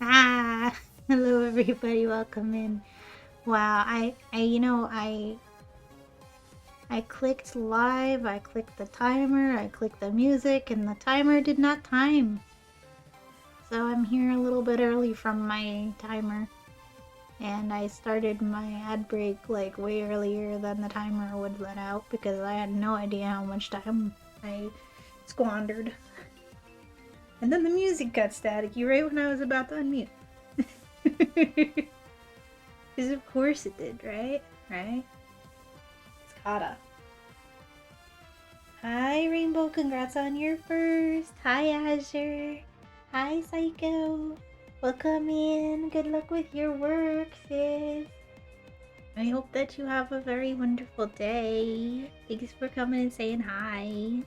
Ah, hello everybody, welcome in. Wow, I clicked live, I clicked the timer, I clicked the music, and the timer did not time. So I'm here a little bit early from my timer. And I started my ad break like way earlier than the timer would let out because I had no idea how much time I squandered. And then the music got staticky right when I was about to unmute. Because of course it did, right? Right? It's gotta. Hi, Rainbow. Congrats on your first. Hi, Azure. Hi, Psycho. Welcome in. Good luck with your work, sis. I hope that you have a very wonderful day. Thanks for coming and saying hi.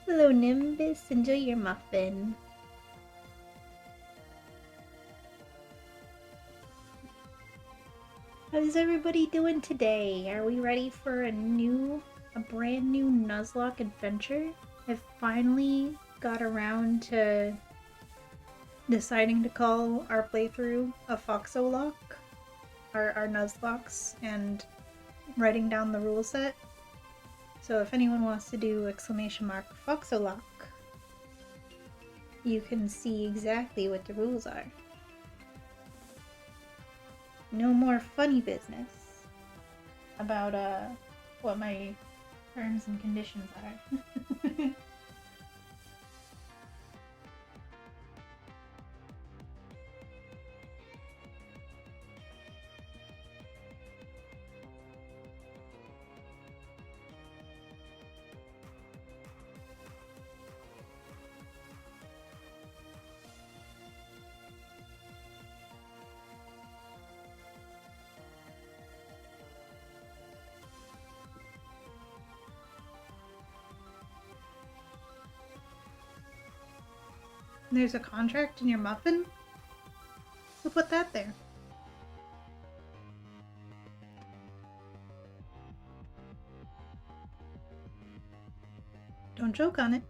Hello, Nimbus. Enjoy your muffin. How's everybody doing today? Are we ready for a brand new Nuzlocke adventure? I finally got around to deciding to call our playthrough a Foxolock, our Nuzlocks, and writing down the rule set. So if anyone wants to do !Foxolock, you can see exactly what the rules are. No more funny business about what my terms and conditions are. There's a contract in your muffin? Who put that there? Don't joke on it.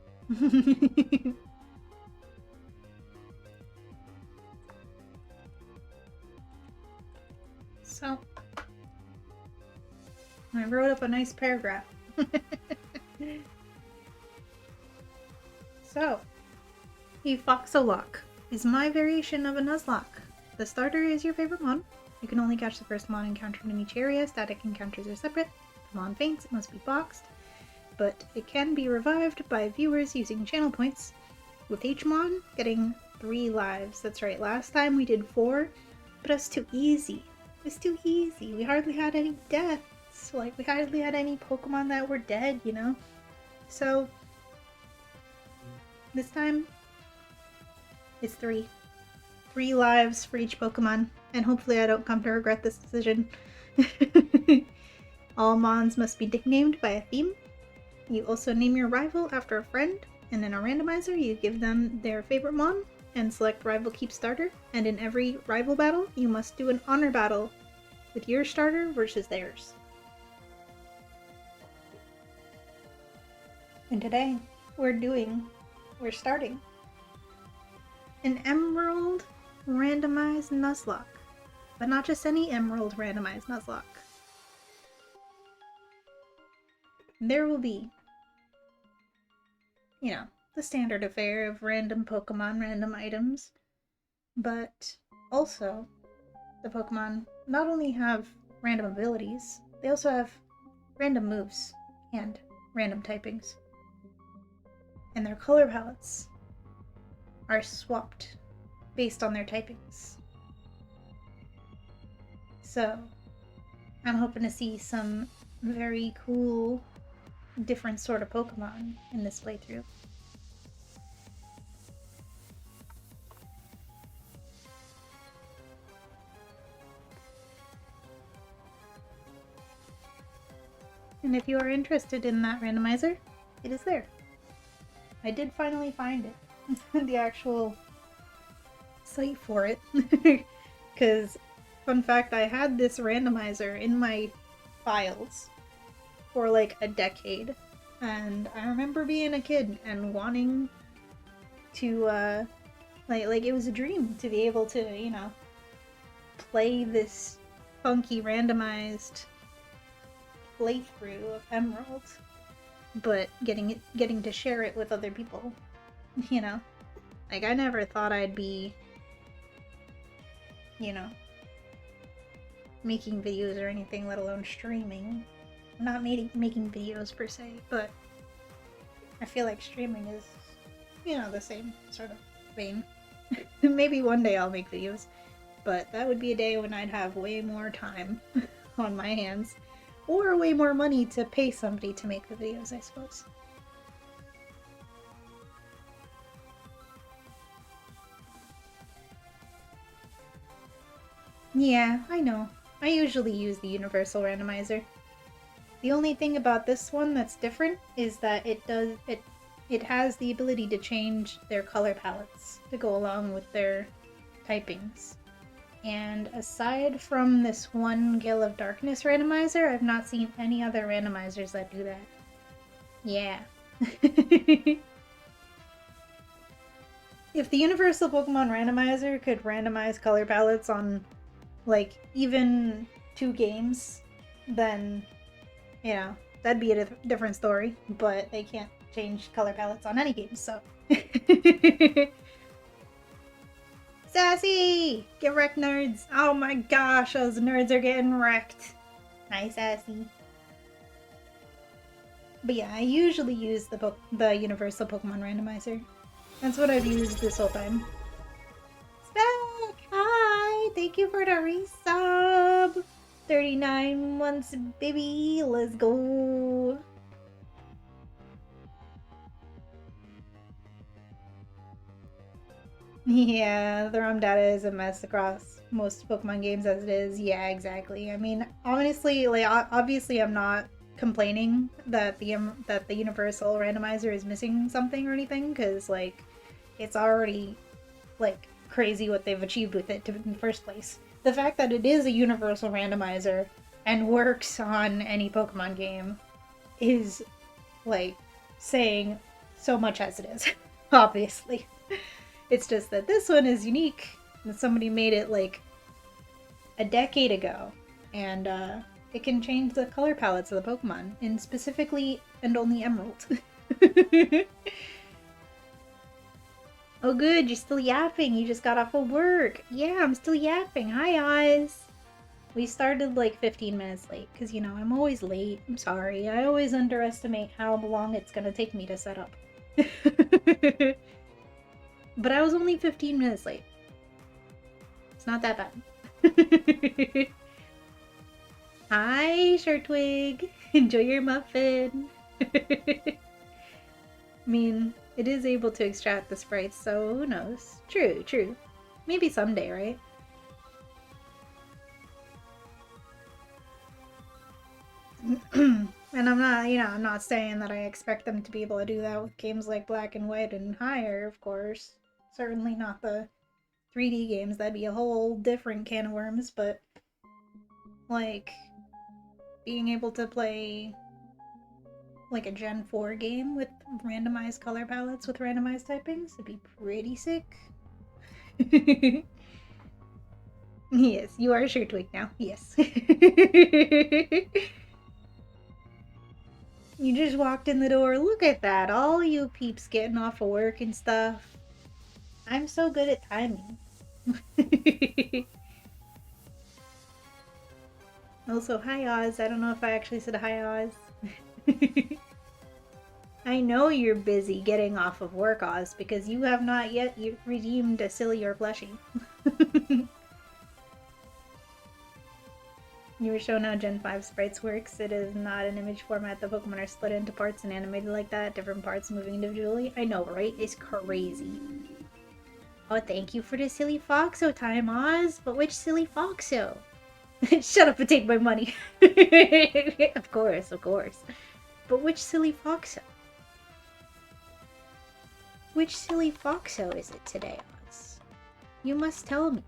So, I wrote up a nice paragraph. So, a Foxolock is my variation of a Nuzlocke. The starter is your favorite mon. You can only catch the first mon encountered in each area. Static encounters are separate. If the mon faints, it must be boxed. But it can be revived by viewers using channel points, with each mon getting 3 lives. That's right, last time we did 4, but that's too easy. It's too easy. We hardly had any deaths. Like, we hardly had any Pokemon that were dead, you know? So, this time, it's 3. 3 lives for each Pokemon, and hopefully I don't come to regret this decision. All mons must be nicknamed by a theme. You also name your rival after a friend, and in a randomizer you give them their favorite mon, and select rival keep starter, and in every rival battle you must do an honor battle with your starter versus theirs. And today we're starting an Emerald randomized Nuzlocke, but not just any Emerald randomized Nuzlocke. There will be, you know, the standard affair of random Pokemon, random items, but also the Pokemon not only have random abilities, they also have random moves and random typings. And their color palettes are swapped based on their typings. So, I'm hoping to see some very cool, different sort of Pokemon in this playthrough. And if you are interested in that randomizer, it is there. I did finally find it. The actual site for it. Because, fun fact, I had this randomizer in my files for like a decade. And I remember being a kid and wanting to, like it was a dream to be able to, you know, play this funky randomized playthrough of Emerald, but getting to share it with other people, you know? Like, I never thought I'd be, you know, making videos or anything, let alone streaming. I'm not making videos per se, but I feel like streaming is, you know, the same sort of vein. Maybe one day I'll make videos, but that would be a day when I'd have way more time on my hands, or way more money to pay somebody to make the videos, I suppose. Yeah, I know. I usually use the universal randomizer. The only thing about this one that's different is that it has the ability to change their color palettes to go along with their typings. And aside from this one Gale of Darkness randomizer, I've not seen any other randomizers that do that. Yeah. If the Universal Pokemon Randomizer could randomize color palettes on, like, even 2 games, then, you know, that'd be a different story. But they can't change color palettes on any game, so. Sassy! Get wrecked, nerds! Oh my gosh, those nerds are getting wrecked. Nice, Sassy. But yeah, I usually use the Universal Pokemon Randomizer. That's what I've used this whole time. Spec! Hi! Thank you for the resub! 39 months, baby! Let's go! Yeah, the ROM data is a mess across most Pokemon games as it is. Yeah, exactly. I mean, honestly, like, obviously I'm not complaining that the Universal Randomizer is missing something or anything, because, like, it's already, like, crazy what they've achieved with it in the first place. The fact that it is a Universal Randomizer and works on any Pokemon game is, like, saying so much as it is, obviously. It's just that this one is unique, and somebody made it, like, a decade ago, and it can change the color palettes of the Pokemon, and specifically and only Emerald. Oh good, you're still yapping, you just got off of work. Yeah, I'm still yapping. Hi, Oz. We started like 15 minutes late, because, you know, I'm always late. I'm sorry. I always underestimate how long it's gonna take me to set up. But I was only 15 minutes late. It's not that bad. Hi, Shirtwig. Enjoy your muffin. I mean, it is able to extract the sprites, so who knows? True, true. Maybe someday, right? And I'm not, you know, I'm not saying that I expect them to be able to do that with games like Black and White and higher, of course. Certainly not the 3D games. That'd be a whole different can of worms, but, like, being able to play, like, a Gen 4 game with randomized color palettes with randomized typings would be pretty sick. Yes, you are a Shirtwig now. Yes. You just walked in the door. Look at that. All you peeps getting off of work and stuff. I'm so good at timing. Also, hi Oz. I don't know if I actually said hi Oz. I know you're busy getting off of work, Oz, because you have not yet redeemed a silly or plushie. You were shown how Gen 5 sprites works. It is not an image format. The Pokemon are split into parts and animated like that. Different parts moving individually. I know, right? It's crazy. Oh, thank you for the silly Foxo time, Oz. But which silly Foxo? Shut up and take my money. Of course, of course. But which silly Foxo? Which silly Foxo is it today, Oz? You must tell me.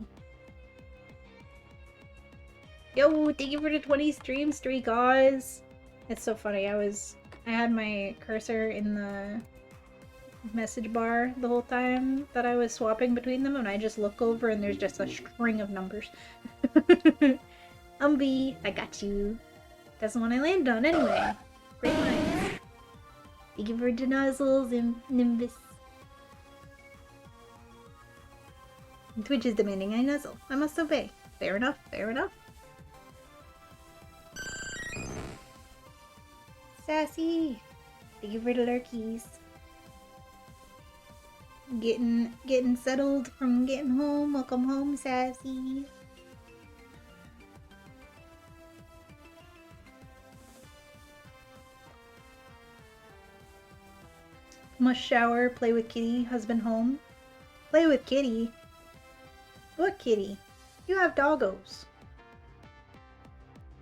Yo, thank you for the 20 stream streak, Oz. It's so funny. I had my cursor in the message bar the whole time that I was swapping between them, and I just look over and there's just a string of numbers. Umby, I got you. That's the one I landed on anyway. Great minds. Thank you for the nuzzles and Nimbus. Twitch is demanding I nuzzle. I must obey. Fair enough, fair enough. Sassy! Thank you for the lurkies. Getting settled from getting home. Welcome home, Sassy. Must shower, play with kitty, husband home. Play with kitty? What kitty? You have doggos.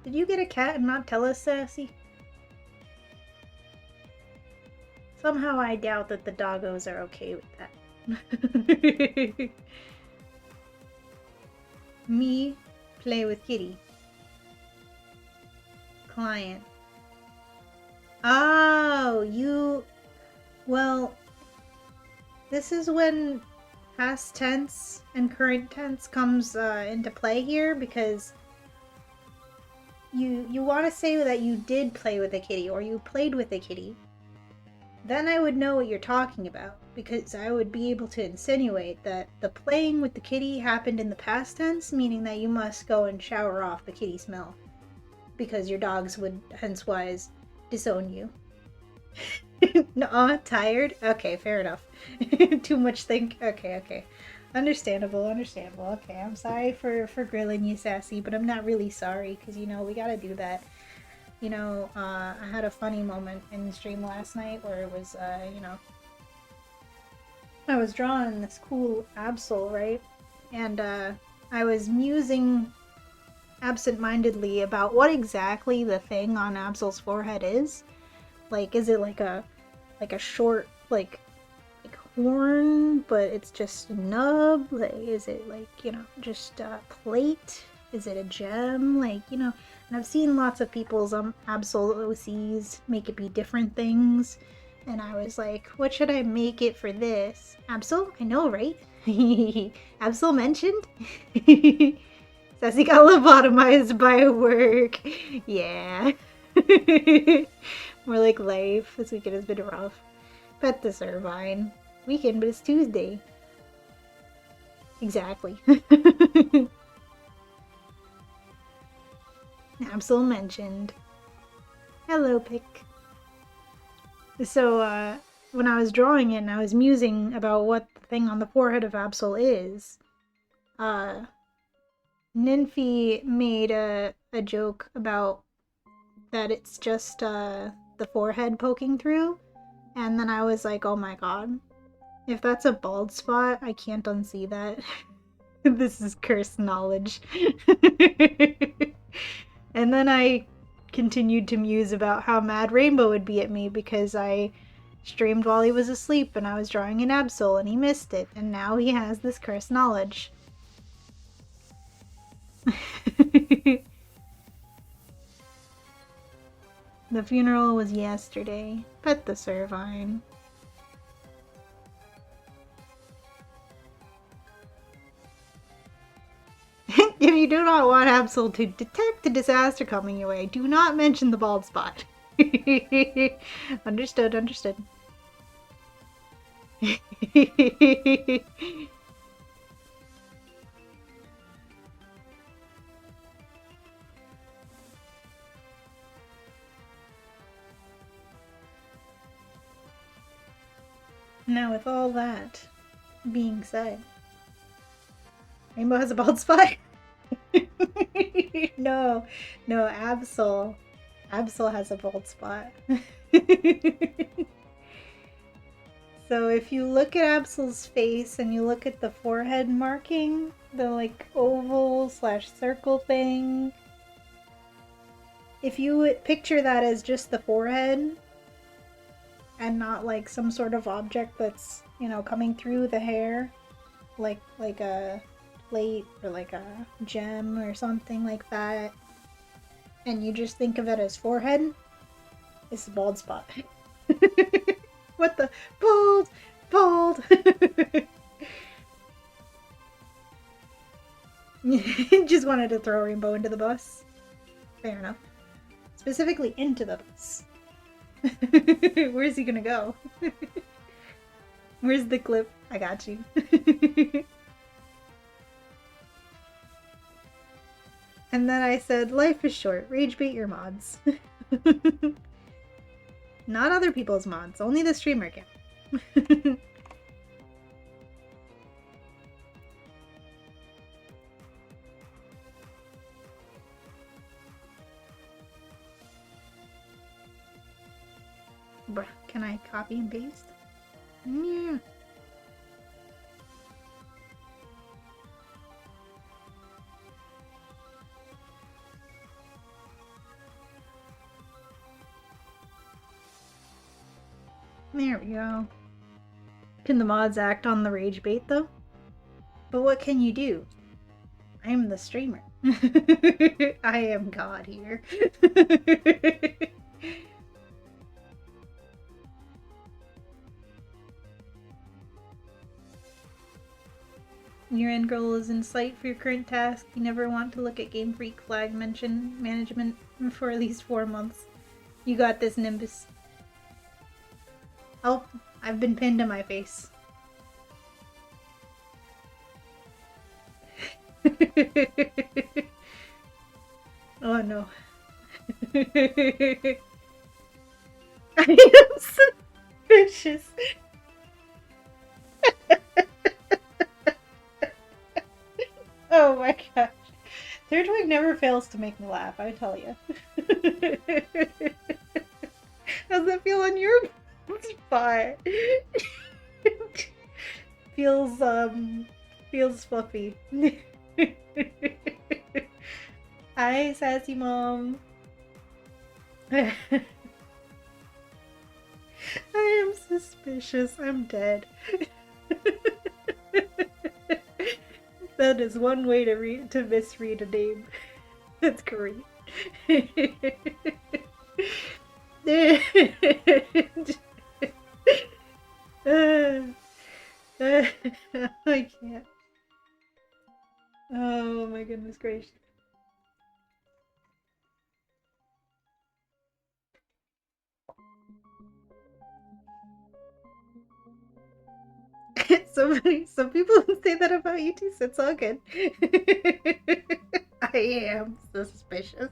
Did you get a cat and not tell us, Sassy? Somehow I doubt that the doggos are okay with that. Me, play with kitty. Client. Oh, you... Well, this is when past tense and current tense comes into play here, because you want to say that you did play with a kitty or you played with a kitty. Then I would know what you're talking about, because I would be able to insinuate that the playing with the kitty happened in the past tense, meaning that you must go and shower off the kitty smell, because your dogs would hence-wise disown you. Nuh-uh, tired? Okay, fair enough. Too much think? Okay. Understandable. Okay, I'm sorry for grilling you, Sassy, but I'm not really sorry, because, you know, we gotta do that. You know, I had a funny moment in the stream last night where it was, you know, I was drawing this cool Absol, right? And, I was musing absent-mindedly about what exactly the thing on Absol's forehead is. Like, is it like a short, like horn, but it's just a nub? Like, is it like, you know, just a plate? Is it a gem? Like, you know, and I've seen lots of people's Absol OCs make it be different things. And I was like, what should I make it for this? Absol? I know, right? Absol mentioned? Sassy got lobotomized by work. Yeah. More like life. This weekend has been rough. Pet the Servine. Weekend, but it's Tuesday. Exactly. Absol mentioned. Hello, Pick. So, when I was drawing it and I was musing about what the thing on the forehead of Absol is, Ninfi made a joke about that it's just, the forehead poking through, and then I was like, oh my god, if that's a bald spot, I can't unsee that. This is cursed knowledge. And then I continued to muse about how mad Rainbow would be at me because I streamed while he was asleep and I was drawing an Absol and he missed it, and now he has this cursed knowledge. The funeral was yesterday. Pet the Servine. If you do not want Absol to detect a disaster coming your way, do not mention the bald spot. Understood. Now, with all that being said, Rainbow has a bald spot? No, Absol. Absol has a bald spot. So if you look at Absol's face and you look at the forehead marking, the like oval / circle thing, if you picture that as just the forehead and not like some sort of object that's, you know, coming through the hair, like a plate or like a gem or something like that, and you just think of it as forehead, it's a bald spot. What the? Bald! Bald! Just wanted to throw Rainbow into the bus. Fair enough. Specifically into the bus. Where's he gonna go? Where's the clip? I got you. And then I said, life is short. Rage bait your mods. Not other people's mods. Only the streamer can. Bruh, can I copy and paste? Yeah. There we go. Can the mods act on the rage bait though? But what can you do? I am the streamer. I am God here. Your end goal is in sight for your current task. You never want to look at Game Freak flag management for at least 4 months. You got this, Nimbus. Oh, I've been pinned to my face. Oh no. I am suspicious. Oh my gosh. Third Wing never fails to make me laugh, I tell you. How's that feel on your spot? Feels fluffy. Hi, sassy mom. I am suspicious. I'm dead. That is one way to misread a name. That's great. I can't. Oh my goodness gracious. Some people say that about you too, so it's all good. I am suspicious.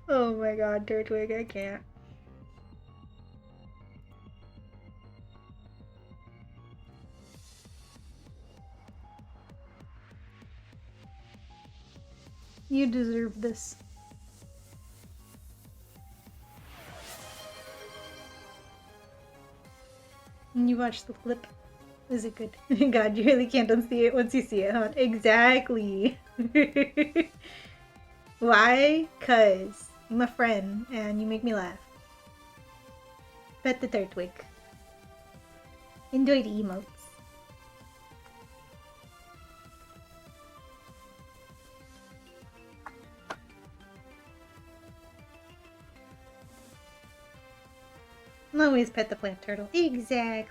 Oh my god, Dirtwig, I can't. You deserve this. And you watch the flip. Is it good? God, you really can't unsee it once you see it, huh? Exactly. Why? 'Cause I'm a friend and you make me laugh. Pet the Turtwig. Enjoy the emotes. Always pet the plant turtle. Exactly.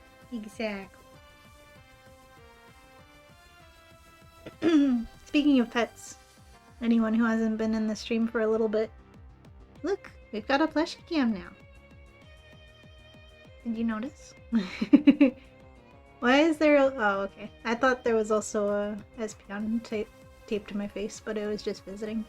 Speaking of pets, anyone who hasn't been in the stream for a little bit, look, we've got a plushie cam now. Did you notice? Why is there a... Oh, okay. I thought there was also a Espeon taped to my face, but it was just visiting.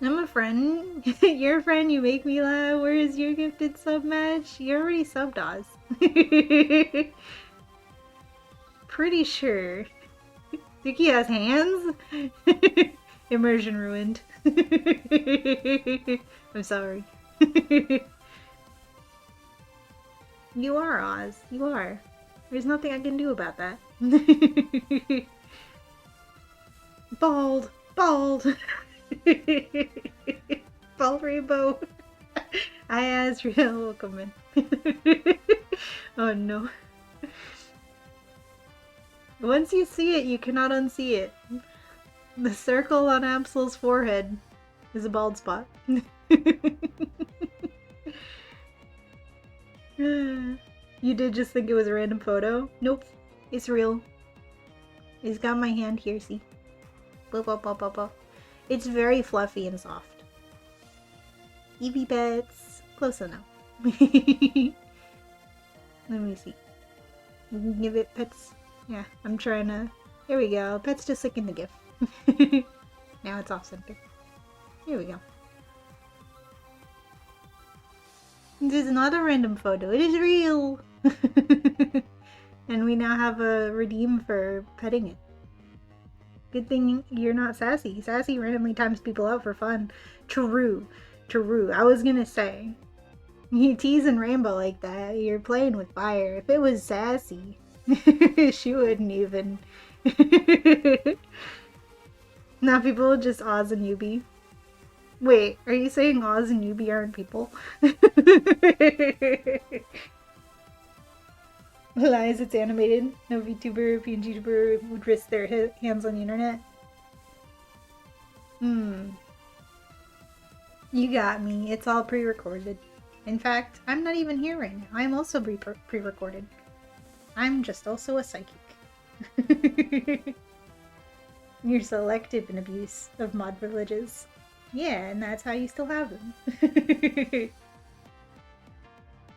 I'm a friend. You're a friend, you make me laugh. Where is your gifted sub match? You already subbed us. Pretty sure. Suki has hands? Immersion ruined. I'm sorry. You are, Oz. You are. There's nothing I can do about that. Bald! Bald! Bald Rainbow! Hi, Azrael. Welcome in. Oh no. Once you see it, you cannot unsee it. The circle on Absol's forehead. Is a bald spot. You did just think it was a random photo? Nope. It's real. It's got my hand here, see? Blah, blah, blah, blah, blah. It's very fluffy and soft. Eevee pets. Close enough. Let me see. Give it pets. Yeah, I'm trying to... There we go. Pet's just like in the GIF. Now it's off center. Here we go. This is not a random photo. It is real! And we now have a redeem for petting it. Good thing you're not Sassy. Sassy randomly times people out for fun. True. True. I was gonna say. You teasing Rainbow like that, you're playing with fire. If it was Sassy, she wouldn't even. Now people just Oz and Yubi. Wait, are you saying Oz and Yubi aren't people? Lies, it's animated. No VTuber or PNG tuber would risk their hands on the internet. You got me. It's all pre-recorded. In fact, I'm not even here right now. I'm also pre-recorded. I'm just also a psychic. You're selective in abuse of mod privileges. Yeah, and that's how you still have them.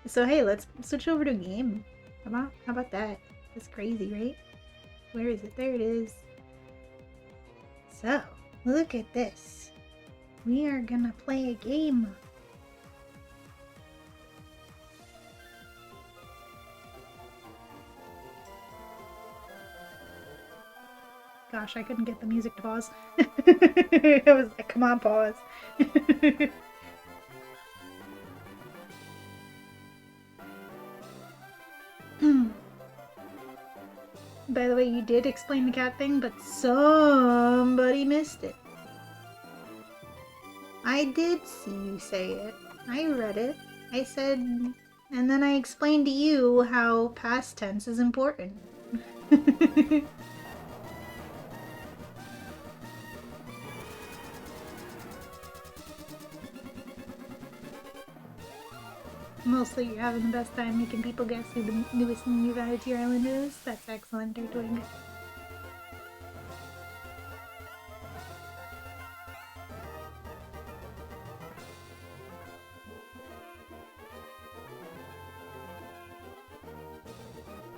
So hey, let's switch over to a game. How about that? That's crazy, right? Where is it? There it is. So, look at this. We are gonna play a game. Gosh, I couldn't get the music to pause. It was like, come on, pause. By the way, you did explain the cat thing, but somebody missed it. I did see you say it. I read it. I said, and then I explained to you how past tense is important. Mostly you're having the best time making people guess who the newest thing you've added to your island is. That's excellent, they're doing it.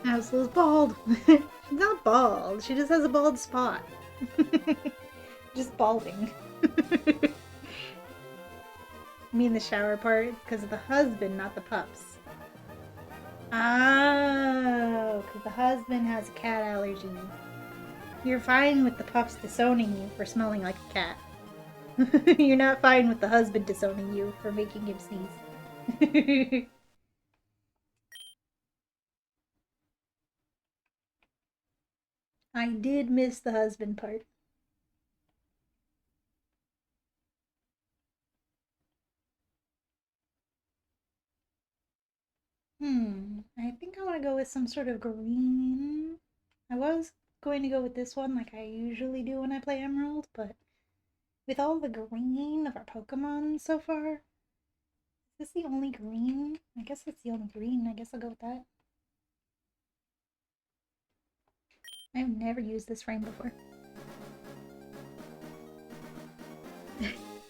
Asle's bald. She's not bald, she just has a bald spot. Just balding. I mean the shower part, because of the husband, not the pups. Oh, because the husband has a cat allergy. You're fine with the pups disowning you for smelling like a cat. You're not fine with the husband disowning you for making him sneeze. I did miss the husband part. I think I want to go with some sort of green. I was going to go with this one like I usually do when I play Emerald, but with all the green of our Pokemon so far, is this the only green? I guess it's the only green. I guess I'll go with that. I've never used this frame before.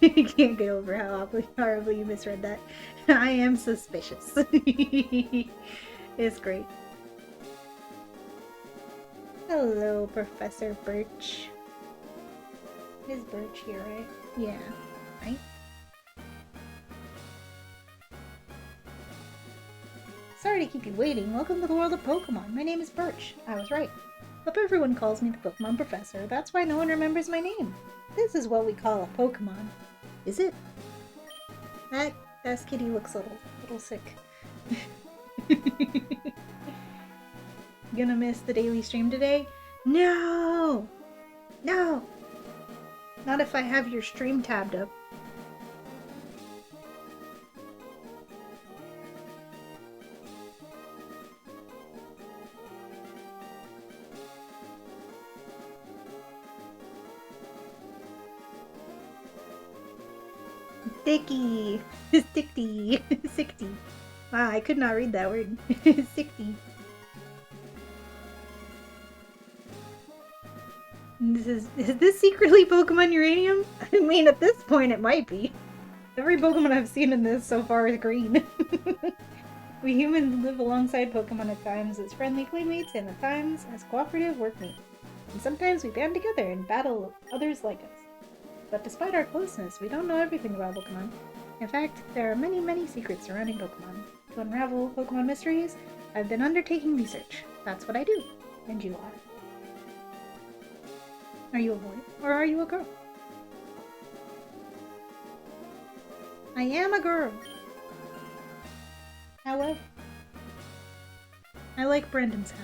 I can't get over how horribly you misread that. I am suspicious. It's great. Hello, Professor Birch. It is Birch here, right? Yeah, right? Sorry to keep you waiting. Welcome to the world of Pokemon. My name is Birch. I was right. But everyone calls me the Pokemon Professor. That's why no one remembers my name. This is what we call a Pokemon. Is it? That kitty looks a little sick. Gonna miss the daily stream today? No! No! Not if I have your stream tabbed up. Sticky! Sticky! Sickty! Wow, I could not read that word. 60. Is this secretly Pokemon Uranium? I mean, at this point it might be. Every Pokemon I've seen in this so far is green. We humans live alongside Pokemon at times as friendly playmates and at times as cooperative workmates. And sometimes we band together and battle others like us. But despite our closeness, we don't know everything about Pokemon. In fact, there are many, many secrets surrounding Pokemon. To unravel Pokemon mysteries, I've been undertaking research. That's what I do. And you are. Are you a boy or are you a girl? I am a girl. However, I like Brendan's hat.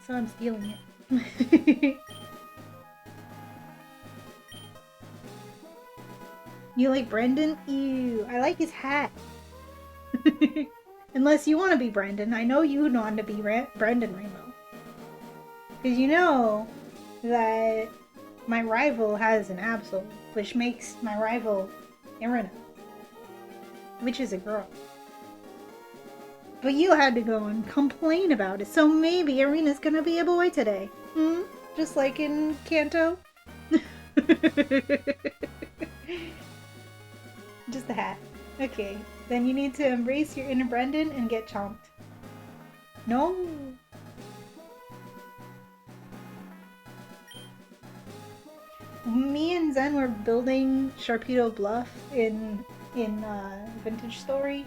So I'm stealing it. You like Brendan? Ew, I like his hat. Unless you want to be Brendan. I know you want to be Brendan Rainbow. Because you know that my rival has an Absol, which makes my rival Irina, which is a girl. But you had to go and complain about it, so maybe Irina's gonna be a boy today. Hmm? Just like in Kanto? Just the hat. Okay, then you need to embrace your inner Brendan and get chomped. No! Me and Zen were building Sharpedo Bluff in Vintage Story,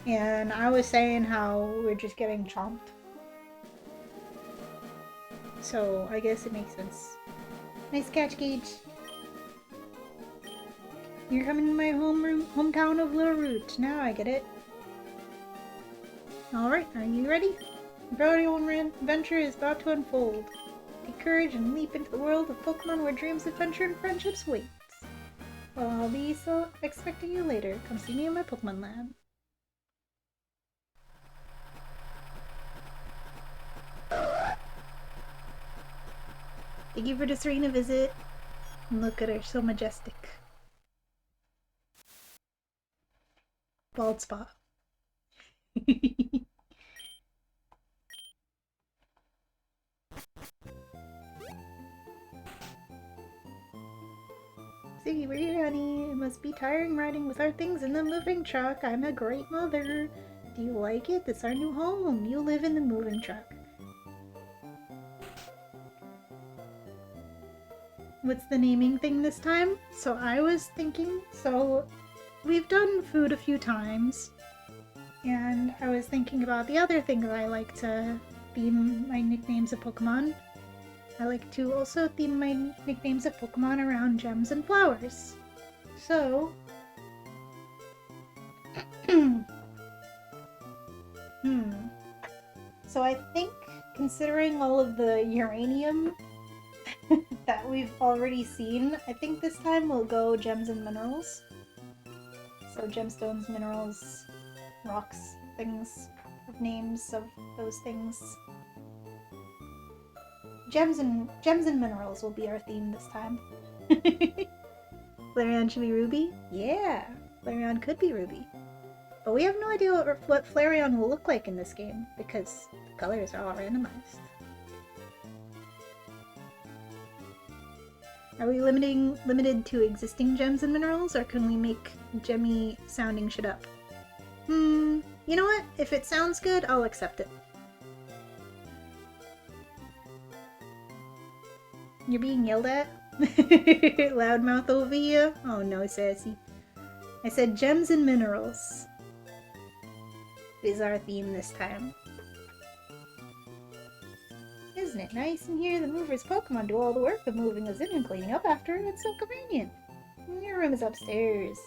and I was saying how we're just getting chomped. So I guess it makes sense. Nice catch, Gage. You're coming to my hometown of Little Root. Now I get it. Alright, are you ready? The Rodeo adventure is about to unfold. Take courage and leap into the world of Pokemon where dreams, adventure, and friendships wait. Well, I'll be so expecting you later. Come see me in my Pokemon lab. Thank you for the Serena visit. Look at her, so majestic. Bald spot. See, we're here, honey. It must be tiring riding with our things in the moving truck. I'm a great mother. Do you like it? This is our new home. You live in the moving truck. What's the naming thing this time? So I was thinking, we've done food a few times, and I was thinking about the other thing that I like to theme my nicknames of Pokemon. I like to also theme my nicknames of Pokemon around gems and flowers. So, So I think, considering all of the uranium that we've already seen, I think this time we'll go gems and minerals. So gemstones, minerals, rocks, things, names of those things. Gems and minerals will be our theme this time. Flareon should be Ruby? Yeah, Flareon could be Ruby. But we have no idea what Flareon will look like in this game, because the colors are all randomized. Are we limited to existing gems and minerals, or can we make gemmy sounding shit up? You know what? If it sounds good, I'll accept it. You're being yelled at? Loudmouth over here? Oh no, sassy. I said gems and minerals is our theme this time. Isn't it nice in here? The mover's Pokemon do all the work of moving us in and cleaning up after. It's so convenient. Your room is upstairs.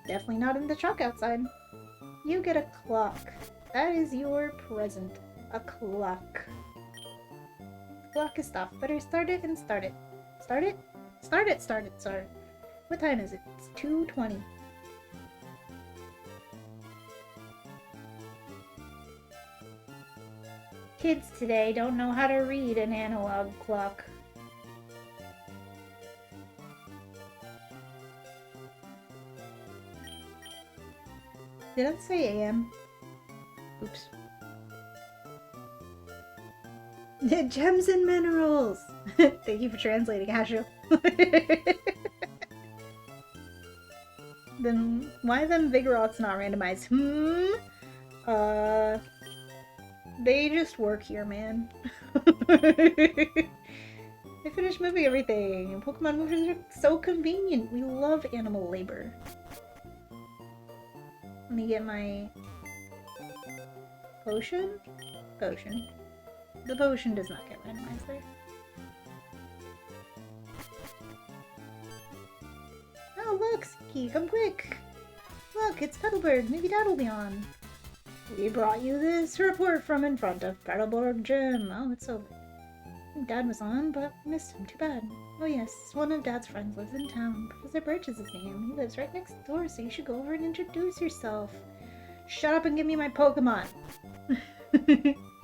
Definitely not in the truck outside. You get a clock. That is your present. A clock. The clock is stopped. Better start it and start it. Start it? Start it, start it, start it. What time is it? It's 2:20. Kids today don't know how to read an analog clock. Did I say AM? Oops. Gems and minerals! Thank you for translating, Ashu. Then why them Vigoroths not randomized? They just work here, man. They finished moving everything. Pokemon movers are so convenient. We love animal labor. Let me get my potion? Potion. The potion does not get randomized there. Oh look, Siki, come quick! Look, it's Petalburg. Maybe Dad will be on. We brought you this report from in front of Petalburg Gym. Oh, it's over. Dad was on, but missed him. Too bad. Oh yes, one of Dad's friends lives in town. Professor Birch is his name. He lives right next door, so you should go over and introduce yourself. Shut up and give me my Pokemon.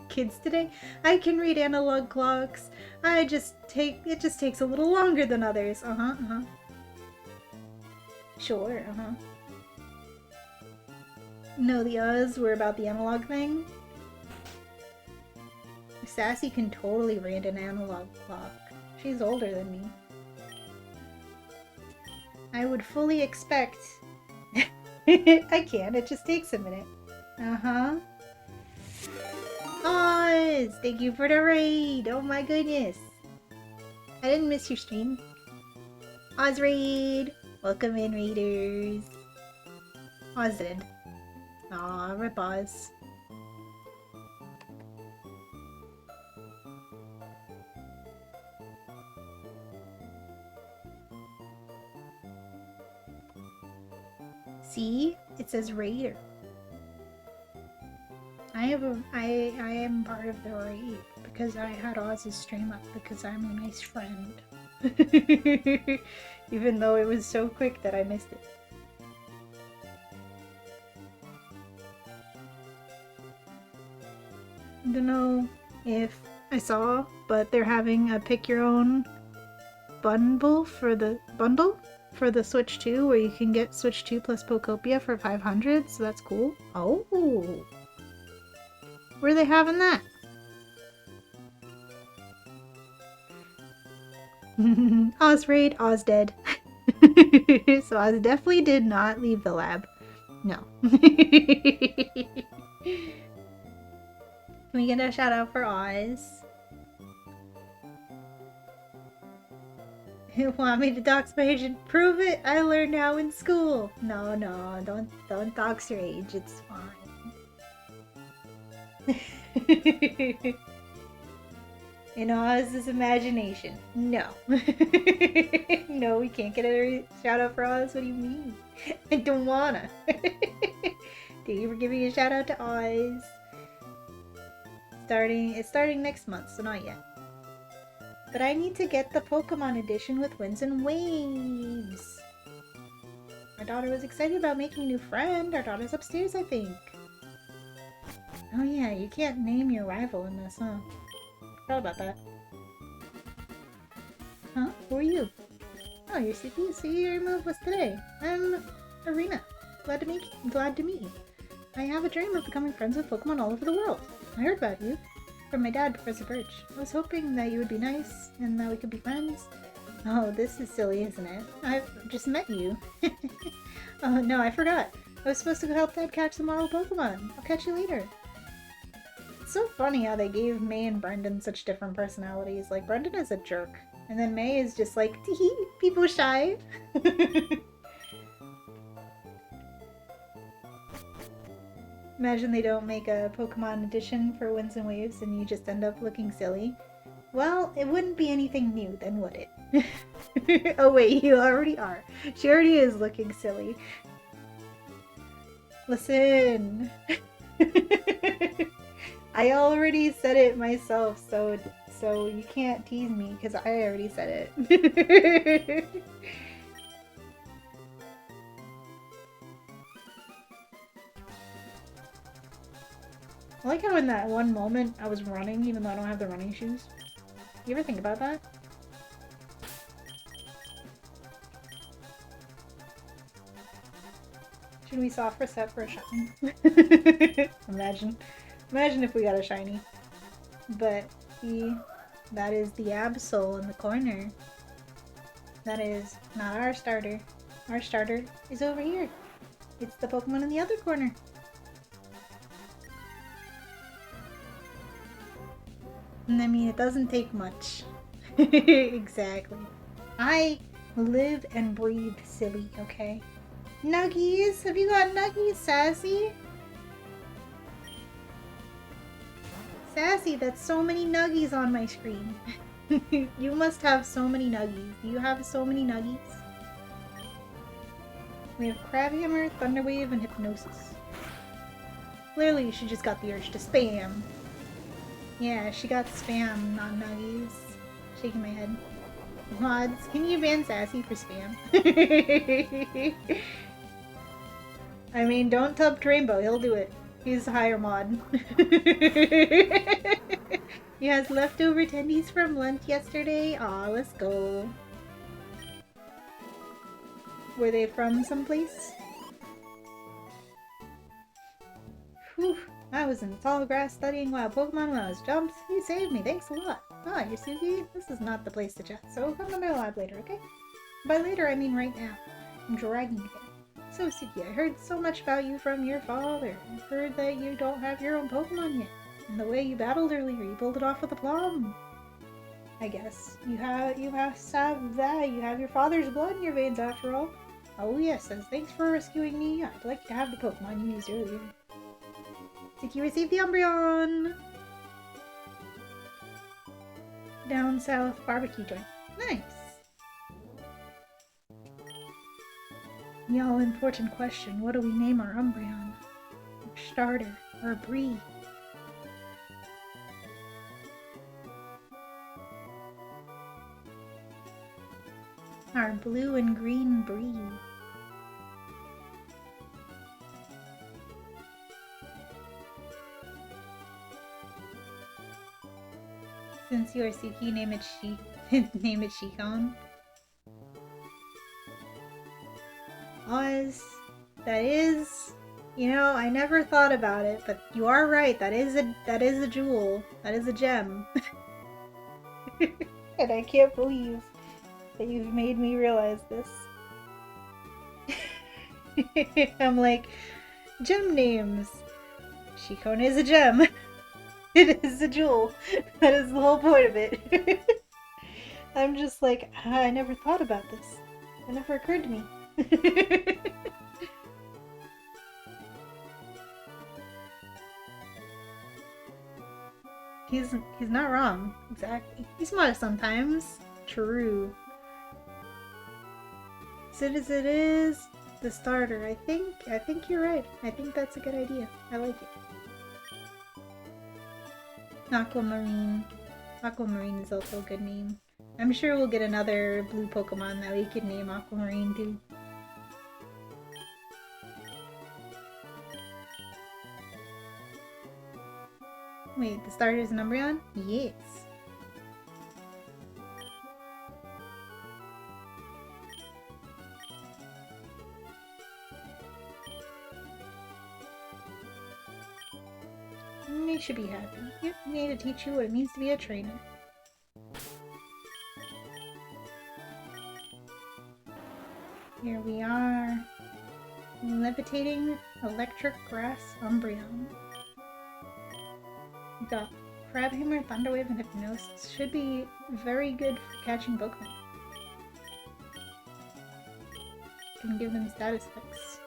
Kids today, I can read analog clocks. It just takes a little longer than others. Sure, No, the Oz were about the analog thing. Sassy can totally read an analog clock. She's older than me. I would fully expect... I can, it just takes a minute. Oz! Thank you for the raid! Oh my goodness! I didn't miss your stream. Oz raid! Welcome in, raiders! Oz did. Aw, rip Oz. See? It says raider. I am part of the raid because I had Oz's stream up because I'm a nice friend. Even though it was so quick that I missed it. I don't know if I saw, but they're having a pick your own bundle for the Switch 2 where you can get Switch 2 plus Pokopia for 500, so that's cool. Oh! Where are they having that? Oz raid, Oz dead. So Oz definitely did not leave the lab. No. Can we get a shout out for Oz? You want me to dox my age and prove it? I learned how in school. No, don't dox your age. It's fine. In Oz's imagination. No. No, we can't get a shout out for Oz. What do you mean? I don't wanna. Thank you for giving a shout out to Oz. It's starting next month, so not yet. But I need to get the Pokemon edition with Winds and Waves. My daughter was excited about making a new friend. Our daughter's upstairs, I think. Oh yeah, you can't name your rival in this, huh? Forgot about that. Huh? Who are you? Oh, you're CP. So your move was today. I'm Arena. Glad to meet you. I have a dream of becoming friends with Pokemon all over the world. I heard about you from my dad, Professor Birch. I was hoping that you would be nice and that we could be friends. Oh, this is silly, isn't it? I've just met you. Oh no, I forgot. I was supposed to go help Dad catch the model Pokemon. I'll catch you later. It's so funny how they gave May and Brendan such different personalities. Like, Brendan is a jerk. And then May is just like, tee people shy. Imagine they don't make a Pokemon edition for Winds and Waves and you just end up looking silly. Well, it wouldn't be anything new then, would it? Oh wait, you already are. She already is looking silly. Listen. I already said it myself, so you can't tease me because I already said it. I like how in that one moment I was running even though I don't have the running shoes. You ever think about that? Should we soft reset for a shiny? Imagine if we got a shiny. But that is the Absol in the corner. That is not our starter. Our starter is over here. It's the Pokemon in the other corner. And I mean, it doesn't take much. Exactly. I live and breathe silly, okay? Nuggies? Have you got Nuggies, Sassy? Sassy, that's so many Nuggies on my screen. You must have so many Nuggies. Do you have so many Nuggies? We have Crabhammer, Thunderwave, and Hypnosis. Clearly, she just got the urge to spam. Yeah, she got spam, not Nuggies. Shaking my head. Mods, can you ban Sassy for spam? I mean, don't tub Rainbow, he'll do it. He's a higher mod. He has leftover tendies from lunch yesterday. Aw, let's go. Were they from someplace? Whew, I was in the tall grass studying wild Pokemon when I was jumped. You saved me, thanks a lot. Ah, Yasuki, this is not the place to chat, so come to my lab later, okay? By later, I mean right now. I'm dragging you there. So, Suki, I heard so much about you from your father. I've heard that you don't have your own Pokemon yet. And the way you battled earlier, you pulled it off with aplomb. I guess. You have that. You have your father's blood in your veins after all. Oh yes, as thanks for rescuing me, I'd like to have the Pokemon you used earlier. Suki received the Umbreon! Down south barbecue joint. Nice! The all-important question, what do we name our Umbreon? Or starter? Or Bree? Our blue and green Bree. Since you are Suki, name it Shikon. Oz, that is, you know, I never thought about it, but you are right. That is a jewel. That is a gem. And I can't believe that you've made me realize this. I'm like, gem names. Shikon is a gem. It is a jewel. That is the whole point of it. I'm just like, I never thought about this. It never occurred to me. He's not wrong. Exactly. He's modest sometimes. True. It is the starter. I think you're right. I think that's a good idea. I like it. Aquamarine. Aquamarine is also a good name. I'm sure we'll get another blue Pokemon that we can name Aquamarine too. Wait, the starter is an Umbreon? Yes. You should be happy. You need to teach you what it means to be a trainer. Here we are. Levitating electric grass Umbreon. We got Crabhammer, Thunderwave, and Hypnosis. Should be very good for catching Pokemon. Can give them status effects.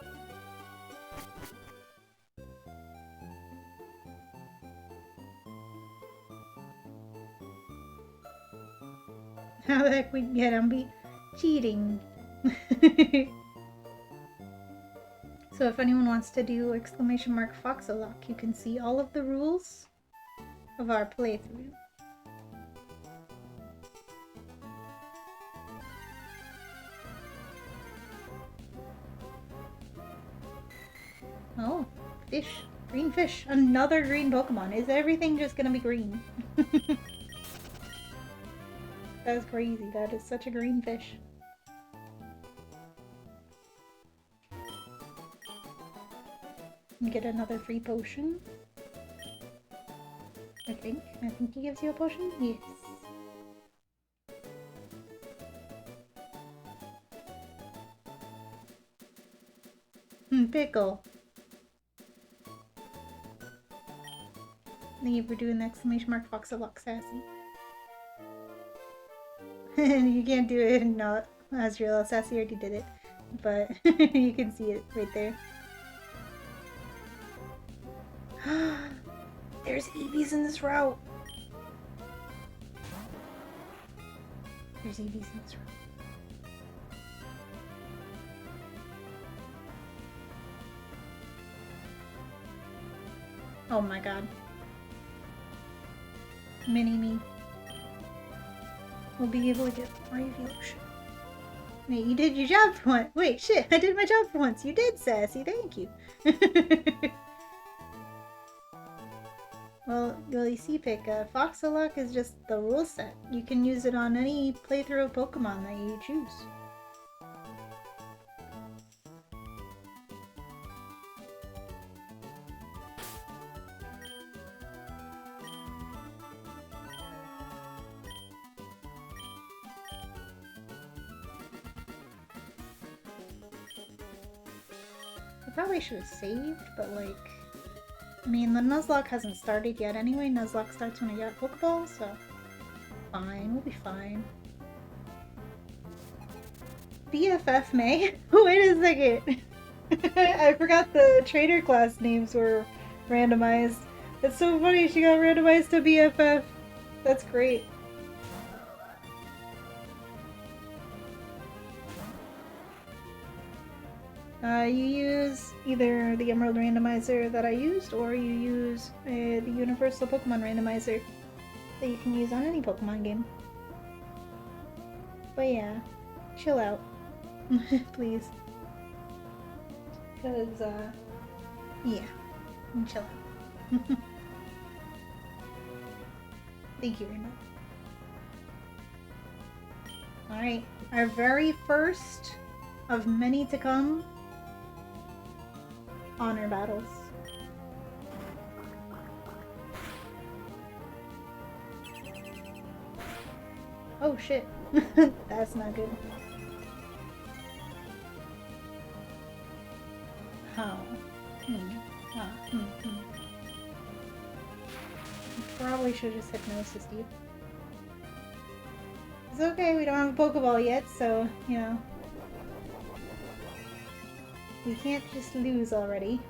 How the heck we can get him? Be cheating. So if anyone wants to do !Foxolock, you can see all of the rules of our playthrough. Oh, fish. Green fish. Another green Pokemon. Is everything just gonna be green? That's crazy. That is such a green fish. You get another free potion. I think he gives you a potion? Yes. Pickle. Thank you for doing the exclamation mark Foxalock Sassy. You can't do it not as real. Sassy already did it. But you can see it right there. There's EVs in this route. There's EVs in this route. Oh my god. Mini-me. We'll be able to get more evolution. Wait, you did your job for once. Wait, shit, I did my job for once. You did, Sassy. Thank you. Well, you see, Pick, Foxalock is just the rule set. You can use it on any playthrough of Pokemon that you choose. I probably should have saved, but like... I mean, the Nuzlocke hasn't started yet anyway. Nuzlocke starts when I get a Pokeball, so... Fine, we'll be fine. BFF May? Wait a second! I forgot the trader class names were randomized. That's so funny, she got randomized to BFF. That's great. You use either the Emerald Randomizer that I used, or you use the Universal Pokemon Randomizer that you can use on any Pokemon game. But yeah, chill out. Please. Because, yeah, chill out. Thank you very much. Alright, our very first of many to come honor battles. Oh shit. That's not good. How? Probably should have just hypnosis you. It's okay, we don't have a Pokeball yet, so, you know. We can't just lose already.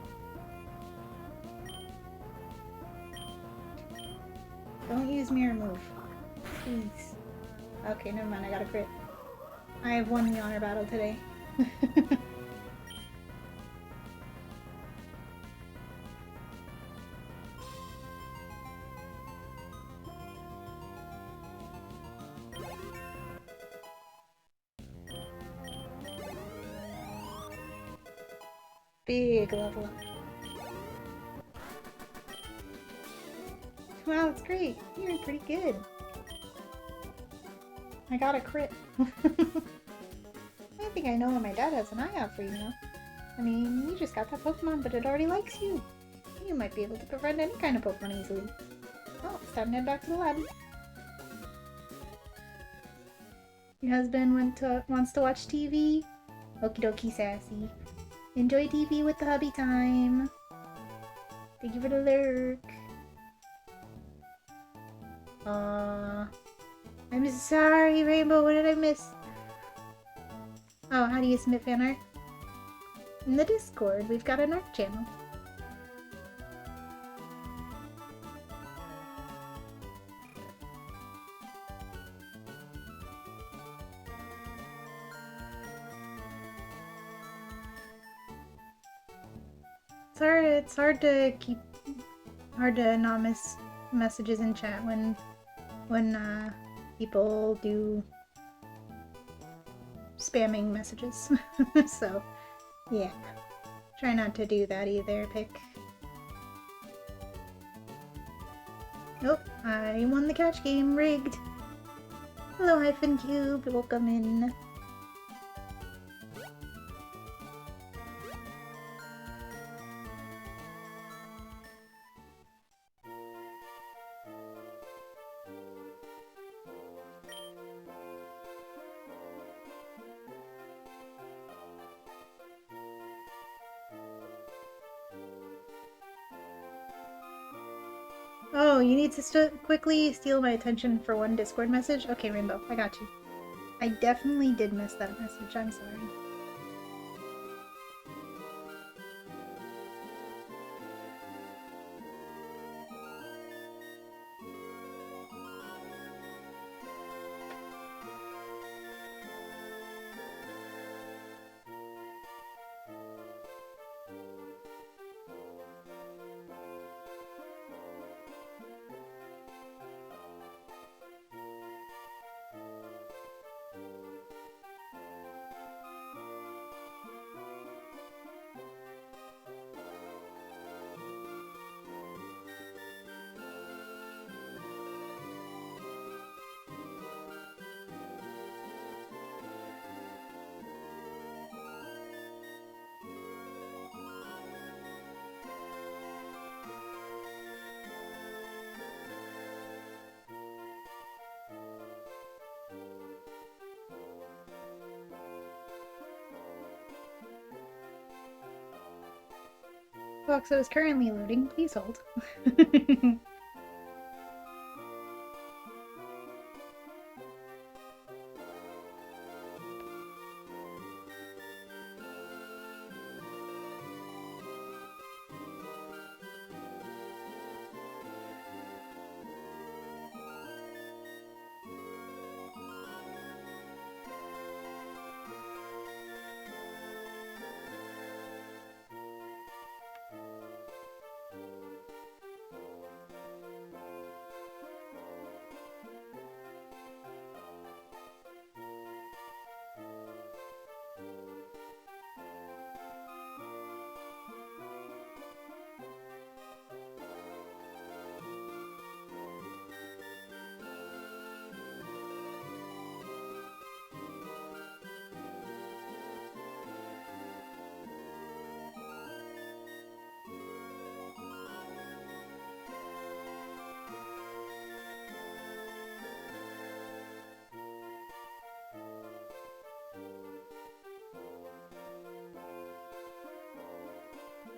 Don't use Mirror Move. Please. Okay, never mind, I got a crit. I have won the honor battle today. Big level up. Wow, that's great. You're pretty good. I got a crit. I think I know what my dad has an eye out for you now. I mean, you just got that Pokemon, but it already likes you. You might be able to befriend any kind of Pokemon easily. Oh, it's time to head back to the lab. Your husband wants to watch TV? Okie dokie, Sassy. Enjoy TV with the hubby time. Thank you for the lurk. I'm sorry, Rainbow. What did I miss? Oh, how do you submit fan art? In the Discord, we've got an art channel. It's hard to not miss messages in chat when people do spamming messages. So, yeah. Try not to do that either, Pick. Nope, I won the catch game. Rigged. Hello, Hyphen Cube. Welcome in. Oh, you need to quickly steal my attention for one Discord message? Okay, Rainbow, I got you. I definitely did miss that message. I'm sorry. Foxo is currently loading. Please hold.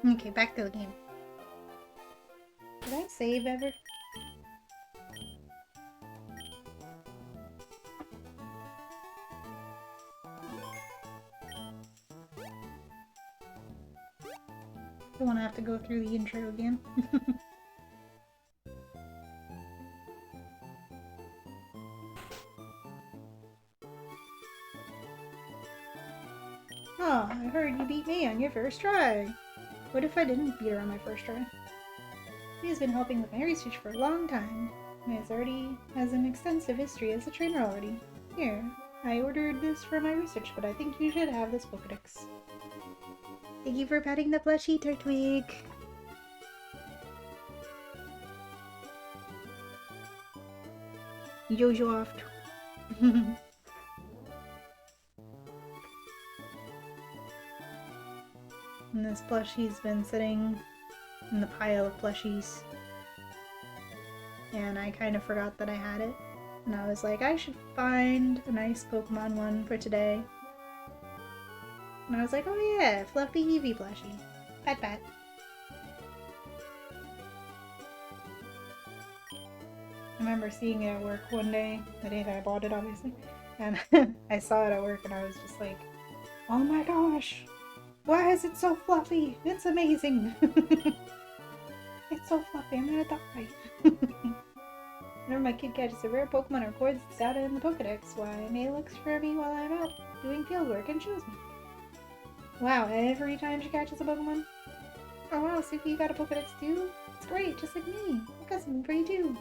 Okay, back to the game. Did I save ever? Don't want to have to go through the intro again. Oh, I heard you beat me on your first try. What if I didn't beat her on my first try? She has been helping with my research for a long time. He has an extensive history as a trainer already. Here, I ordered this for my research, but I think you should have this Pokedex. Thank you for patting the plushie, Turtwig. Jojo off. And this plushie's been sitting in the pile of plushies. And I kind of forgot that I had it. And I was like, I should find a nice Pokemon one for today. And I was like, oh yeah, Fluffy Eevee plushie. Pat pat. I remember seeing it at work one day, the day that I bought it obviously. And I saw it at work and I was just like, oh my gosh! Why is it so fluffy? It's amazing! It's so fluffy, I'm gonna die. Whenever my kid catches a rare Pokemon or records its data in the Pokedex, why, May looks for me while I'm out doing fieldwork and shows me. Wow, every time she catches a Pokemon? Oh wow, Suki, you got a Pokedex too? It's great, just like me. I've got something for you too.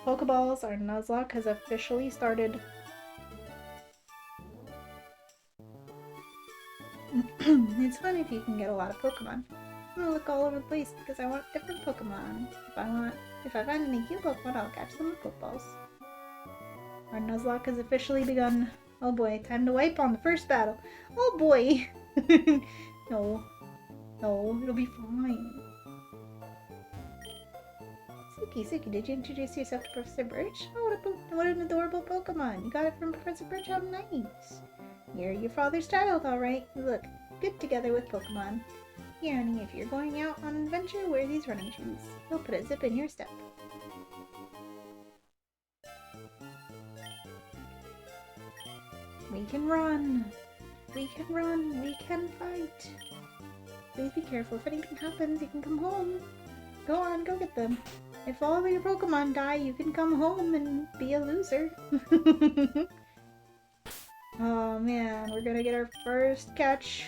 Pokeballs, our Nuzlocke has officially started. It's fun if you can get a lot of Pokemon. I'm gonna look all over the place because I want different Pokemon. If I find any cute Pokemon, I'll catch them with Pokeballs. Our Nuzlocke has officially begun. Oh boy, time to wipe on the first battle. Oh boy! No. No, it'll be fine. Suki, did you introduce yourself to Professor Birch? Oh, what an adorable Pokemon. You got it from Professor Birch, how nice. You're your father's child, alright. You look good together with Pokemon. Here, honey, if you're going out on an adventure, wear these running shoes. They'll put a zip in your step. We can run! We can run! We can fight! Please be careful. If anything happens, you can come home. Go on, go get them. If all of your Pokemon die, you can come home and be a loser. Oh man, we're gonna get our first catch.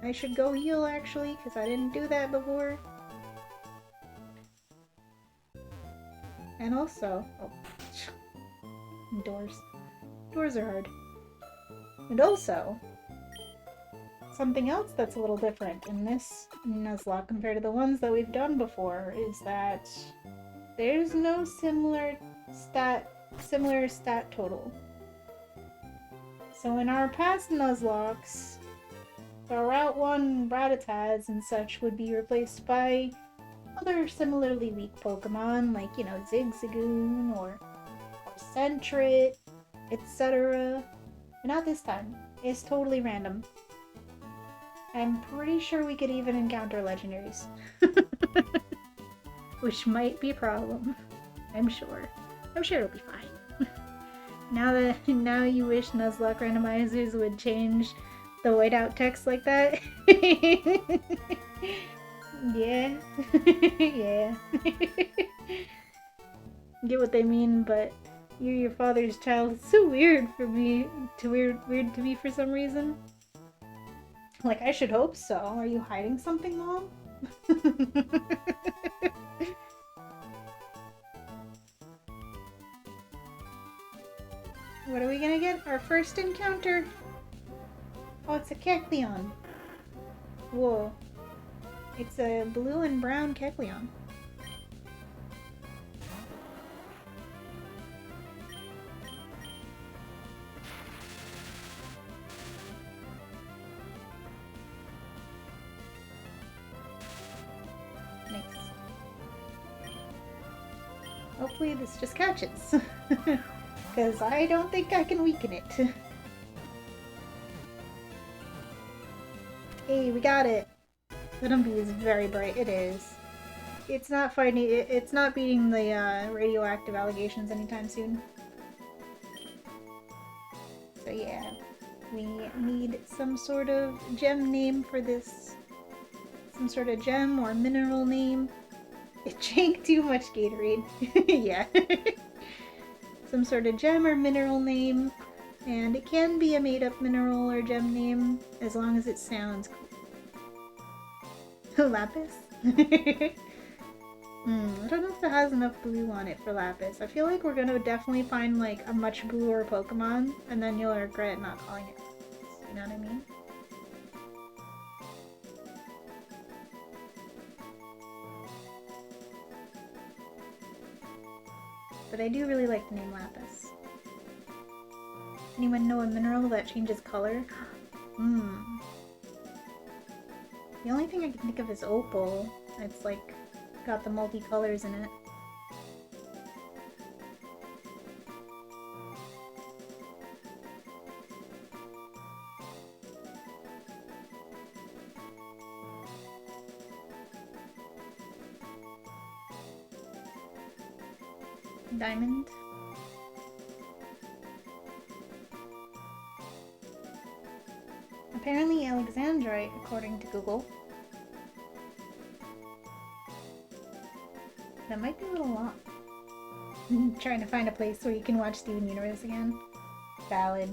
I should go heal actually, because I didn't do that before. And also, doors. Doors are hard. And also, something else that's a little different in this Nuzlocke compared to the ones that we've done before is that there's no similar stat total. So in our past Nuzlockes, the Route 1 Rattatas and such would be replaced by other similarly weak Pokemon like, you know, Zigzagoon or Sentret, etc. But not this time. It's totally random. I'm pretty sure we could even encounter legendaries. Which might be a problem. I'm sure. I'm sure it'll be fine. Now you wish Nuzlocke randomizers would change the whiteout text like that? Yeah. Yeah. Get what they mean, but you're your father's child. It's so weird for me weird to me for some reason. Like, I should hope so. Are you hiding something, Mom? What are we gonna get? Our first encounter. Oh, it's a Kecleon. Whoa. It's a blue and brown Kecleon. Nice. Hopefully this just catches. Because I don't think I can weaken it. Hey, we got it! Venom Bee is very bright. It is. It's not fighting. It's not beating the radioactive allegations anytime soon. So yeah, we need some sort of gem name for this. Some sort of gem or mineral name. It drank too much Gatorade. Yeah. Some sort of gem or mineral name, and it can be a made-up mineral or gem name as long as it sounds cool. Lapis? I don't know if it has enough blue on it for Lapis. I feel like we're gonna definitely find like a much bluer Pokemon, and then you'll regret not calling it Lapis. You know what I mean? But I do really like the name Lapis. Anyone know a mineral that changes color? The only thing I can think of is opal. It's like got the multicolors in it. Diamond. Apparently Alexandrite, according to Google. That might be a little long. I'm trying to find a place where you can watch Steven Universe again. Valid.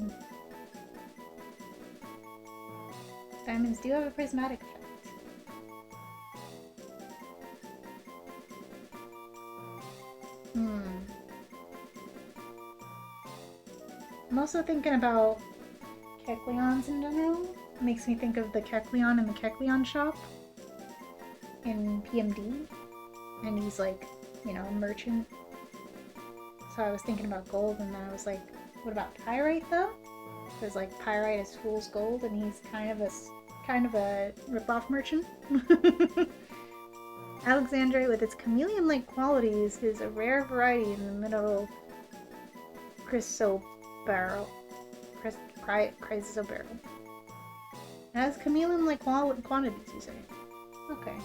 Diamonds do have a prismatic effect. I'm also thinking about Kecleons in general. It makes me think of the Kecleon in the Kecleon shop. in PMD, and he's like, you know, a merchant. So I was thinking about gold, and then I was like, what about pyrite though? Because like pyrite is fool's gold, and he's kind of a rip-off merchant. Alexandrite, with its chameleon-like qualities, is a rare variety in the middle chrysoberyl. Chrysoberyl. It has chameleon-like quantities, you say? Okay.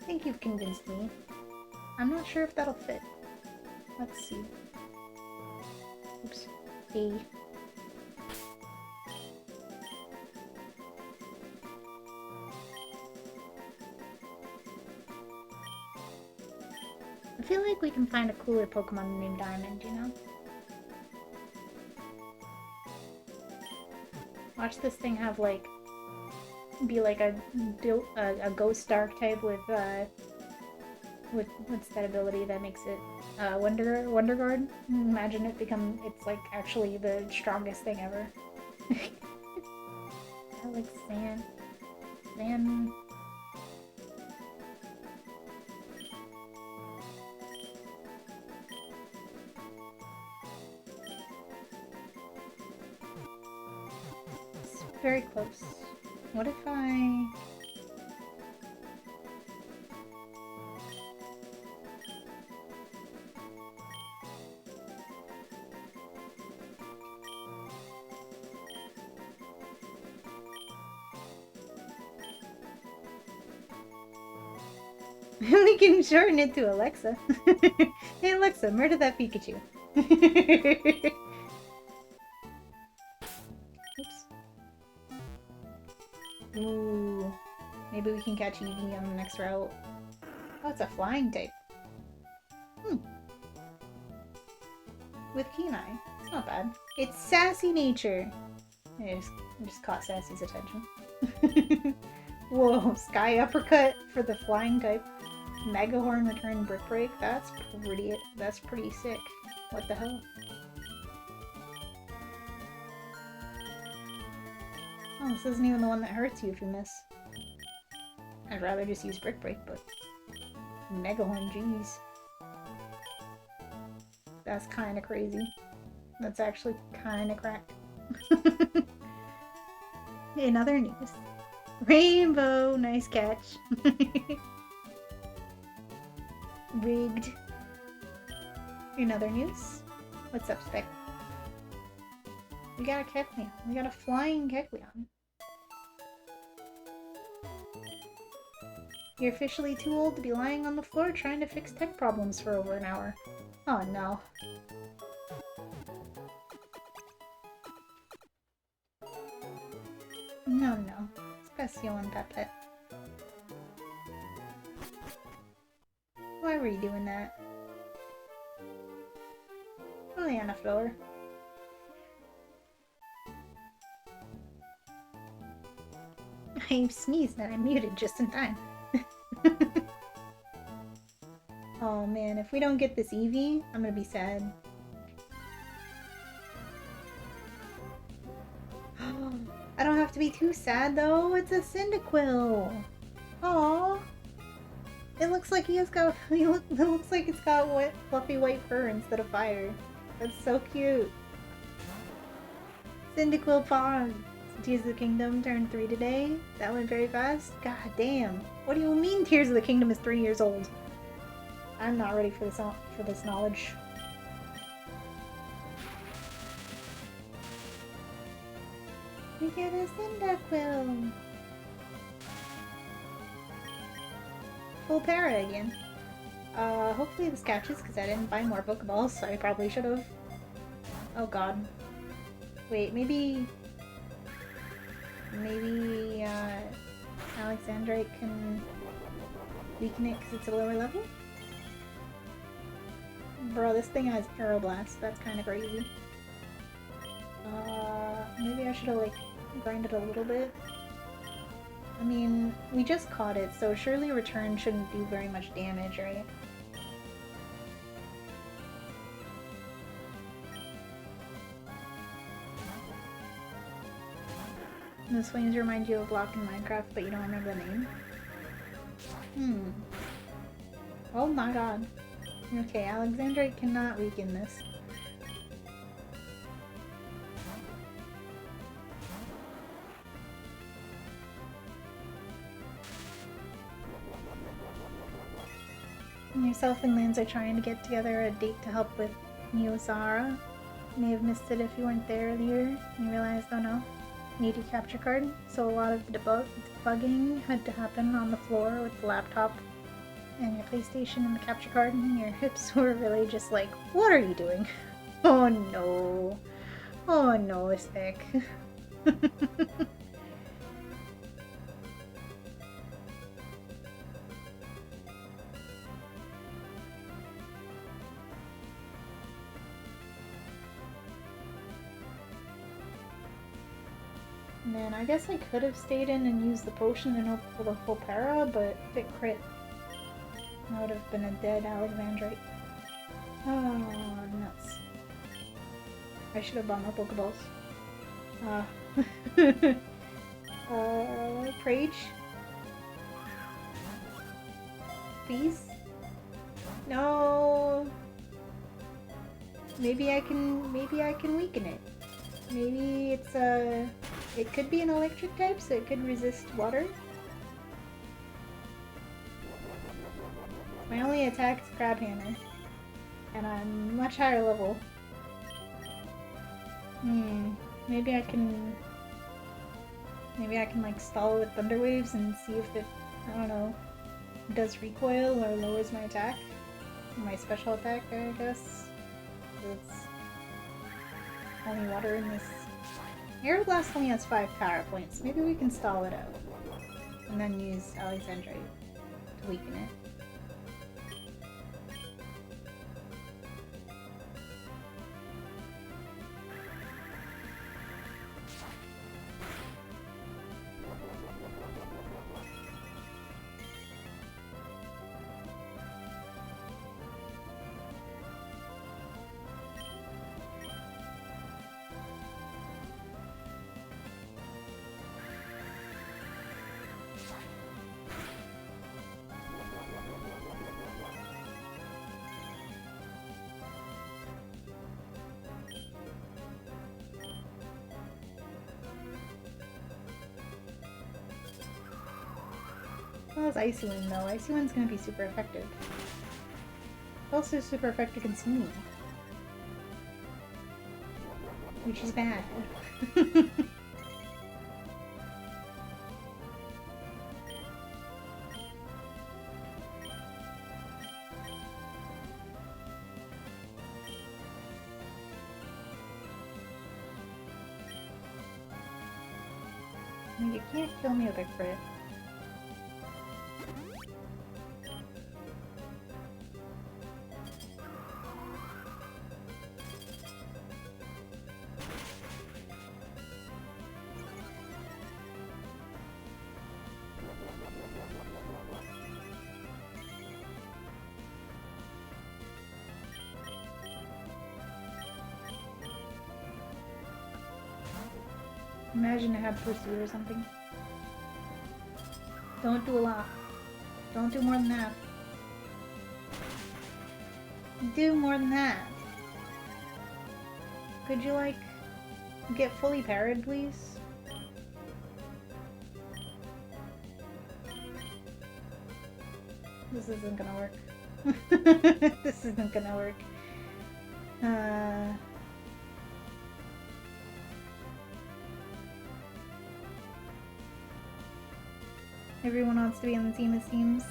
I think you've convinced me. I'm not sure if that'll fit. Let's see. Oops. A. I feel like we can find a cooler Pokemon named Diamond, you know? Watch this thing have like be like a ghost dark type with what's that ability that makes it Wonder Guard. Imagine it's like actually the strongest thing ever. I like sand. It's very close. What if I... We can shorten it to Alexa. Hey Alexa, murder that Pikachu. Oops. Ooh. Maybe we can catch Eevee on the next route. Oh, it's a flying type. With Keen Eye. It's not bad. It's Sassy Nature. I just caught Sassy's attention. Whoa, Sky Uppercut for the flying type. Mega Horn Return Brick Break. That's pretty sick. What the hell? Oh, this isn't even the one that hurts you if you miss. I'd rather just use Brick Break, but Mega Horn, jeez. That's kinda crazy. That's actually kinda cracked. In other news. Rainbow! Nice catch. Rigged. In other news. What's up, Spec? We got a Kecleon. We got a flying Kecleon. You're officially too old to be lying on the floor trying to fix tech problems for over an hour. Oh no. No. Especially on Pet. Why were you doing that? Oh, yeah, enough lower. I sneezed and I muted just in time. Oh man, if we don't get this Eevee, I'm gonna be sad. I don't have to be too sad though, it's a Cyndaquil! Aww! It looks like it looks like it's got fluffy white fur instead of fire. That's so cute. Cyndaquil Pog! Tears of the Kingdom turned 3 today. That went very fast. God damn. What do you mean Tears of the Kingdom is 3 years old? I'm not ready for this knowledge. We get a Cyndaquil! Full para again. Hopefully this catches because I didn't buy more Pokeballs, so I probably should have. Oh god. Wait, maybe Alexandrite can weaken it because it's a lower level? Bro, this thing has Aeroblast. That's kind of crazy. Maybe I should have, like, grinded a little bit. I mean, we just caught it, so surely Return shouldn't do very much damage, right? Those flames remind you of Locke in Minecraft, but you don't remember the name? Hmm. Oh my god. Okay, Alexandrite cannot weaken this. Yourself and Lance are trying to get together a date to help with Neozara. You may have missed it if you weren't there earlier and realized, oh no, you need your capture card. So a lot of the debugging had to happen on the floor with the laptop and your PlayStation and the capture card, and your hips were really just like, what are you doing? Oh no. Oh no, it's thick. Man, I guess I could have stayed in and used the potion and hoped for the full para, but if it crit, I would have been a dead Alexandrite. Oh, nuts. I should have bought more Pokeballs. Prage? Please? No! Maybe I can weaken it. Maybe it's it could be an electric type, so it could resist water. My only attack is Crab Hammer. And I'm much higher level. Maybe I can like stall with Thunder Waves and see if it, I don't know, does recoil or lowers my attack. My special attack, I guess. It's only water in this. Aeroblast only has 5 power points. Maybe we can stall it out. And then use Alexandrite to weaken it. Well, it's Icy Wind though. Icy Wind's gonna be super effective. Also super effective against me. Which is bad. You can't kill me with a crit. Imagine I had Pursue or something. Don't do a lot. Don't do more than that. Do more than that. Could you, like, get fully parried, please? This isn't gonna work. This isn't gonna work. Everyone wants to be on the team, it seems.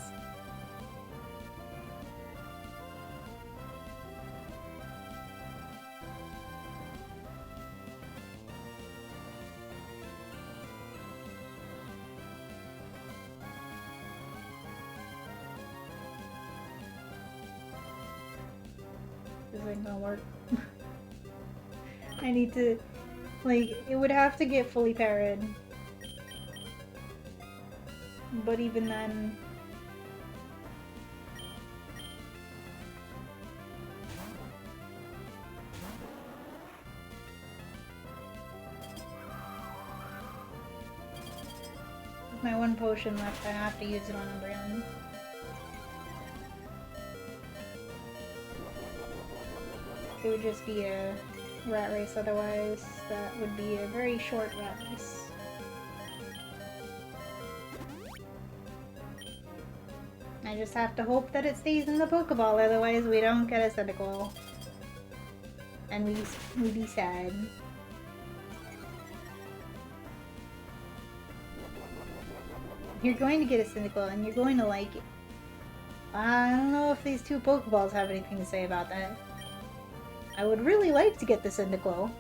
This ain't gonna work. I need to, like, it would have to get fully parried. But even then... With my one potion left, I have to use it on Brandon. It would just be a rat race otherwise. That would be a very short rat race. I just have to hope that it stays in the Pokeball, otherwise we don't get a Cyndaquil. And we'd be sad. You're going to get a Cyndaquil and you're going to like it. I don't know if these two Pokeballs have anything to say about that. I would really like to get the Cyndaquil.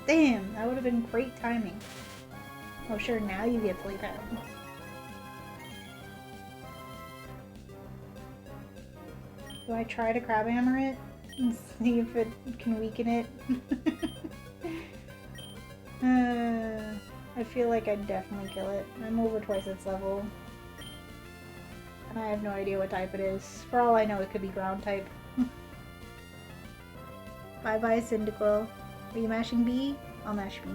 Damn, that would have been great timing. Oh sure, now you get playpad. Do I try to crab hammer it and see if it can weaken it? I feel like I'd definitely kill it. I'm over twice its level. And I have no idea what type it is. For all I know, it could be ground type. Bye bye, Cyndaquil. Are you mashing B? I'll mash B.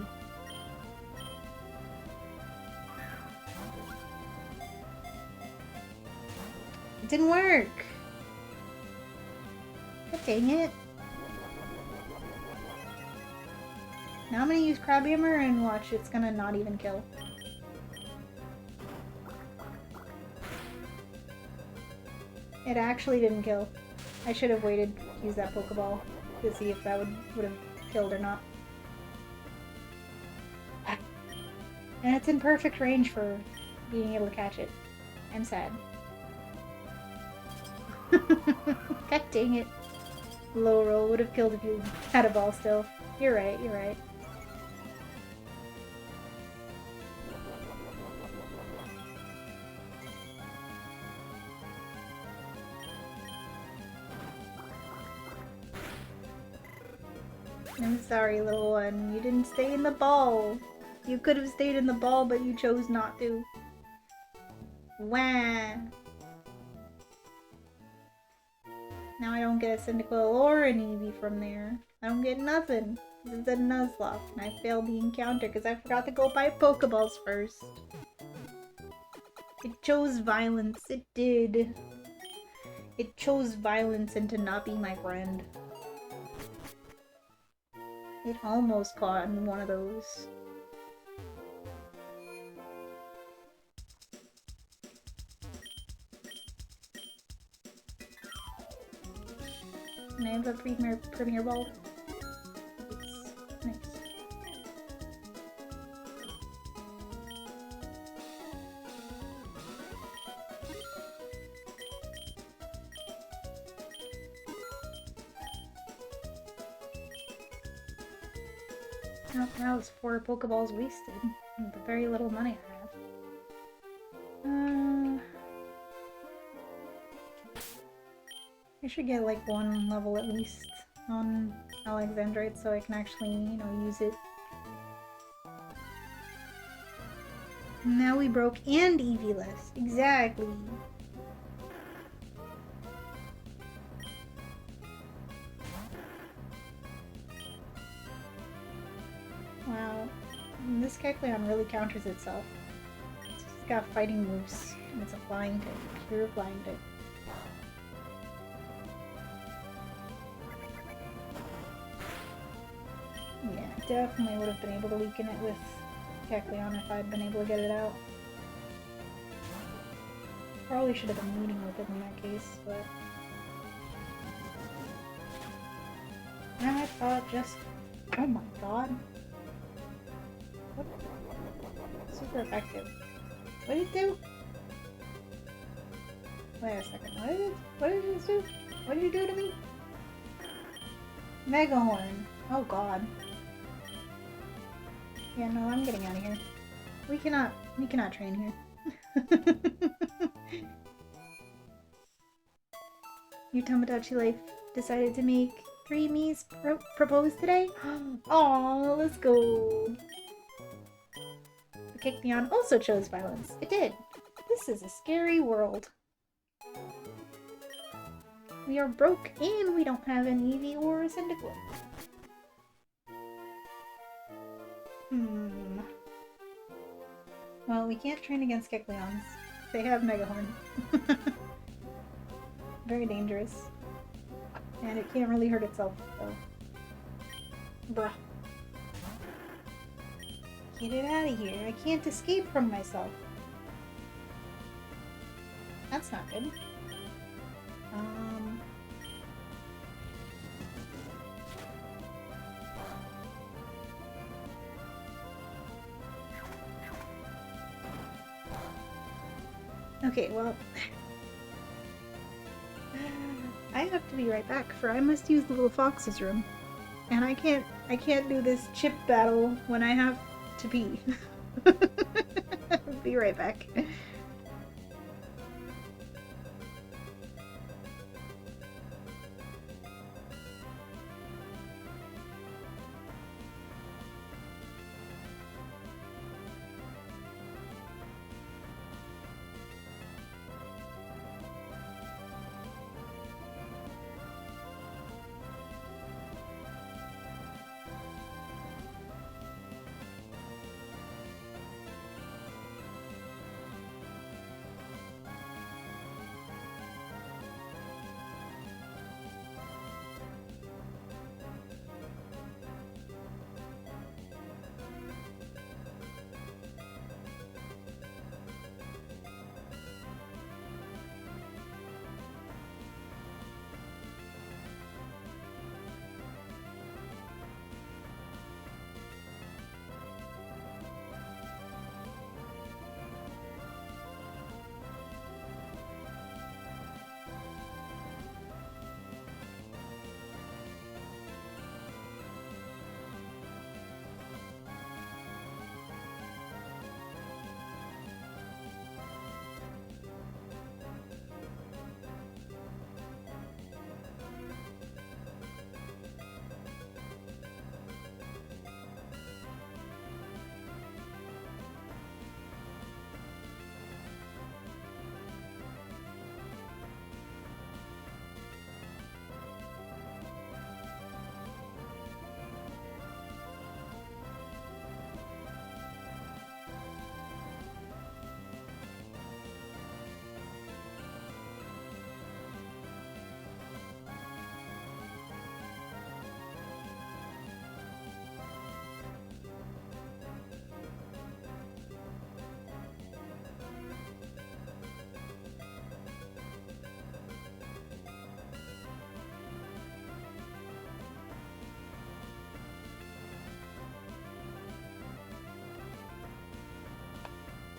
It didn't work! God dang it. Now I'm gonna use Crabhammer and watch, it's gonna not even kill. It actually didn't kill. I should have waited to use that Pokeball to see if that would have killed or not. And it's in perfect range for being able to catch it. I'm sad. God dang it. Low roll would have killed if you had a ball still. You're right, you're right. I'm sorry, little one. You didn't stay in the ball. You could have stayed in the ball, but you chose not to. Wah! Now I don't get a Cyndaquil or an Eevee from there. I don't get nothing. This is a Nuzlocke, and I failed the encounter because I forgot to go buy Pokeballs first. It chose violence. It did. It chose violence and to not be my friend. It almost caught in one of those. Can I have a premier ball? It's nice. That was 4 Pokeballs wasted with the very little money I have. I should get like 1 level at least on Alexandrite so I can actually, you know, use it. Now we broke and Eevee-less. Exactly. Wow. This Kecleon really counters itself. It's got fighting moves, and it's a flying type. Pure flying type. Yeah, definitely would have been able to weaken it with Kecleon if I'd been able to get it out. Probably should have been leading with it in that case, but... I thought just... Oh my god. What? Super effective. What did it do? Wait a second. What did it do? What did you do to me? Megahorn. Oh god. Yeah, no, I'm getting out of here. We cannot train here. Your Tamagotchi life decided to make 3 Miis propose today? Aw, let's go. The Kecleon also chose violence. It did. This is a scary world. We are broke and we don't have an Eevee or a Cyndaquil. Well, we can't train against Kecleons. they have Megahorn. Very dangerous. And it can't really hurt itself, so. Bruh. Get it out of here. I can't escape from myself. That's not good. Okay, well, I have to be right back, for I must use the little fox's room, and I can't do this chip battle when I have to pee. Be right back.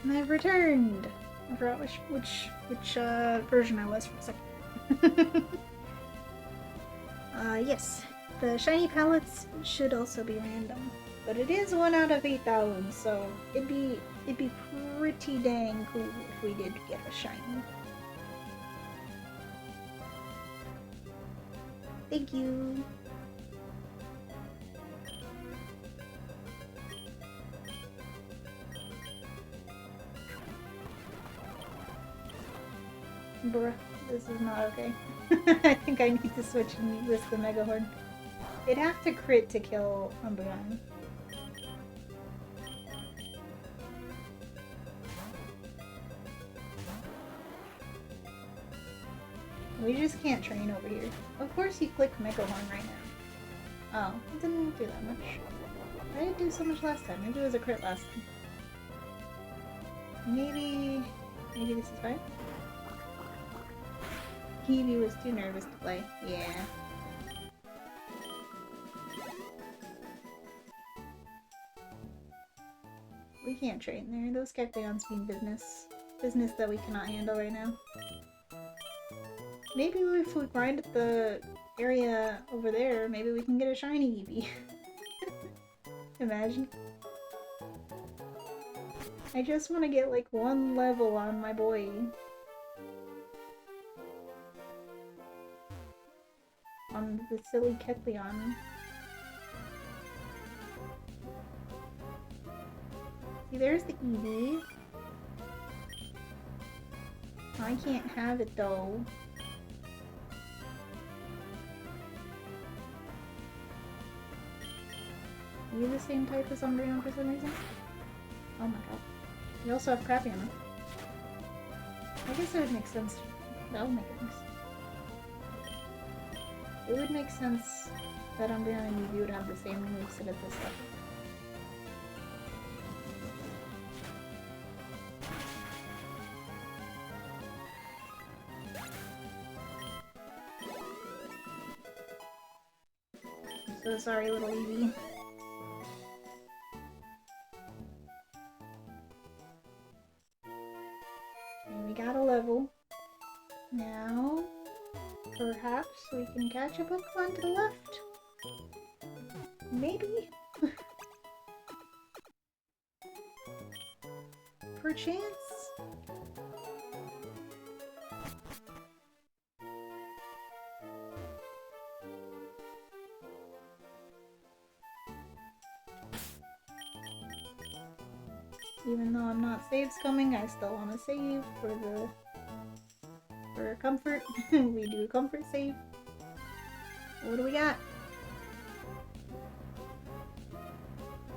And I've returned! I forgot which version I was for a second. Yes, the shiny palettes should also be random, but it is 1 out of 8,000, so it'd be pretty dang cool if we did get a shiny. Thank you. Bruh, this is not okay. I think I need to switch and risk the Megahorn. It'd have to crit to kill Umbreon. We just can't train over here. Of course you click Megahorn right now. Oh, it didn't do that much. I didn't do so much last time. Maybe it was a crit last time. Maybe this is fine. Kiwi was too nervous to play. Yeah. We can't train there. Those Kecleons mean business. Business that we cannot handle right now. Maybe if we grind up the area over there, maybe we can get a shiny Eevee. Imagine. I just want to get like 1 level on my boy. On the silly Kecleon. See, there's the Eevee. I can't have it though. Are you the same type as Umbreon for some reason? Oh my god. You also have Crappy on him. I guess it would make sense. Oh my goodness. It would make sense that Umbreon and Eevee would have the same moveset at this level. I'm so sorry, little Eevee. And we got a level. Now, perhaps we can catch a Pokemon to the left. Maybe? Perchance? Even though I'm not saves coming, I still want to save for comfort. We do a comfort save. What do we got?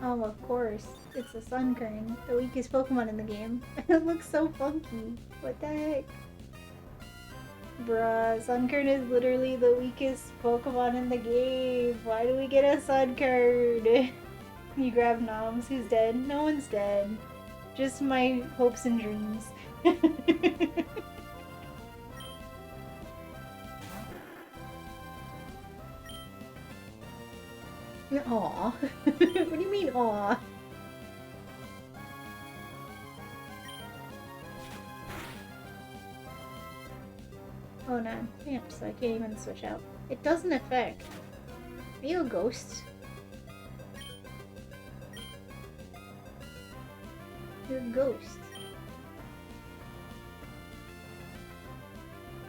Oh, of course. It's a Sunkern, the weakest Pokemon in the game. It looks so funky. What the heck? Bruh, Sunkern is literally the weakest Pokemon in the game. Why do we get a Sunkern? You grab Noms, who's dead? No one's dead. Just my hopes and dreams. Aw. What do you mean, aw? Oh no, so I can't even switch out. It doesn't affect. Are you a ghost? You're a ghost.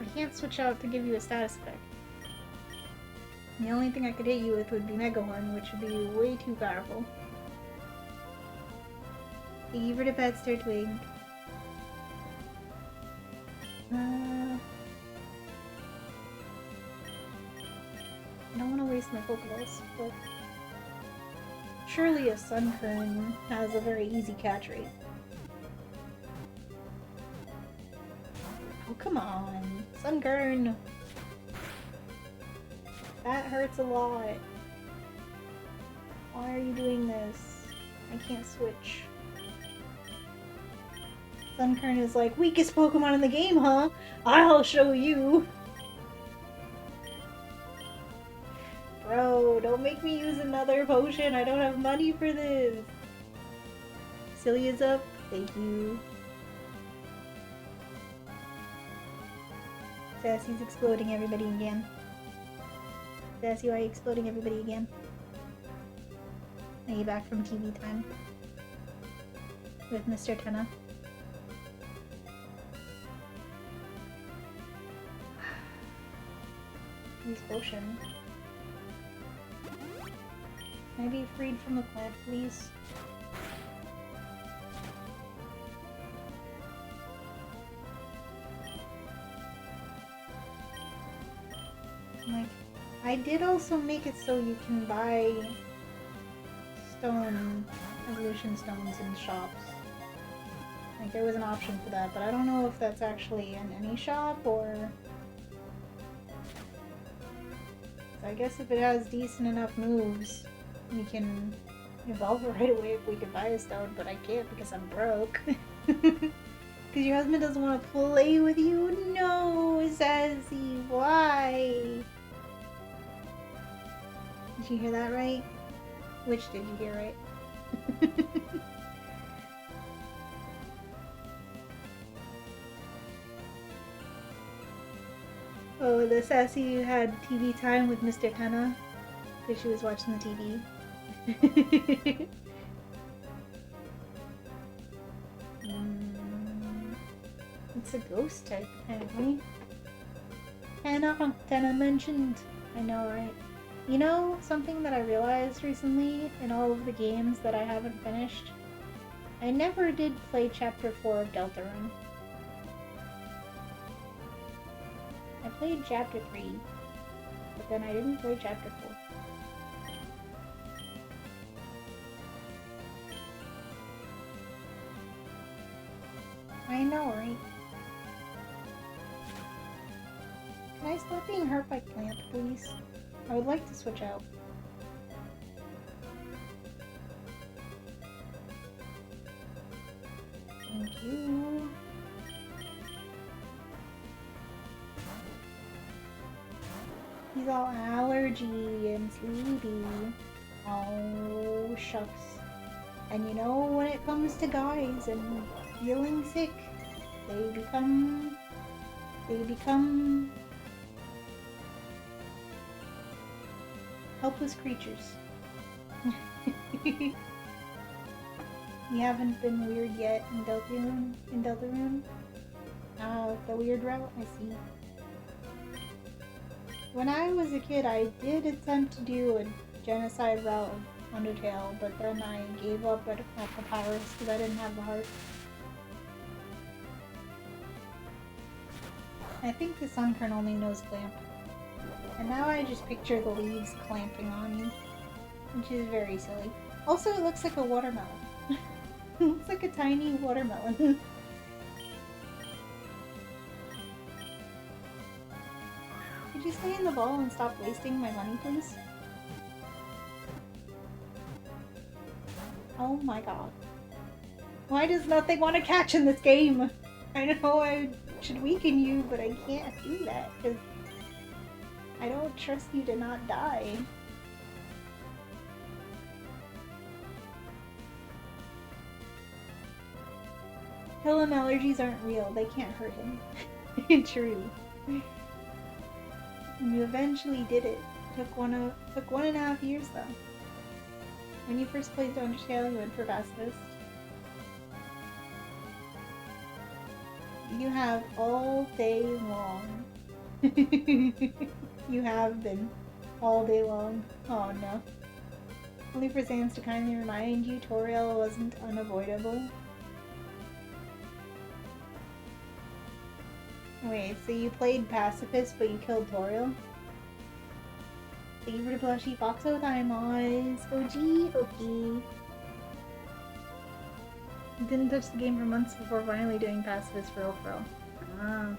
I can't switch out to give you a status effect. The only thing I could hit you with would be Mega Horn, which would be way too powerful. Thank you for the pet, Sturtwig. I don't want to waste my Pokeballs, but surely a Sunkern has a very easy catch rate. Oh, come on. Sunkern! That hurts a lot. Why are you doing this? I can't switch. Sunkern is like, weakest Pokemon in the game, huh? I'll show you! Bro, don't make me use another potion. I don't have money for this. Celia's up. Thank you. Sassy's exploding everybody again. Sassy, why are you exploding everybody again? Are you back from TV time? With Mr. Tenna? Use potion. Can I be freed from the plant, please? Like, I did also make it so you can buy evolution stones in shops. Like, there was an option for that, but I don't know if that's actually in any shop or... So I guess if it has decent enough moves, we can evolve it right away if we could buy a stone, but I can't because I'm broke. Because your husband doesn't want to play with you? No, Sassy, why? Did you hear that right? Which did you hear right? Oh, the Sassy had TV time with Mr. Tenna because she was watching the TV. It's a ghost type, apparently. Tenna mentioned. I know, right? You know, something that I realized recently in all of the games that I haven't finished? I never did play Chapter 4 of Deltarune. I played Chapter 3, but then I didn't play Chapter 4. I know, right? I stop being hurt by Clamp, please? I would like to switch out. Thank you. He's all allergy and sleepy. Oh, shucks. And you know, when it comes to guys and feeling sick, they become helpless creatures. You haven't been weird yet in Deltarune? The weird route? I see. When I was a kid, I did attempt to do a genocide route of Undertale, but then I gave up at Papyrus because I didn't have the heart. I think the Sunkern only knows Clamp. And now I just picture the leaves clamping on you, which is very silly. Also, it looks like a watermelon. It looks like a tiny watermelon. Could you stay in the ball and stop wasting my money, please? Oh my god. Why does nothing want to catch in this game? I know I should weaken you, but I can't do that because I don't trust you to not die. Tell him allergies aren't real. They can't hurt him. True. And you eventually did it. Took 1.5 years though. When you first played Undertale, you went for Pacifist. You have all day long. You have been all day long. Oh no. Only for Sans to kindly remind you Toriel wasn't unavoidable. Wait, so you played Pacifist but you killed Toriel? Thank you for the plushie Foxo time, Oz. OG, okay. Didn't touch the game for months before finally doing Pacifist for real. Ah.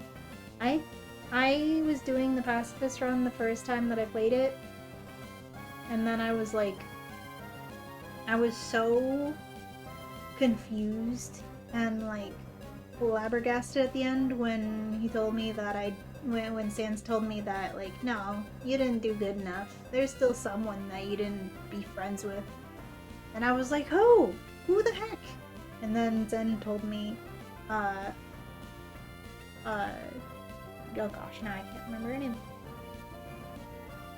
I was doing the Pacifist run the first time that I played it. And then I was so confused and like flabbergasted at the end when he told me that when Sans told me that, like, no, you didn't do good enough. There's still someone that you didn't be friends with. And I was like, who? Who the heck? And then Zen told me, oh gosh, now I can't remember her name.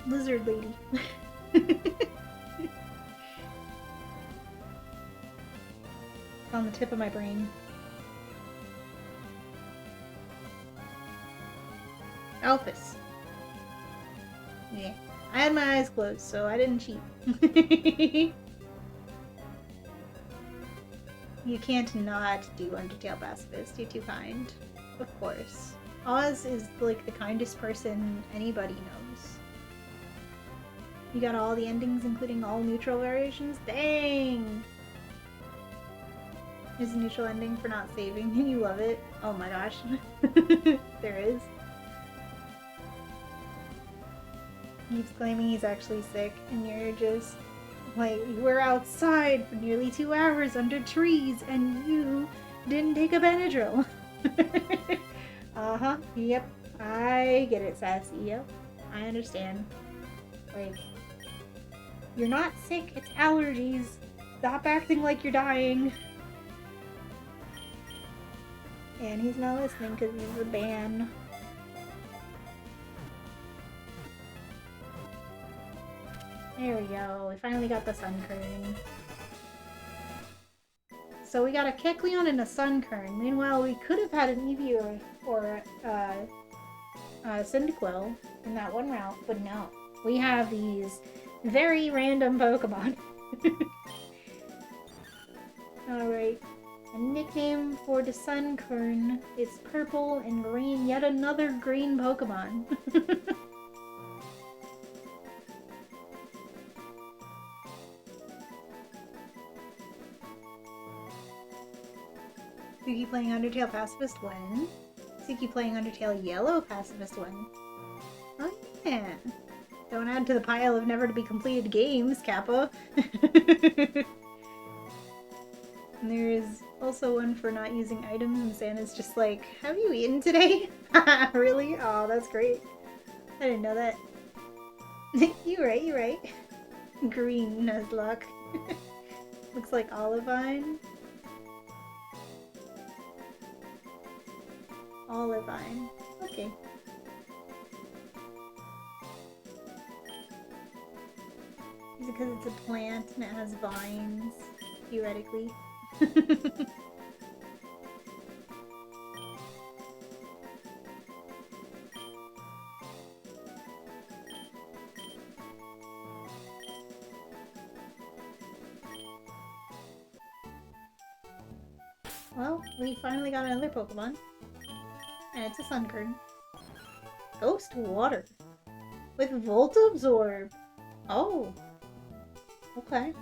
Lizard Lady. It's on the tip of my brain. Alphys. Yeah. I had my eyes closed, so I didn't cheat. You can't not do Undertale Pacifist. You're too kind. Of course. Oz is like the kindest person anybody knows. You got all the endings, including all neutral variations? Dang! There's a neutral ending for not saving, and you love it. Oh my gosh. There is. He keeps claiming he's actually sick, and you're just like, you were outside for nearly 2 hours under trees, and you didn't take a Benadryl. Uh-huh, yep, I get it, Sassy, yep, I understand. Like, you're not sick, it's allergies. Stop acting like you're dying. And he's not listening because he's a ban. There we go, we finally got the Sunkern. So we got a Kecleon and a Sunkern. Meanwhile, we could have had an Eevee or Cyndaquil in that one route, but no. We have these very random Pokemon. Alright. A nickname for the Sunkern. It's purple and green. Yet another green Pokemon. Suki playing Undertale Pacifist when? Suki playing Undertale Yellow Pacifist when? Yeah. Don't add to the pile of never to be completed games, Kappa. And there is also one for not using items, and Santa's just like, have you eaten today? Really? Oh, that's great. I didn't know that. You're right. Green nuzlocke. Looks like olivine. Olivine. Okay. Is it because it's a plant and it has vines, theoretically? Well, we finally got another Pokemon. And it's a Sunkern. Ghost Water. With Volt Absorb. Oh. Okay.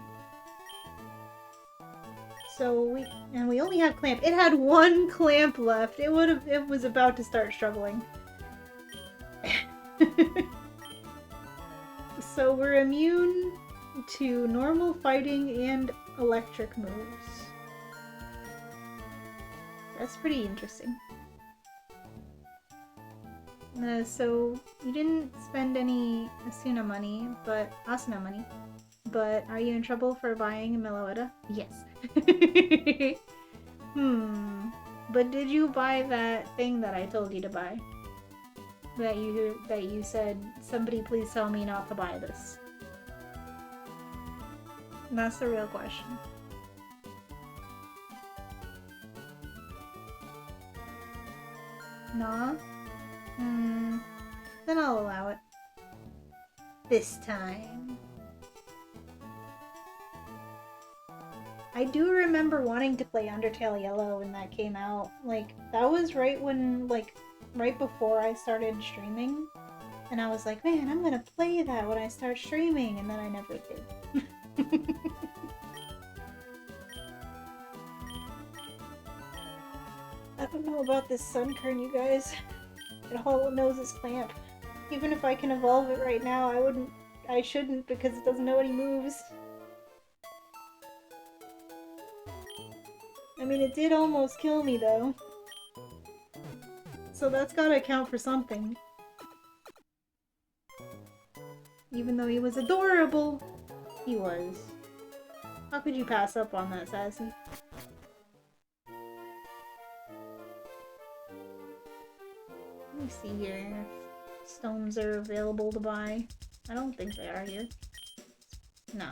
So we only have Clamp. It had one Clamp left. It was about to start struggling. So we're immune to normal fighting and electric moves. That's pretty interesting. So you didn't spend any Asuna money, but are you in trouble for buying a Meloetta? Yes. But did you buy that thing that I told you to buy? That you said, somebody please tell me not to buy this. That's the real question. Nah? Then I'll allow it. This time. I do remember wanting to play Undertale Yellow when that came out. Like, that was right before I started streaming. And I was like, man, I'm gonna play that when I start streaming, and then I never did. I don't know about this Sunkern, you guys. All it knows is Clamp. Even if I can evolve it right now, I shouldn't because it doesn't know any moves. I mean, it did almost kill me though. So that's gotta account for something. Even though he was adorable, he was. How could you pass up on that, Sassy? Let me see here if stones are available to buy. I don't think they are here. No.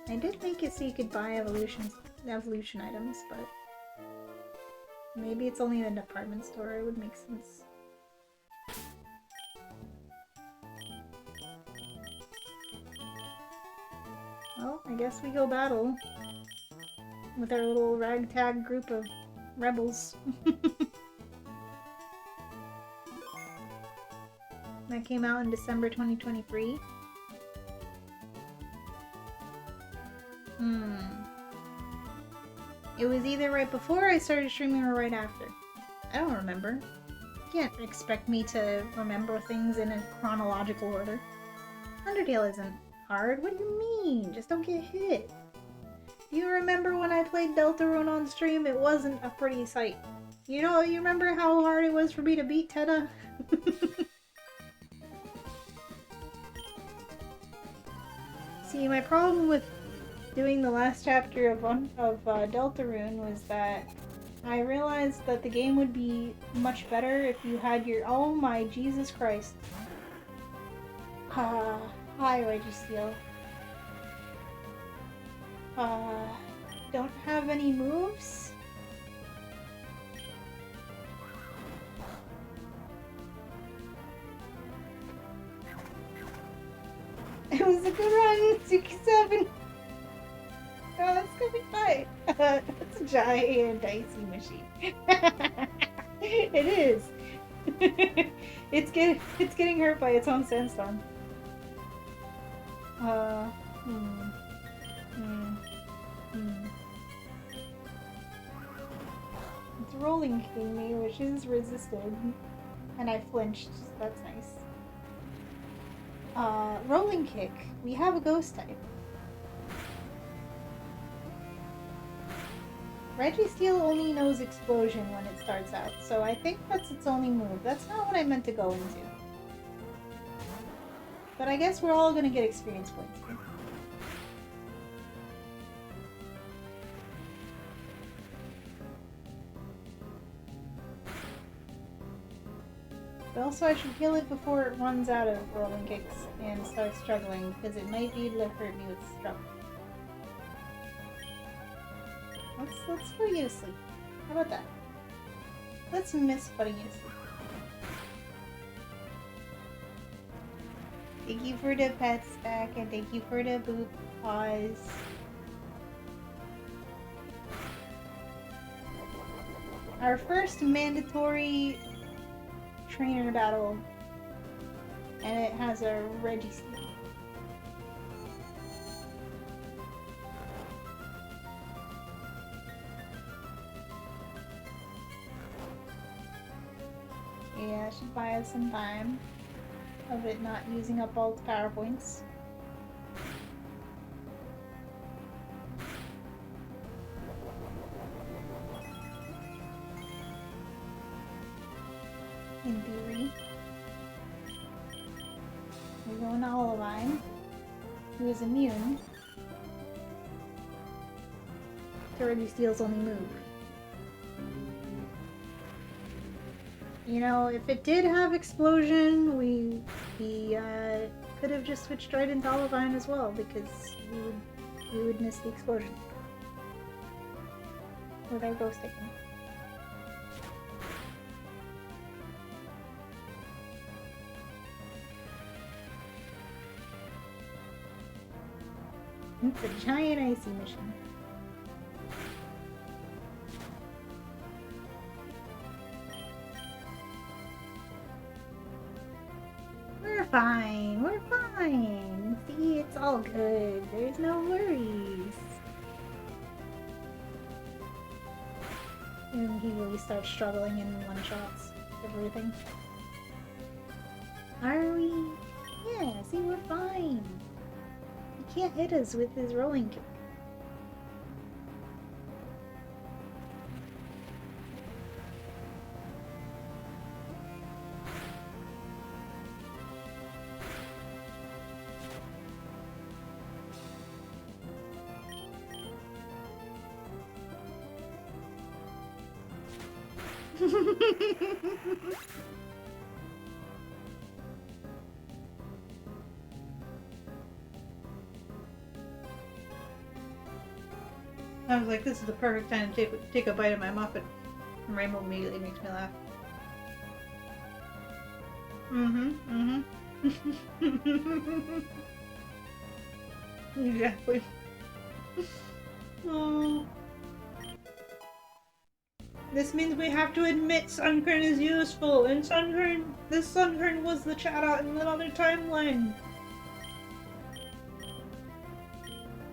I did make it so you could buy evolution items, but maybe it's only in a department store. It would make sense. Well, I guess we go battle with our little ragtag group of rebels. That came out in December 2023. It was either right before I started streaming or right after. I don't remember. You can't expect me to remember things in a chronological order. Undertale isn't hard. What do you mean? Just don't get hit. Do you remember when I played Deltarune on stream? It wasn't a pretty sight. You remember how hard it was for me to beat Teta? See, my problem with doing the last chapter of Deltarune was that I realized that the game would be much better if you had your— oh my Jesus Christ. Hi, Registeel. Don't have any moves? It was a good run, 67. Oh, that's gonna be fine. That's a giant dicey machine. It is. It's getting hurt by its own sandstone. It's rolling kicking me, which is resisted. And I flinched, so that's nice. Rolling kick. We have a ghost type. Registeel only knows explosion when it starts out, so I think that's its only move. That's not what I meant to go into. But I guess we're all gonna get experience points here. But also I should kill it before it runs out of rolling kicks and starts struggling, because it might be able to hurt me with struggle. Let's put you to sleep. How about that? Let's miss putting you to sleep. Thank you for the pets back, and thank you for the boot paws. Our first mandatory trainer battle, and it has a Registeel. Yeah, I should buy us some time of it not using up all its power points. In theory. We go into Olivine, who is immune to Registeel's only move. You know, if it did have explosion, we could have just switched right into Olivine as well, because we would miss the explosion with our ghost taking. It's a giant icy mission. We're fine. We're fine. See, it's all good. There's no worries. And he really starts struggling in one-shots. Everything. Are we? Yeah, see, we're fine. He can't hit us with his rolling kick. I was like, this is the perfect time to take a bite of my muffin. And Rainbow immediately makes me laugh. Exactly. Oh. This means we have to admit Sunkern is useful, and this Sunkern was the chat-out in the other timeline.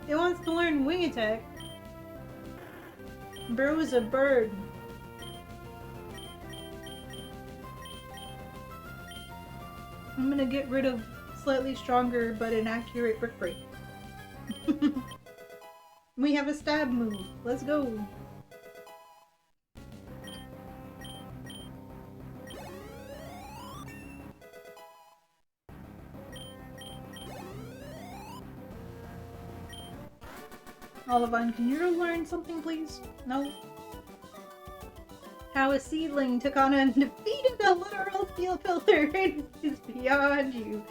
It wants to learn wing attack. Bro is a bird. I'm gonna get rid of slightly stronger but inaccurate Brick Break. We have a stab move. Let's go. Olivine, can you learn something, please? No? How a seedling took on and defeated a literal steel pillar is beyond you.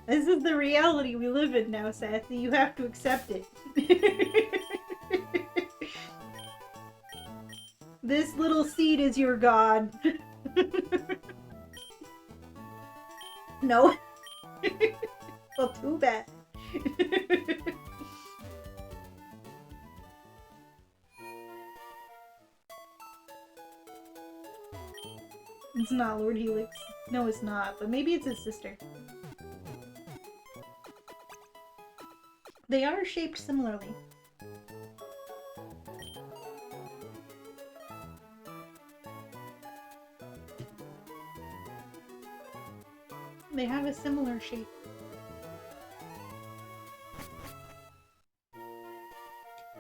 This is the reality we live in now, Sassy. You have to accept it. This little seed is your god. No. Well, too bad. It's not Lord Helix. No, it's not, but maybe it's his sister. They are shaped similarly. they have a similar shape.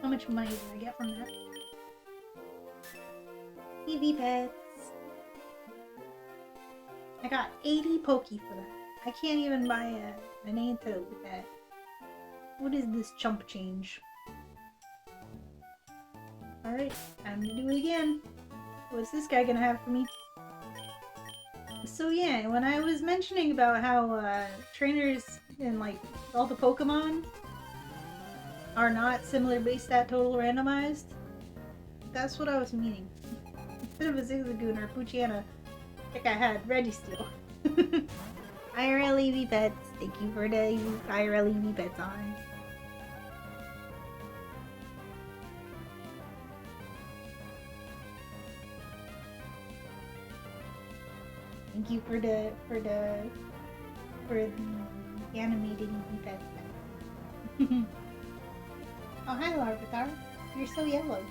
How much money do I get from that? EV pets. I got 80 Poke for that. I can't even buy an antidote with that. What is this chump change? Alright, time to do it again. What's this guy gonna have for me? So yeah, when I was mentioning about how trainers and like all the Pokemon are not similar base stat total randomized, that's what I was meaning. Instead of a Zigzagoon or Poochyena, I think I had Registeel. IRL EV pets, thank you for the IRL EV pets on. Thank you for the animated EV pets. Oh hi Larvitar, you're so yellow.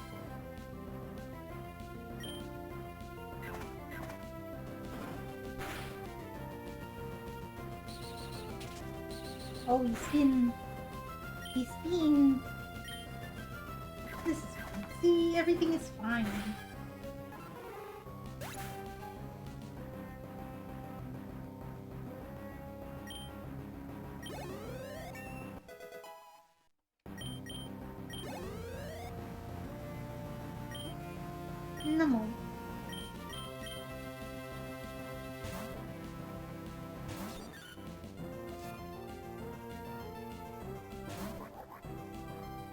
Oh, he's spin. He's spin. This is fine. See, everything is fine. No.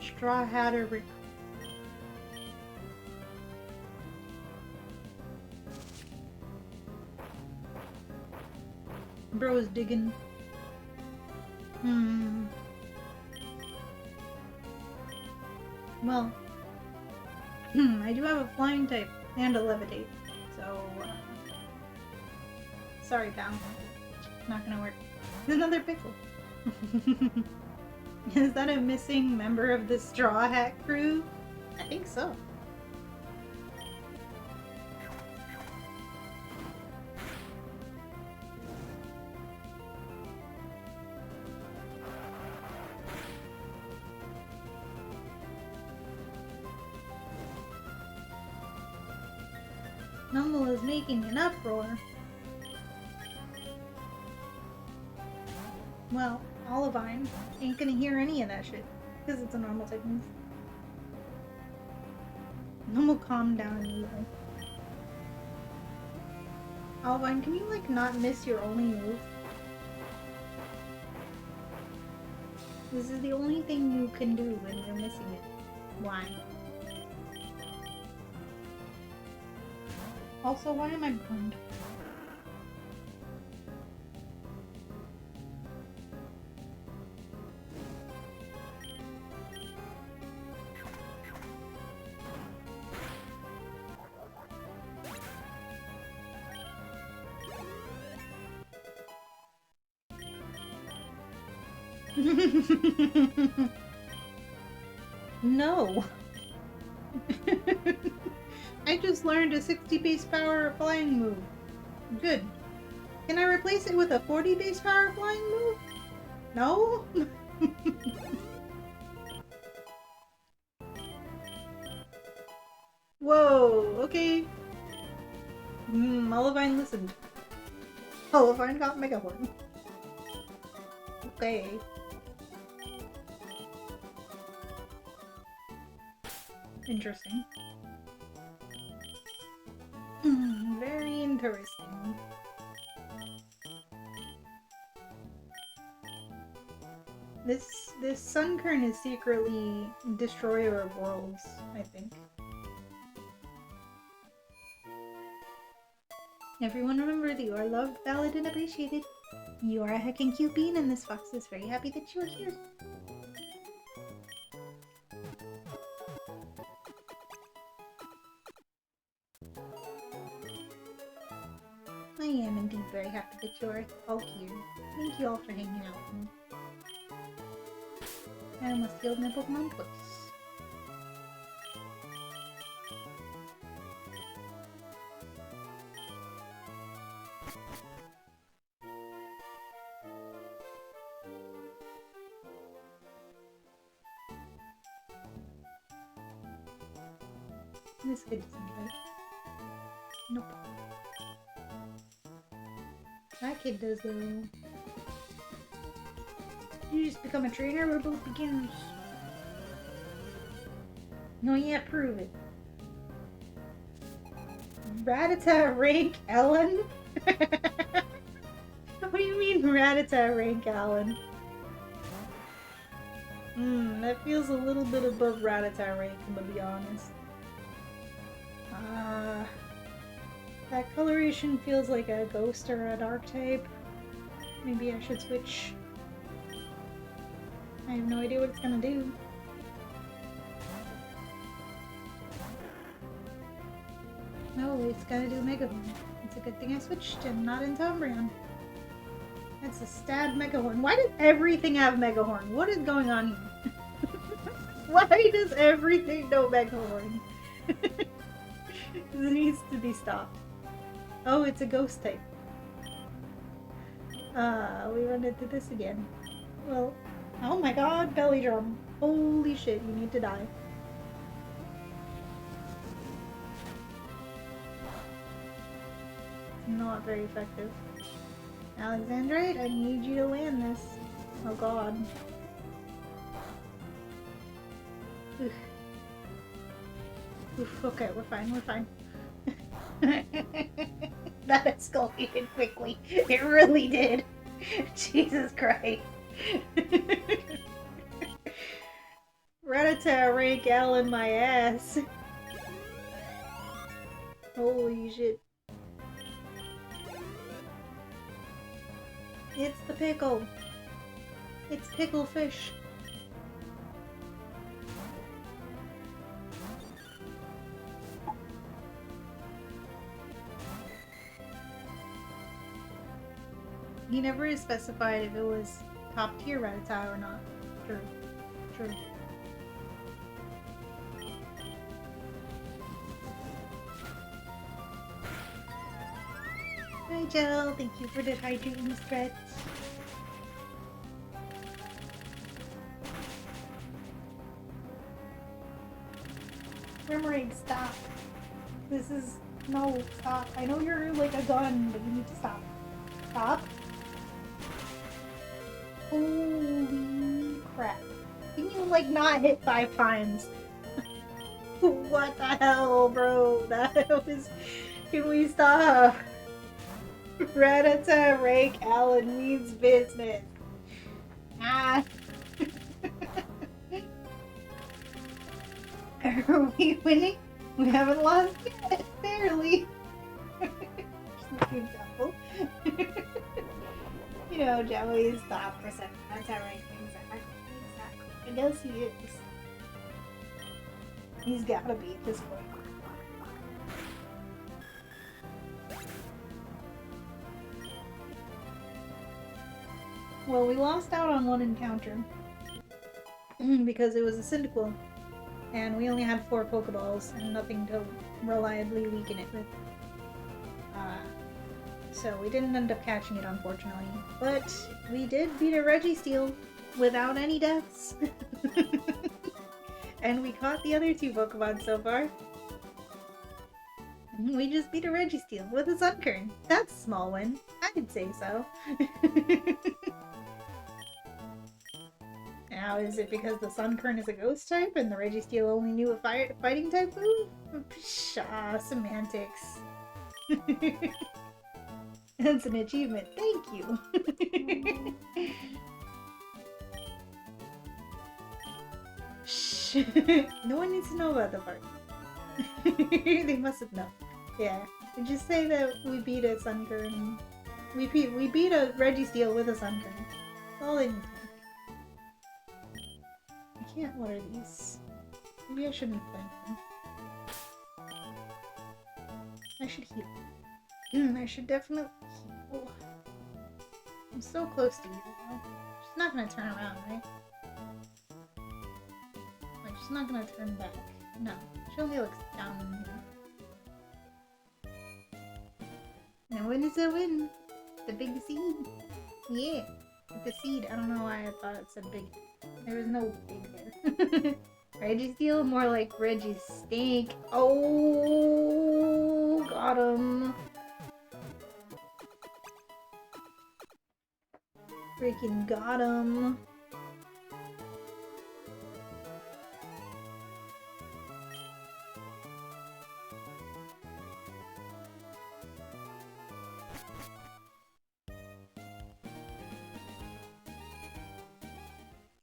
Straw Hatter Rick. Bro is digging. Well, I do have a flying type and a levitate, so sorry, pal. Not gonna work. Another pickle. Is that a missing member of the Straw Hat crew? I think so. Numble is making an uproar. Well, Olivine ain't gonna hear any of that shit, because it's a normal type move. Numble, calm down, evil. Olivine, can you like not miss your only move? This is the only thing you can do when you're missing it. Why? Also, why am I burned? No. I just learned a 60 base power flying move. Good. Can I replace it with a 40 base power flying move? No? Whoa, okay. Olivine listened. Olivine got Mega Horn. Okay. Interesting. Very interesting. This Sunkern is secretly destroyer of worlds, I think. Everyone remember that you are loved, valued, and appreciated. You are a heckin' cute bean, and this fox is very happy that you are here. I am indeed very happy that you are all here. Thank you all for hanging out with me. I must heal my Pokemon twice. This kid doesn't get it. Nope. That kid does though. You just become a trainer, we're both beginners. No, yet prove it. Rattata rank Ellen? What do you mean Rattata rank Ellen? That feels a little bit above Rattata rank, I'm gonna be honest. That coloration feels like a ghost or a dark type. Maybe I should switch. I have no idea what it's gonna do. No, it's gotta do Megahorn. It's a good thing I switched and not into Umbreon. That's a stab Megahorn. Why does everything have Megahorn? What is going on here? Why does everything know Megahorn? This needs to be stopped. Oh, it's a ghost type. We run into this again. Well, oh my god, belly drum. Holy shit, you need to die. Not very effective. Alexandrite, I need you to land this. Oh god. Oof. Oof, okay, we're fine, we're fine. That escalated quickly. It really did. Jesus Christ. Rattata rank Alan my ass. Holy shit. It's the pickle. It's pickle fish. He never specified if it was top tier Rattata or not. True. True. Hi Jill, thank you for the hydrating stretch. Remoraid, stop. This is... no, stop. I know you're like a gun, but you need to stop. Stop. Holy crap. Can you like not hit 5 times? What the hell, bro? That was... Can we stop? Rattata rank Alan means business. Ah. Are we winning? We haven't lost yet. Barely. You know, Joey is the opposite. That's how rank exactly. I guess he is. He's gotta be at this point. Well, we lost out on one encounter because it was a Cyndaquil, and we only had 4 Pokeballs and nothing to reliably weaken it with. So we didn't end up catching it, unfortunately. But we did beat a Registeel without any deaths. And we caught the other 2 Pokemon so far. We just beat a Registeel with a Sunkern. That's a small win. I'd say so. Now, is it because the Sunkern is a ghost type and the Registeel only knew a fighting type move? Pshaw, semantics. That's an achievement. Thank you. Shh. No one needs to know about the part. They mustn't know. Yeah. Just say that we beat a Sunkern. We beat a Registeel with a Sunkern. That's all they need to know. I can't water these. Maybe I shouldn't plant them. I should heal. I should definitely heal. I'm so close to you though. She's not gonna turn around, right? Like, she's not gonna turn back. No. She only looks down in here. And win is a win. The big seed. Yeah. The seed. I don't know why I thought it said big. There was no big there. Reggie's deal? More like Reggie's steak. Oh, got him. Freaking got him.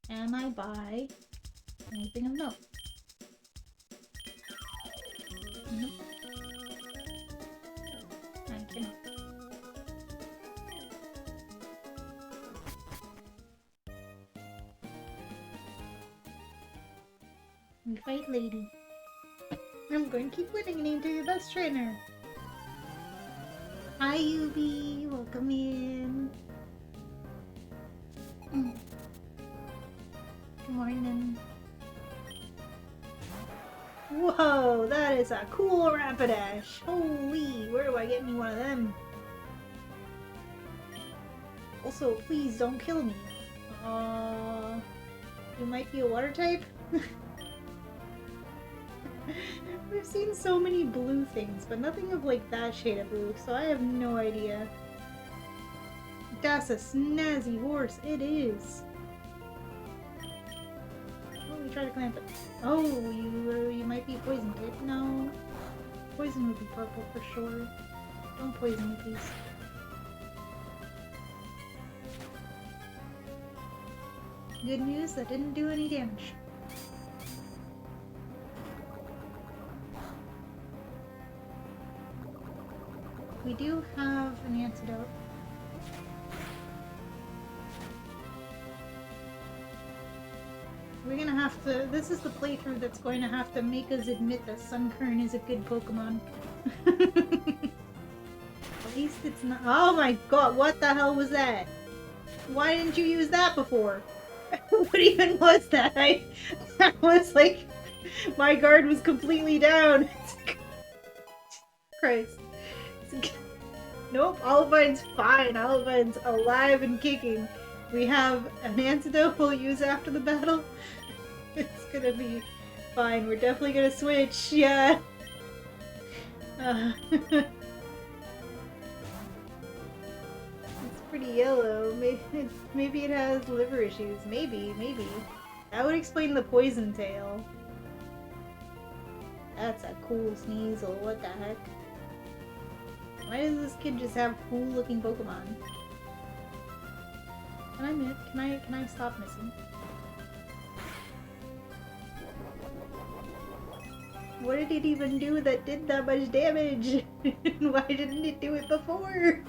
Can I buy anything of note? Nope. I cannot. We fight lady. I'm going to keep winning and into your best trainer. Hi Yubi, welcome in. Good morning. Whoa, that is a cool Rapidash. Holy, where do I get me one of them? Also, please don't kill me. You might be a water type? We've seen so many blue things, but nothing of like that shade of blue, so I have no idea. That's a snazzy horse, it is. Oh, we tried to clamp it. Oh, you might be poison type. No. Poison would be purple for sure. Don't poison me, please. Good news, that didn't do any damage. We do have an antidote. We're gonna have to... This is the playthrough that's going to have to make us admit that Sunkern is a good Pokemon. At least it's not... Oh my god, what the hell was that? Why didn't you use that before? What even was that? I was like... My guard was completely down. Christ. Nope, Olivine's fine. Olivine's alive and kicking. We have an antidote we'll use after the battle. It's gonna be fine. We're definitely gonna switch. Yeah. It's pretty yellow. Maybe it has liver issues. Maybe. That would explain the poison tail. That's a cool Sneasel. What the heck? Why does this kid just have cool looking Pokemon? Can I stop missing? What did it even do that did that much damage? Why didn't it do it before?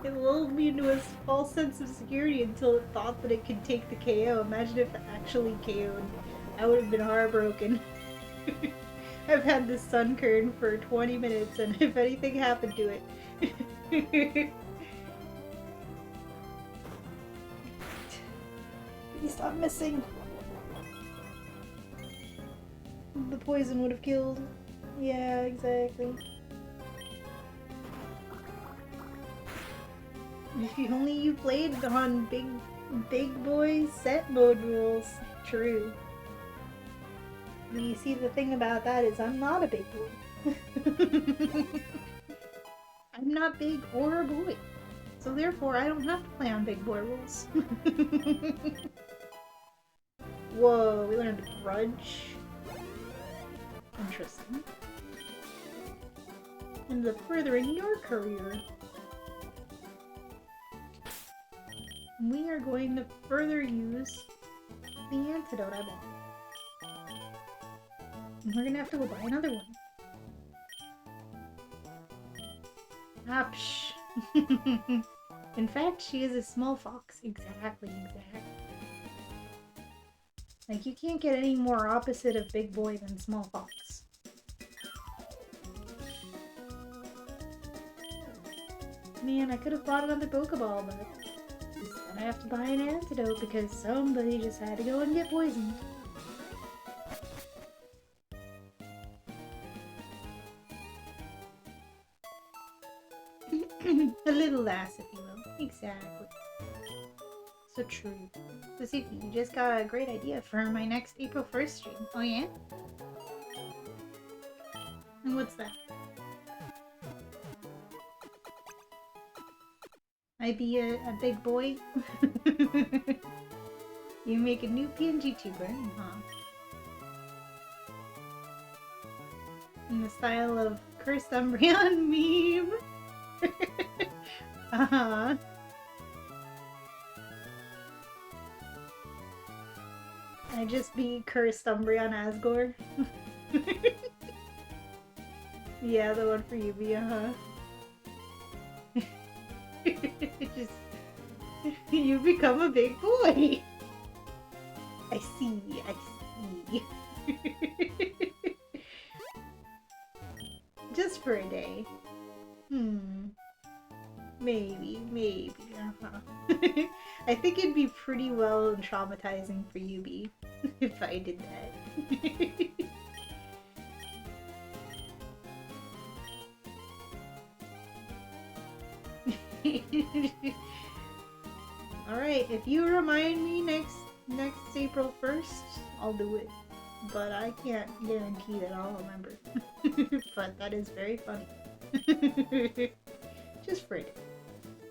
It lulled me into a false sense of security until it thought that it could take the KO. Imagine if it actually KO'd. I would have been heartbroken. I've had this Sunkern for 20 minutes, and if anything happened to it... Please stop missing. The poison would have killed. Yeah, exactly. If only you played on big boy set mode rules. True. But you see, the thing about that is I'm not a big boy. I'm not big or a boy. So therefore, I don't have to play on big boy rules. Whoa, we learned Grudge. Interesting. And the furthering your career. We are going to further use the antidote I bought. And we're gonna have to go buy another one. Apsh. In fact, she is a small fox. Exactly. Like, you can't get any more opposite of big boy than small fox. Man, I could have bought another Pokeball, but instead I have to buy an antidote because somebody just had to go and get poisoned. A little lass, if you will. Exactly. so true. Suzuki, you just got a great idea for my next April 1st stream. Oh yeah? And what's that? I be a big boy? You make a new PNG tuber, huh? In the style of Cursed Umbreon meme. Uh-huh. I just be Cursed Umbreon Asgore. Yeah, the one for Yubi, uh-huh. Just, you become a big boy. I see, I see. Just for a day. Maybe, uh-huh. I think it'd be pretty well traumatizing for Yubi if I did that. Alright, if you remind me next April 1st, I'll do it. But I can't guarantee that I'll remember. But that is very funny. Just for a day.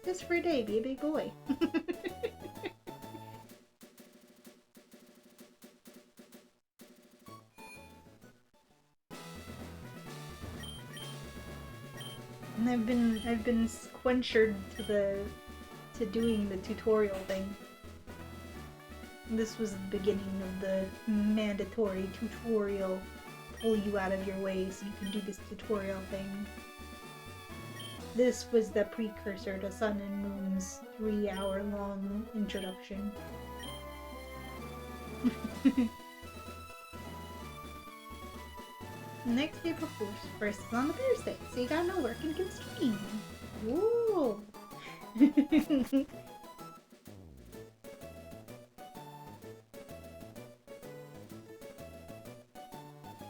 Just for a day, be a big boy. And I've been squenchered to doing the tutorial thing. This was the beginning of the mandatory tutorial. Pull you out of your way so you can do this tutorial thing. This was the precursor to Sun and Moon's 3-hour-long introduction. Next April 1st is on a Thursday, so you got no work and can stream. Ooh.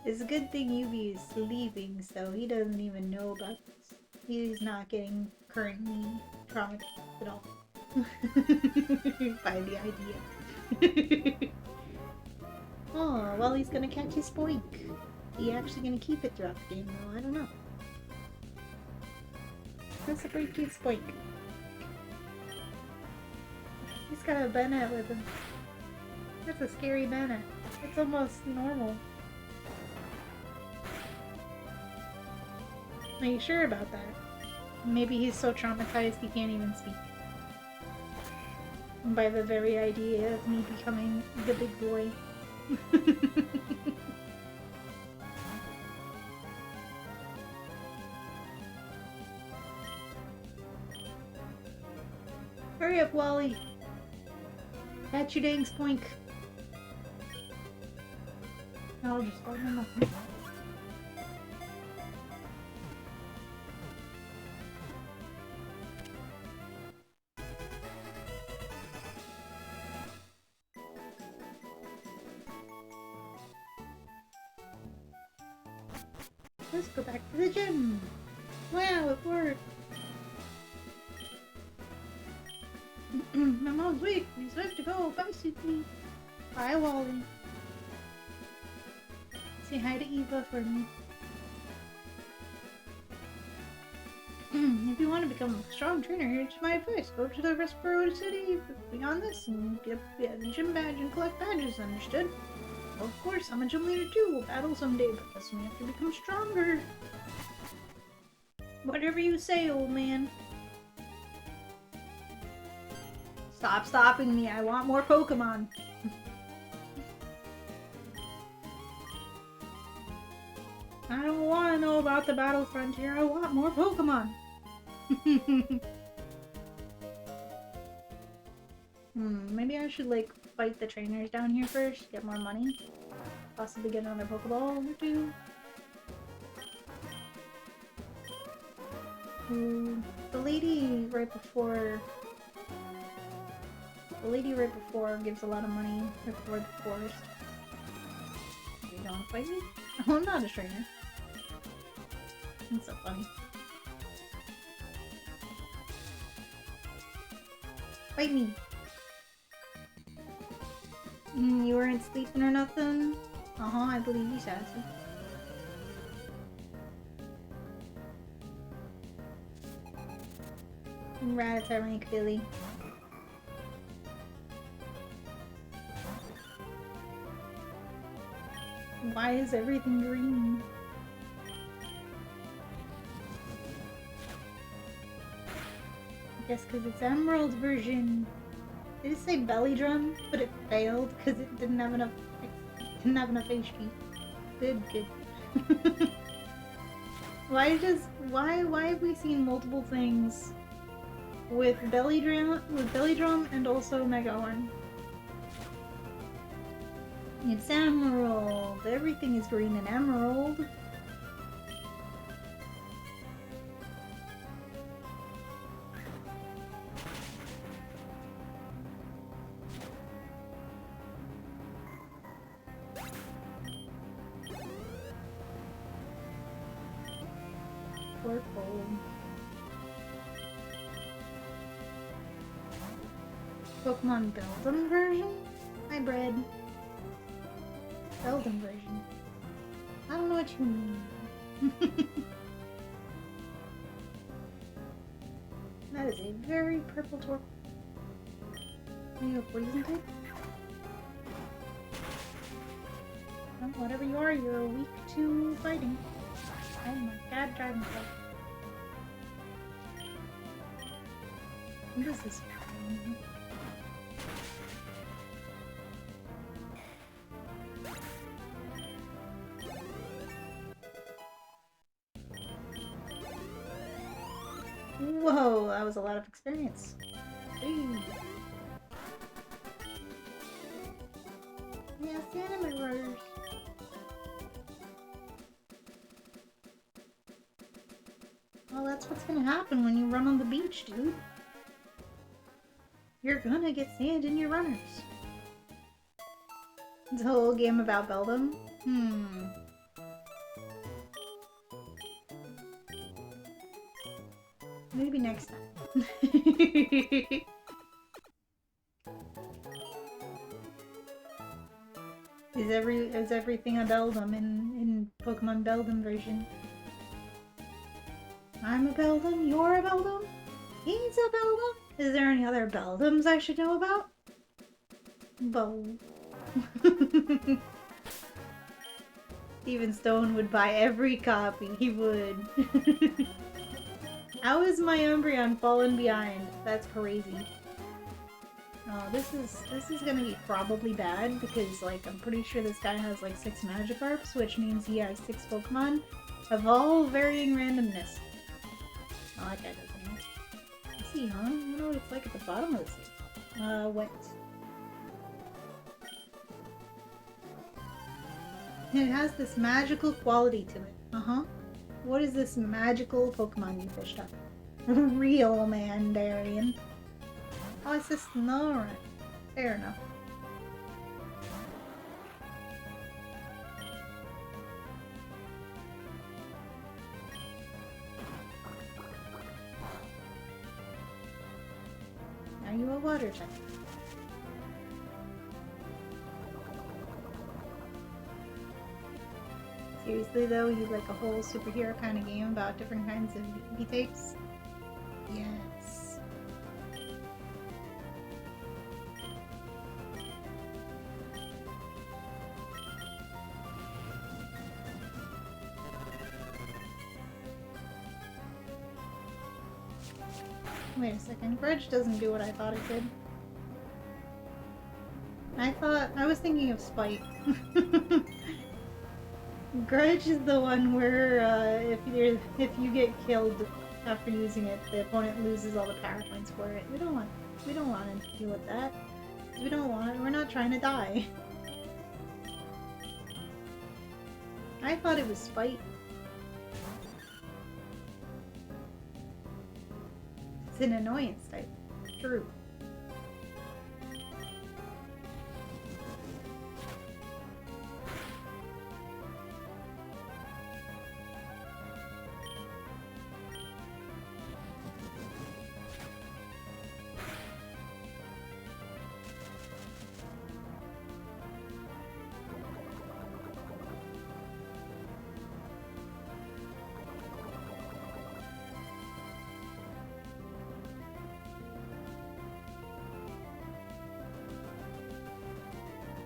It's a good thing Yubi is leaving, so he doesn't even know about this. He's not getting currently traumatized at all by the idea. Oh, well, he's gonna catch his spoink. He actually gonna keep it throughout the game, though? I don't know. That's a pretty cute spoink. He's got a Bennett with him. That's a scary Bennett. It's almost normal. Are you sure about that? Maybe he's so traumatized he can't even speak. By the very idea of me becoming the big boy. Hurry up, Wally! Catch your dang spoink! I'll just hold him up. Let's go back to the gym! Wow, it worked! My mom's weak. It's time to go. Bye, Suki. Bye, Wally. Say hi to Eva for me. If you want to become a strong trainer, here's my advice. Go to the Respiratory City beyond this and get the gym badge and collect badges, understood? Well, of course, I'm a gym leader too. We'll battle someday, but doesn't mean you have to become stronger. Whatever you say, old man. Stop stopping me. I want more Pokemon. I don't want to know about the battle frontier. I want more Pokemon. Maybe I should like fight the trainers down here first, get more money. Possibly get another Pokeball or two. The lady right before gives a lot of money before the forest. You don't want to fight me? Oh, I'm not a trainer. That's so funny. Fight me! You weren't sleeping or nothing? I believe you, Sassy. Ratatouille, Billy. Why is everything green? I guess because it's Emerald version. Did it say belly drum? But it failed because it didn't have enough HP. Good. Why have we seen multiple things with belly drum and also Mega Horn? It's Emerald. Everything is green and Emerald. Purple. Pokemon Beldum version? Hybrid. Beldum version. I don't know what you mean. That is a very purple Torkoal. Are you a poison type? Well, whatever you are, you're weak to fighting. Oh my god, Dragon Ball. What is this? Whoa, that was a lot of experience. Hey. Yeah, anime runners. Well, that's what's gonna happen when you run on the beach, dude. You're gonna get sand in your runners. It's a whole game about Beldum? Maybe next time. Is everything a Beldum in Pokemon Beldum version? I'm a Beldum, you're a Beldum, he's a Beldum? Is there any other Beldums I should know about? Bo. Steven Stone would buy every copy, he would. How is my Umbreon fallen behind? That's crazy. Oh, this is gonna be probably bad because, like, I'm pretty sure this guy has like 6 Magikarps, which means he has 6 Pokemon of all varying randomness. Oh, that guy doesn't know. Let's see, huh? I wonder what it's like at the bottom of the sea. Wet. It has this magical quality to it. What is this magical Pokemon you fished up? Real Mandarian. Oh, it's just Snorunt. Fair enough. Are you a water type? Seriously though, you like a whole superhero kind of game about different kinds of V-types? Yes. Wait a second, Grudge doesn't do what I thought it did. I was thinking of Spite. Grudge is the one where if you get killed after using it, the opponent loses all the power points for it. We don't want to deal with that. We're not trying to die. I thought it was Spite. It's an annoyance type. True.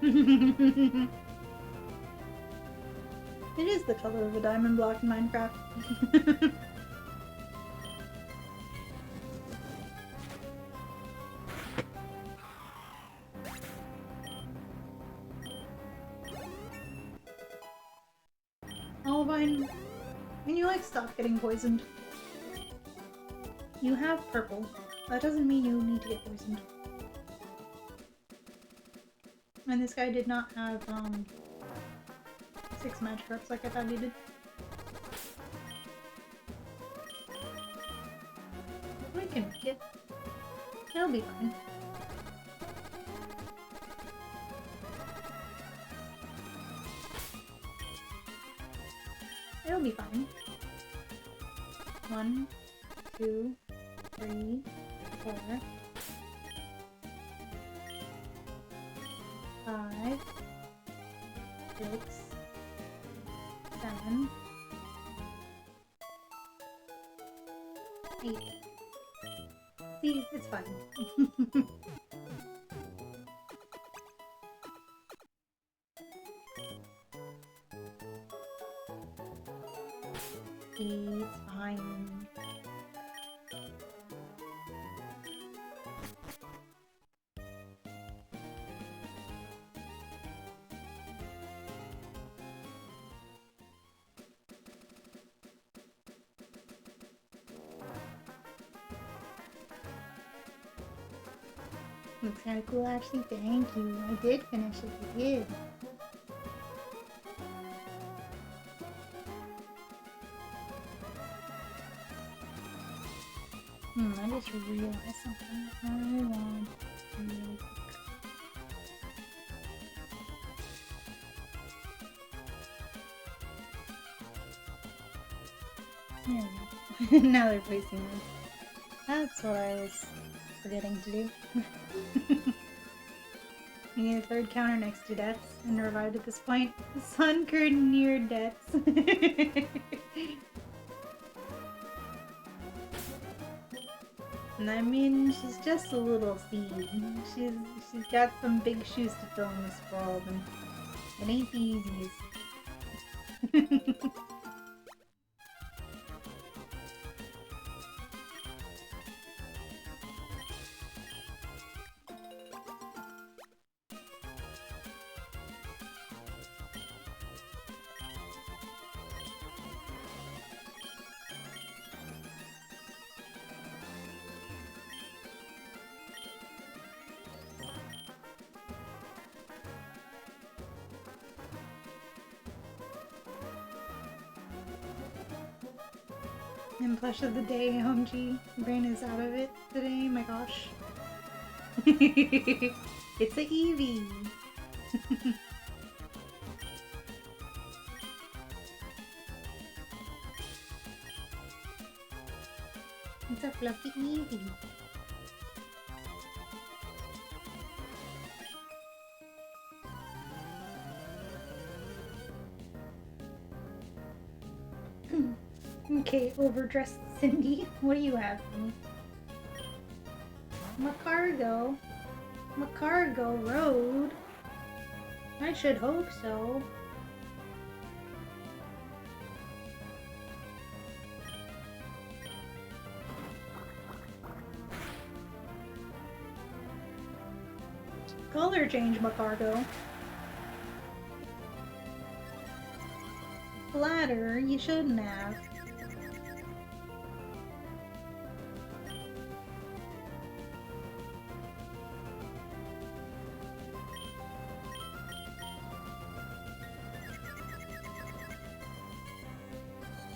It is the color of a diamond block in Minecraft. Olivine, when you like stop getting poisoned. You have purple. That doesn't mean you need to get poisoned. And this guy did not have 6 magic herbs like I thought he did. We can make it. It'll be fine. It'll be fine. 1, 2, 3, 4, 5, 6, 7, 8. See, it's fine. It's fine. Looks kind of cool, actually. Thank you. I did finish it. I did. I just realized something. I want to There we go. Now they're placing them. That's what I was forgetting to do. We need a third counter next to deaths and revived at this point. Sun curtain near deaths. And I mean, she's just a little seed. She's got some big shoes to fill in this world, and it ain't the easiest. And plush of the day, OMG. Brain is out of it today, my gosh. It's a Eevee! It's a fluffy Eevee. Okay, overdressed Cindy, what do you have for me? Macargo? Macargo Road? I should hope so. Color change, Macargo. Flatter, you shouldn't have.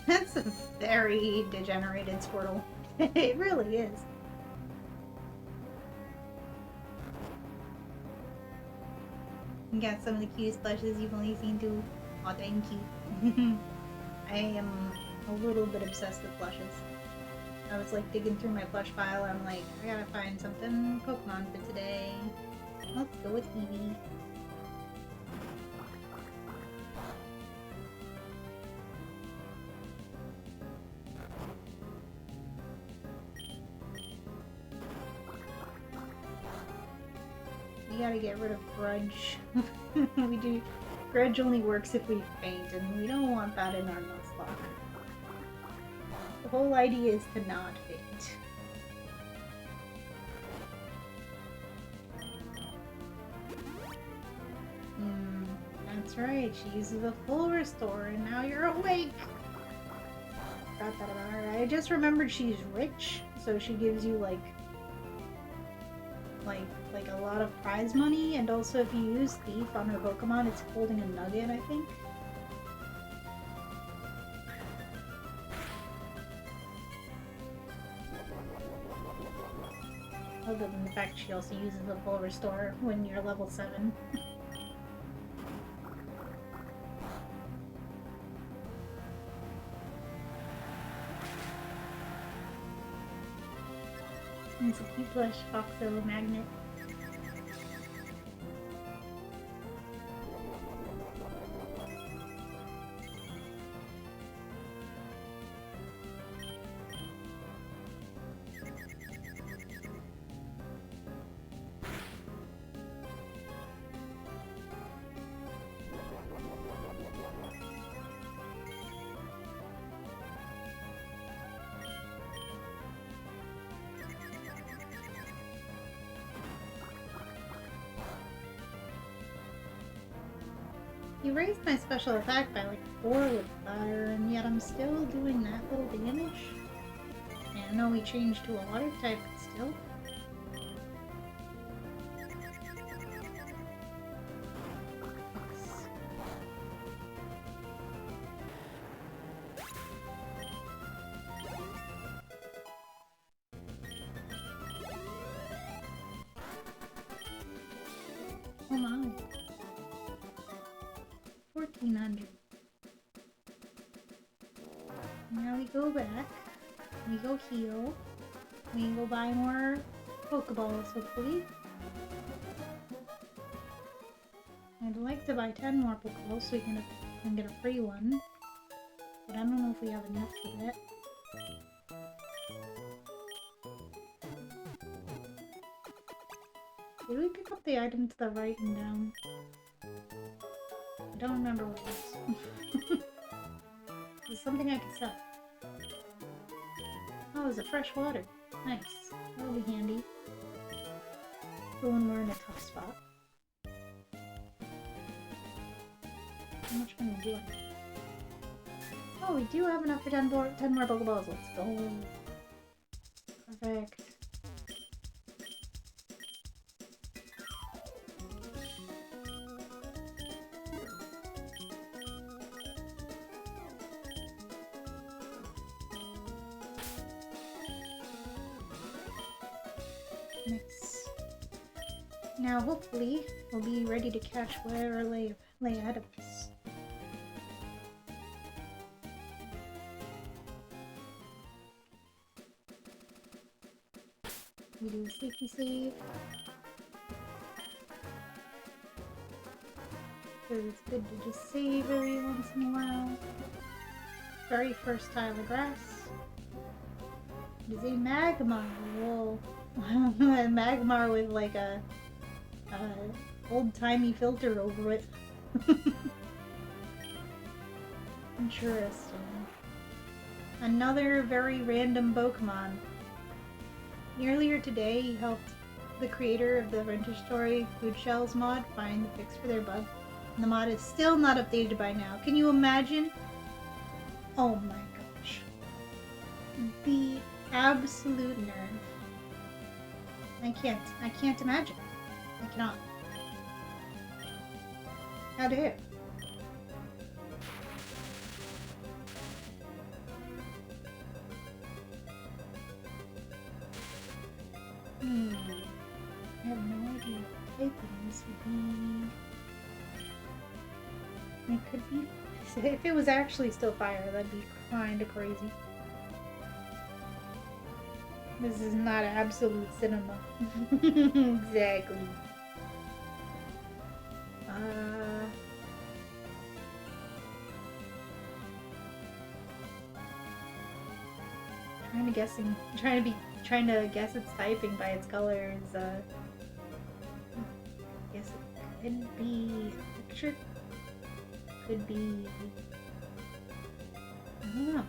That's a very degenerated Squirtle. It really is. You got some of the cutest plushes you've only seen too. Aw, thank you. I am a little bit obsessed with plushes. I was like digging through my plush pile. I'm like, I gotta find something Pokemon for today. Let's go with Eevee. we gotta get rid of grudge. We do. Grudge only works if we faint, and we don't want that in our nuzlocke. The whole idea is to not faint. That's right, she uses a full restore, and now you're awake! Forgot that about her. I just remembered she's rich, so she gives you, like a lot of prize money, and also if you use Thief on her Pokemon, it's holding a nugget, I think. Other than the fact she also uses a full restore when you're level 7. It's a cute plush Foxo magnet. You raised my special attack by like 4 with fire, and yet I'm still doing that little damage. Yeah, I know we changed to a water type, but still. Oh my. 1400. Now we go back. We go heal. We go buy more Pokeballs, hopefully. I'd like to buy 10 more Pokeballs so we can get a free one. But I don't know if we have enough for that. Did we pick up the item to the right and down? I don't remember what it is. There's something I could sell. Oh, there's a fresh water. Nice. That'll be handy. For when we're in a tough spot. How much money do I have? Oh, we do have enough for 10 more Pokeballs. Let's go. Perfect. Nice. Now, hopefully, we'll be ready to catch whatever lay ahead of us. We do a safety save. Because it's good to just save every once in a while. Very first tile of grass. It is a Magmar. Whoa. A Magmar with like a old-timey filter over it. Interesting. Another very random Pokemon. Earlier today, he helped the creator of the Vintage Story Food Shells mod find the fix for their bug. And the mod is still not updated by now. Can you imagine? Oh my gosh. The absolute nerve. I can't imagine. I cannot. How dare. I have no idea what type this would be. It could be. If it was actually still fire, that'd be kinda crazy. This is not absolute cinema. Exactly. Trying to guess its typing by its colors. Could be electric. Could be... I don't know.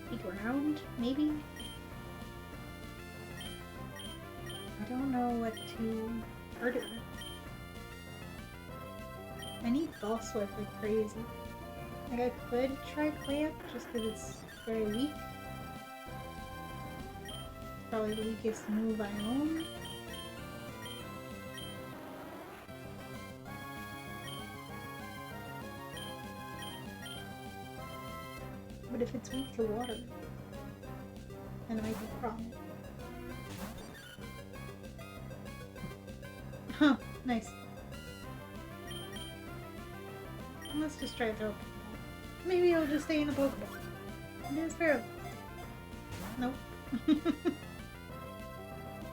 Be ground, maybe? I don't know what to hurt it with. I need Ball Swipe like crazy. Like I could try Clamp just because it's very weak. It's probably the weakest move I own. But if it's weak to water, then it might be a problem. Huh, nice. Let's just try to throw a Pokeball. Maybe it'll just stay in a Pokeball. It is fair. Nope.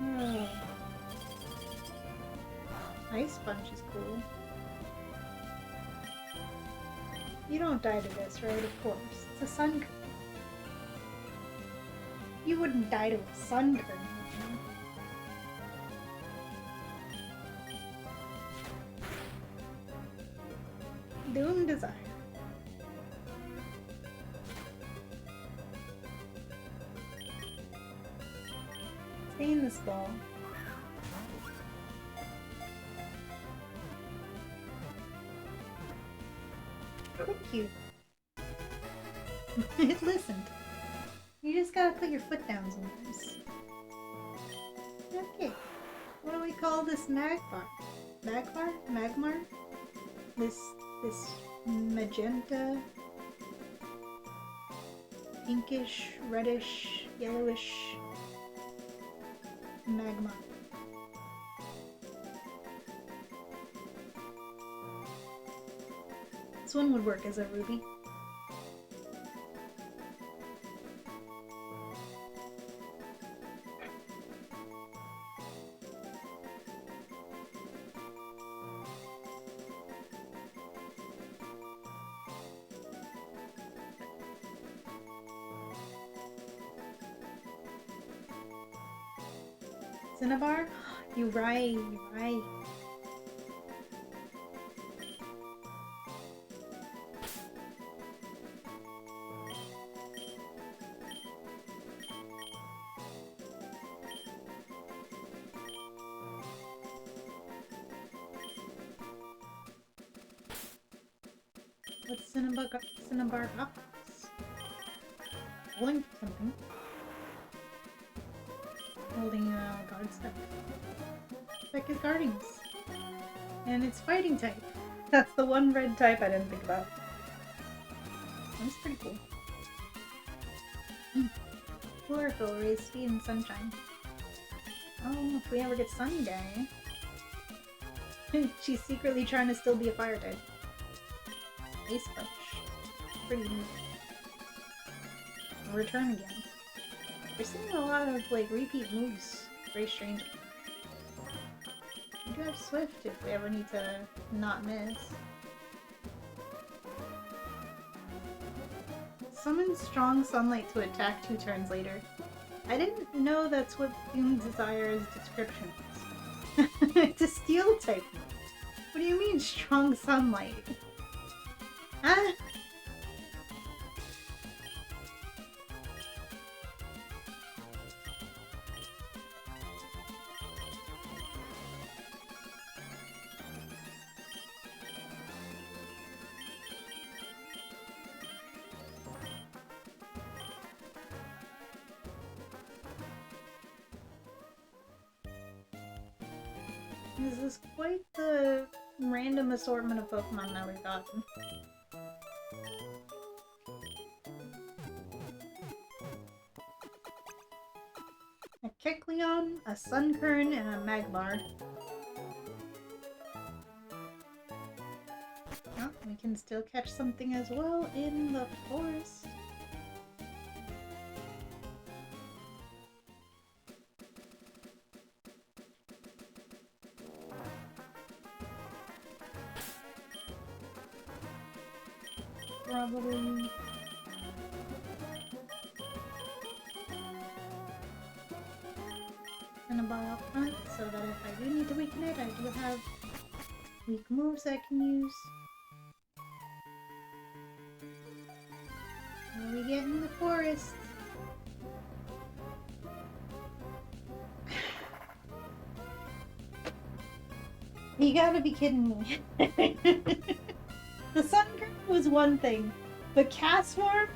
Oh. Ice Sponge is cool. You don't die to this, right? Of course. It's a Sun Current. You wouldn't die to a Sun Current, would you? Doom Desire. Stay in this ball. Thank you. It listened. You just gotta put your foot down sometimes. Okay. What do we call this Magmar? Magmar? This magenta, pinkish, reddish, yellowish magma. This one would work as a ruby. Cinnabar? You're right, you're right. What's Cinnabar box? Pulling something. Holding a guard step. Check his guardings. And it's fighting type. That's the one red type I didn't think about. That's pretty cool. Chlorophyll, raise speed and sunshine. Oh, if we ever get Sunny Day. She's secretly trying to still be a fire type. Ice Punch. Pretty neat. Return again. We're seeing a lot of like repeat moves. Very strange. We do have Swift if we ever need to not miss. Summon Strong Sunlight to attack 2 turns later. I didn't know that's what Doom Desire's description was. It's a steel type move. What do you mean Strong Sunlight? Huh? This is quite the random assortment of Pokemon that we've gotten. A Kecleon, a Sunkern, and a Magmar. Oh, we can still catch something as well in the forest. Probably... and a ball up front, so that if I do need to weaken it, I do have weak moves I can use. What do we get in the forest? You gotta be kidding me. The Sunkern was one thing, but Castform?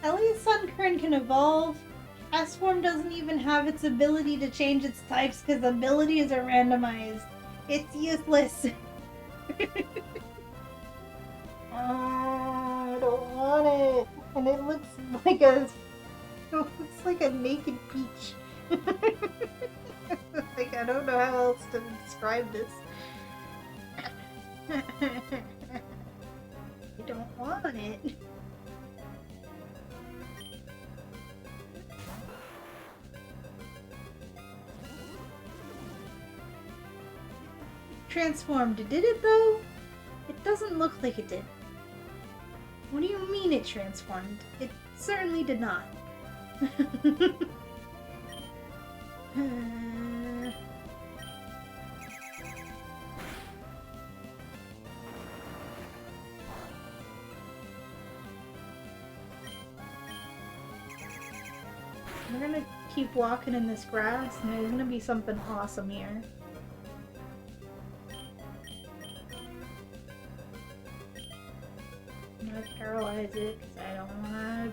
At least Sunkern can evolve. Castform doesn't even have its ability to change its types because abilities are randomized. It's useless. I don't want it. And it looks like a naked peach. Like, I don't know how else to describe this. I don't want it. Transformed. Did it though? It doesn't look like it did. What do you mean it transformed? It certainly did not. We're gonna keep walking in this grass and there's gonna be something awesome here. I'm gonna paralyze it because I don't want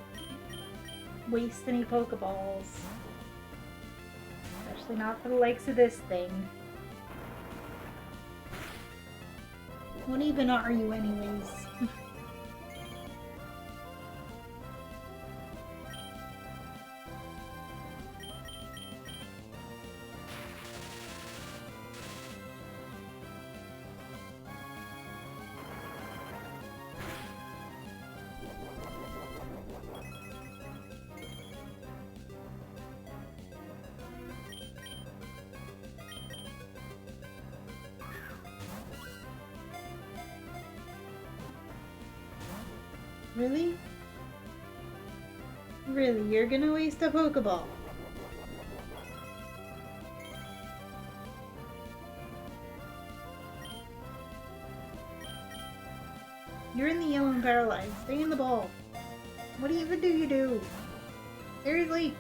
to waste any Pokeballs. Especially not for the likes of this thing. What even are you anyways? Really? Really, you're gonna waste a Pokeball? You're in the yellow and paralyzed. Stay in the ball. What even do you do? Seriously?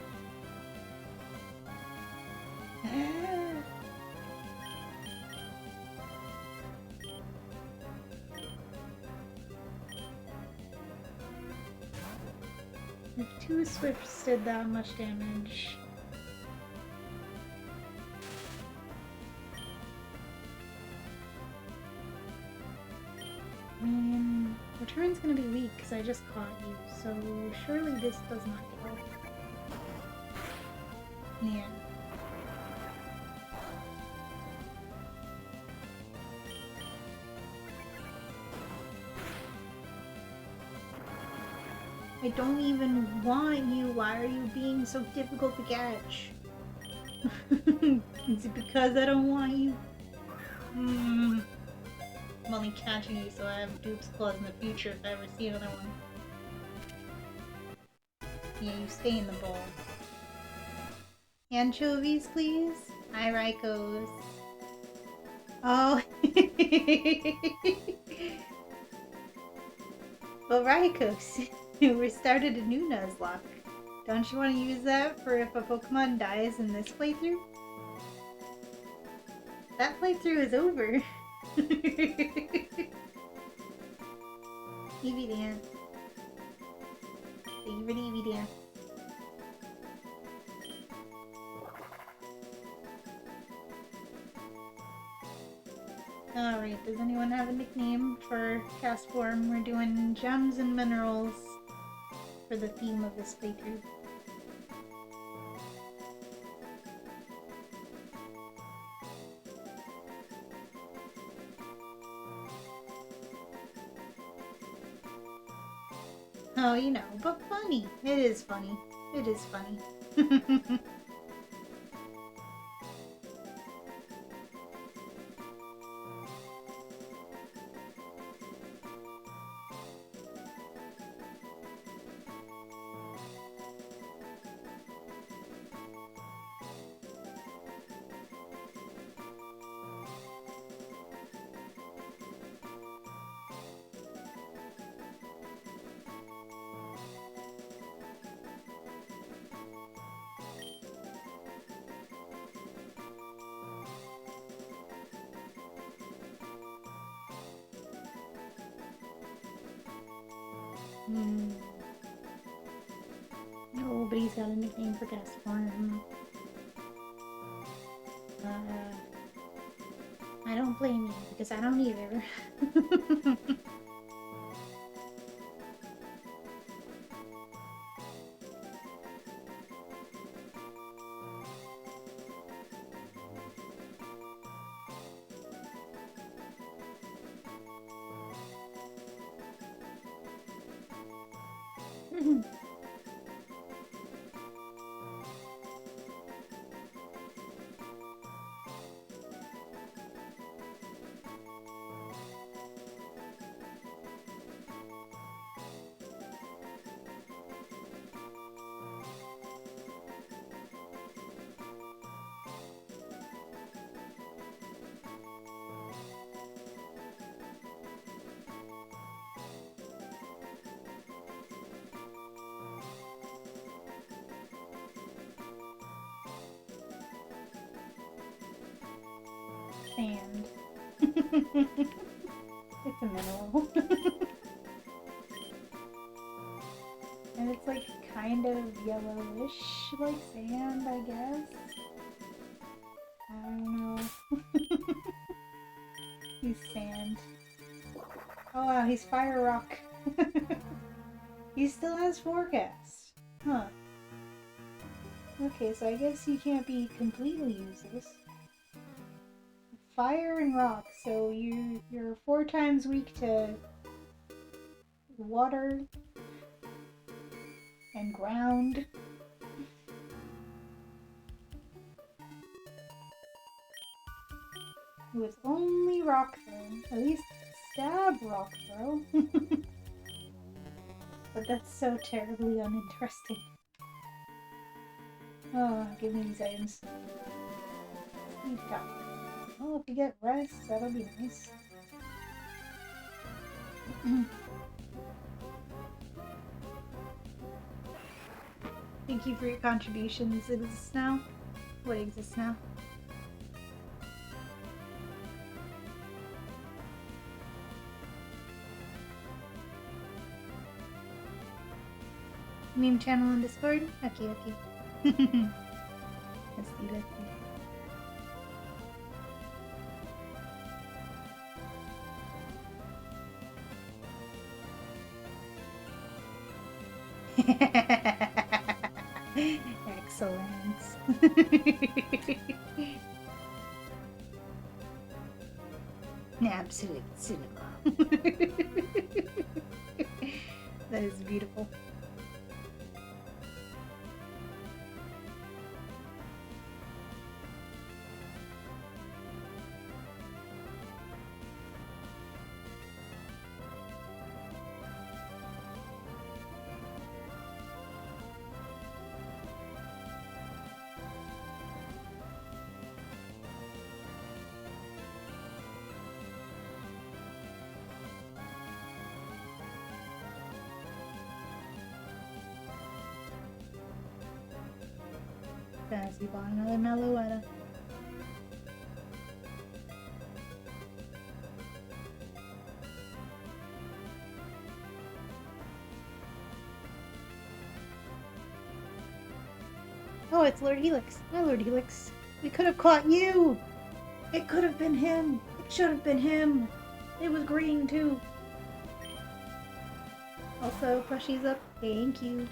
If two Swifts did that much damage. I mean, Return's gonna be weak because I just caught you, so surely this does not kill. Yeah. I don't even want you. Why are you being so difficult to catch? Is it because I don't want you? I'm only catching you so I have Dupe's Claws in the future if I ever see another one. Yeah, you stay in the bowl. Anchovies, please? Hi, Rykos. Oh. Well, Rykos, we started a new nuzlocke. Don't you want to use that for if a Pokemon dies in this playthrough? That playthrough is over. Eevee dance. Favorite Eevee dance. Alright, does anyone have a nickname for Castform? We're doing gems and minerals for the theme of this playthrough. Oh, you know, but funny. It is funny. It is funny. Hmm. Nobody's got a nickname for Castform. I don't blame you, because I don't either. Sand. It's a mineral. And it's like kind of yellowish, like sand, I guess. I don't know. He's sand. Oh wow, he's fire rock. He still has forecast. Huh. Okay, so I guess he can't be completely useless. Fire and rock, so you're 4 times weak to water and ground. It was only rock throw. At least stab rock throw. But that's so terribly uninteresting. Oh, give me these items. Speed talk. Oh, if you get rest, that'll be nice. Thank you for your contributions. It exists now? What exists now? Meme channel on Discord? Okay, okay. Let's see, let's see. Excellent. Absolute cinema. That is beautiful. Fancy bought another Meloetta. Oh, it's Lord Helix. My Lord Helix. We could have caught you! It could have been him! It should have been him! It was green, too! Also, plushies up. Thank you.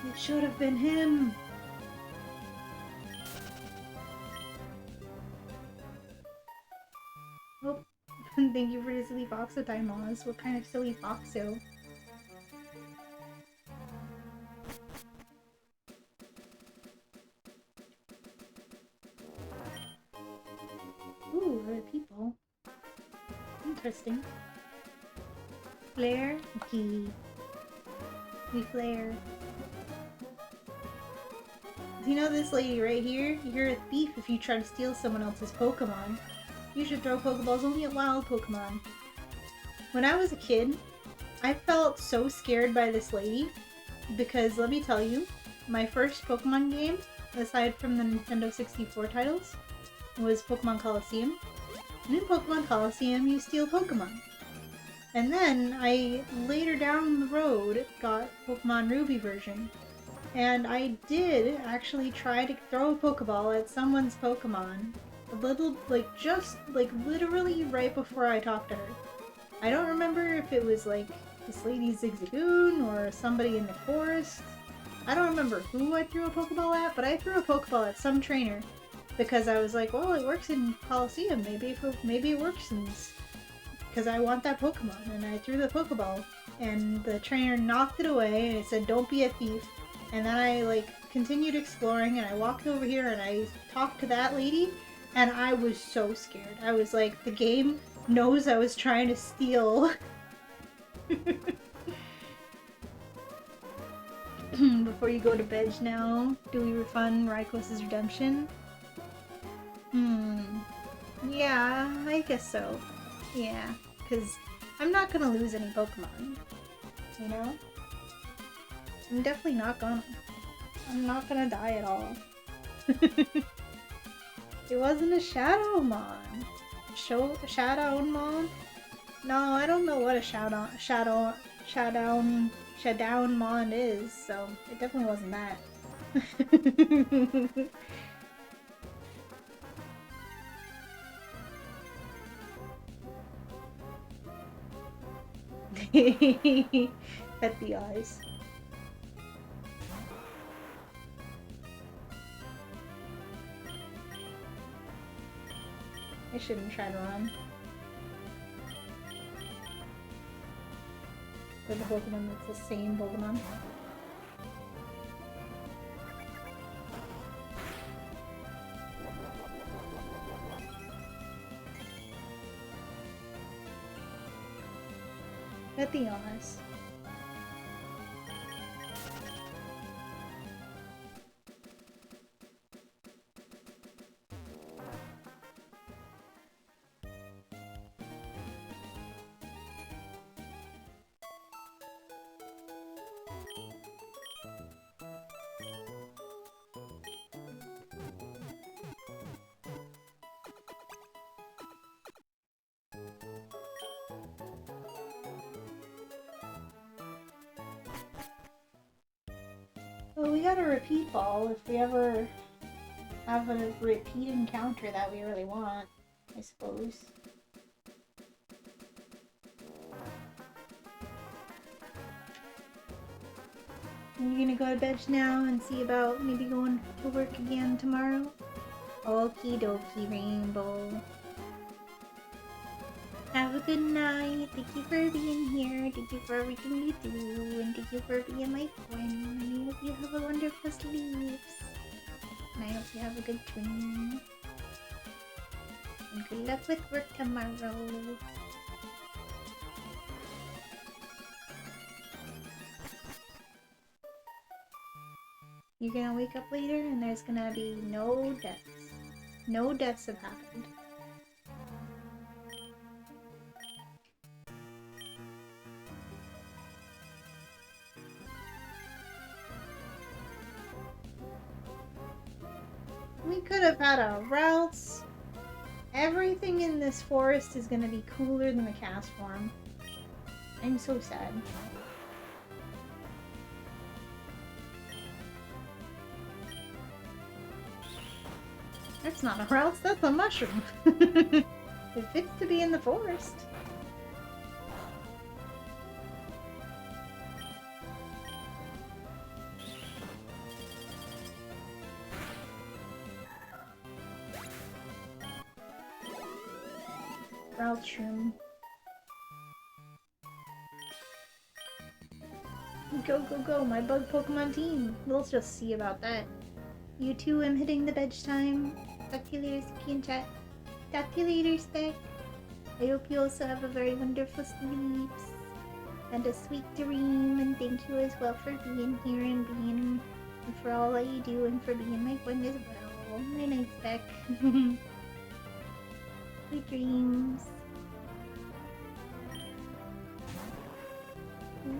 It should have been him! Oh, thank you for the silly foxo time, Oz. What kind of silly foxo? Ooh, other people. Interesting. Flare? Okay. We flare. You know this lady right here? You're a thief if you try to steal someone else's Pokemon. You should throw Pokeballs only at wild Pokemon. When I was a kid, I felt so scared by this lady because, let me tell you, my first Pokemon game, aside from the Nintendo 64 titles, was Pokemon Coliseum. And in Pokemon Coliseum, you steal Pokemon. And then I, later down the road, got Pokemon Ruby version. And I did actually try to throw a Pokeball at someone's Pokemon. A little, just literally right before I talked to her. I don't remember if it was, this lady Zigzagoon or somebody in the forest. I don't remember who I threw a Pokeball at, but I threw a Pokeball at some trainer. Because I was like, well, it works in Coliseum. Maybe it works in... Because I want that Pokemon. And I threw the Pokeball. And the trainer knocked it away, and it said, don't be a thief. And then I, continued exploring, and I walked over here, and I talked to that lady, and I was so scared. I was like, the game knows I was trying to steal. Before you go to bed now, do we refund Raikou redemption? Yeah, I guess so. Yeah, because I'm not gonna lose any Pokemon, you know? I'm definitely not gonna. I'm not gonna die at all. It wasn't a Shadowmon. Shadowmon? No, I don't know what a Shadowmon is, so it definitely wasn't that. Pet the eyes. I shouldn't try to run. With a Pokemon that's the same Pokemon. At the honest. Well, we got a repeat ball if we ever have a repeat encounter that we really want, I suppose. Are you gonna go to bed now and see about maybe going to work again tomorrow? Okie dokie, Rainbow. Have a good night. Thank you for being here. Thank you for everything you do. And thank you for being my friend. I hope you have a wonderful sleep. And I hope you have a good dream. And good luck with work tomorrow. You're gonna wake up later and there's gonna be no deaths. No deaths have happened. We could have had our routes. Everything in this forest is gonna be cooler than the cast form. I'm so sad. That's not a route, that's a mushroom. It fits to be in the forest. Shroom. Go, go, go, my bug Pokemon team. We'll just see about that. You too, I'm hitting the bedtime. Talk to you later, Ski and Chat. Talk to you later, Spec. I hope you also have a very wonderful sleeps. And a sweet dream. And thank you as well for being here and for all that you do and for being my friend as well. My night, Spec. Sweet dreams.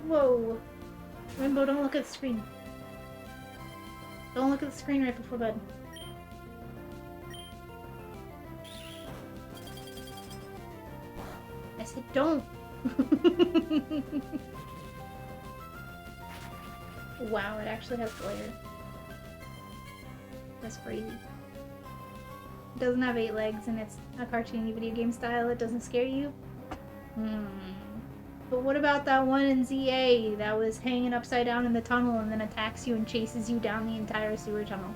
Whoa! Rainbow, don't look at the screen. Don't look at the screen right before bed. I said don't. Wow, it actually has glare. That's crazy. It doesn't have 8 legs and it's a cartoony video game style. It doesn't scare you? But what about that one in ZA that was hanging upside down in the tunnel and then attacks you and chases you down the entire sewer tunnel?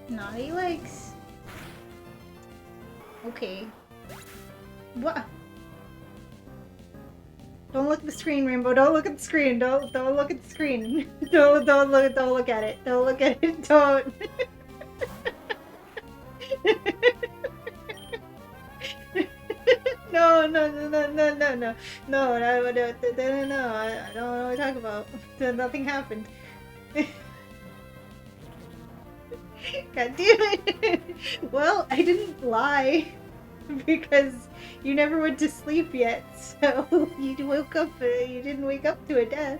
Not 8 legs. Okay. What? Don't look at the screen, Rainbow. Don't look at the screen. Don't look at the screen. Don't look at it. Don't look at it. Don't. No. No, I don't know what to talk about. Nothing happened. God damn it. Well, I didn't lie. Because you never went to sleep yet, so you woke up. You didn't wake up to a death.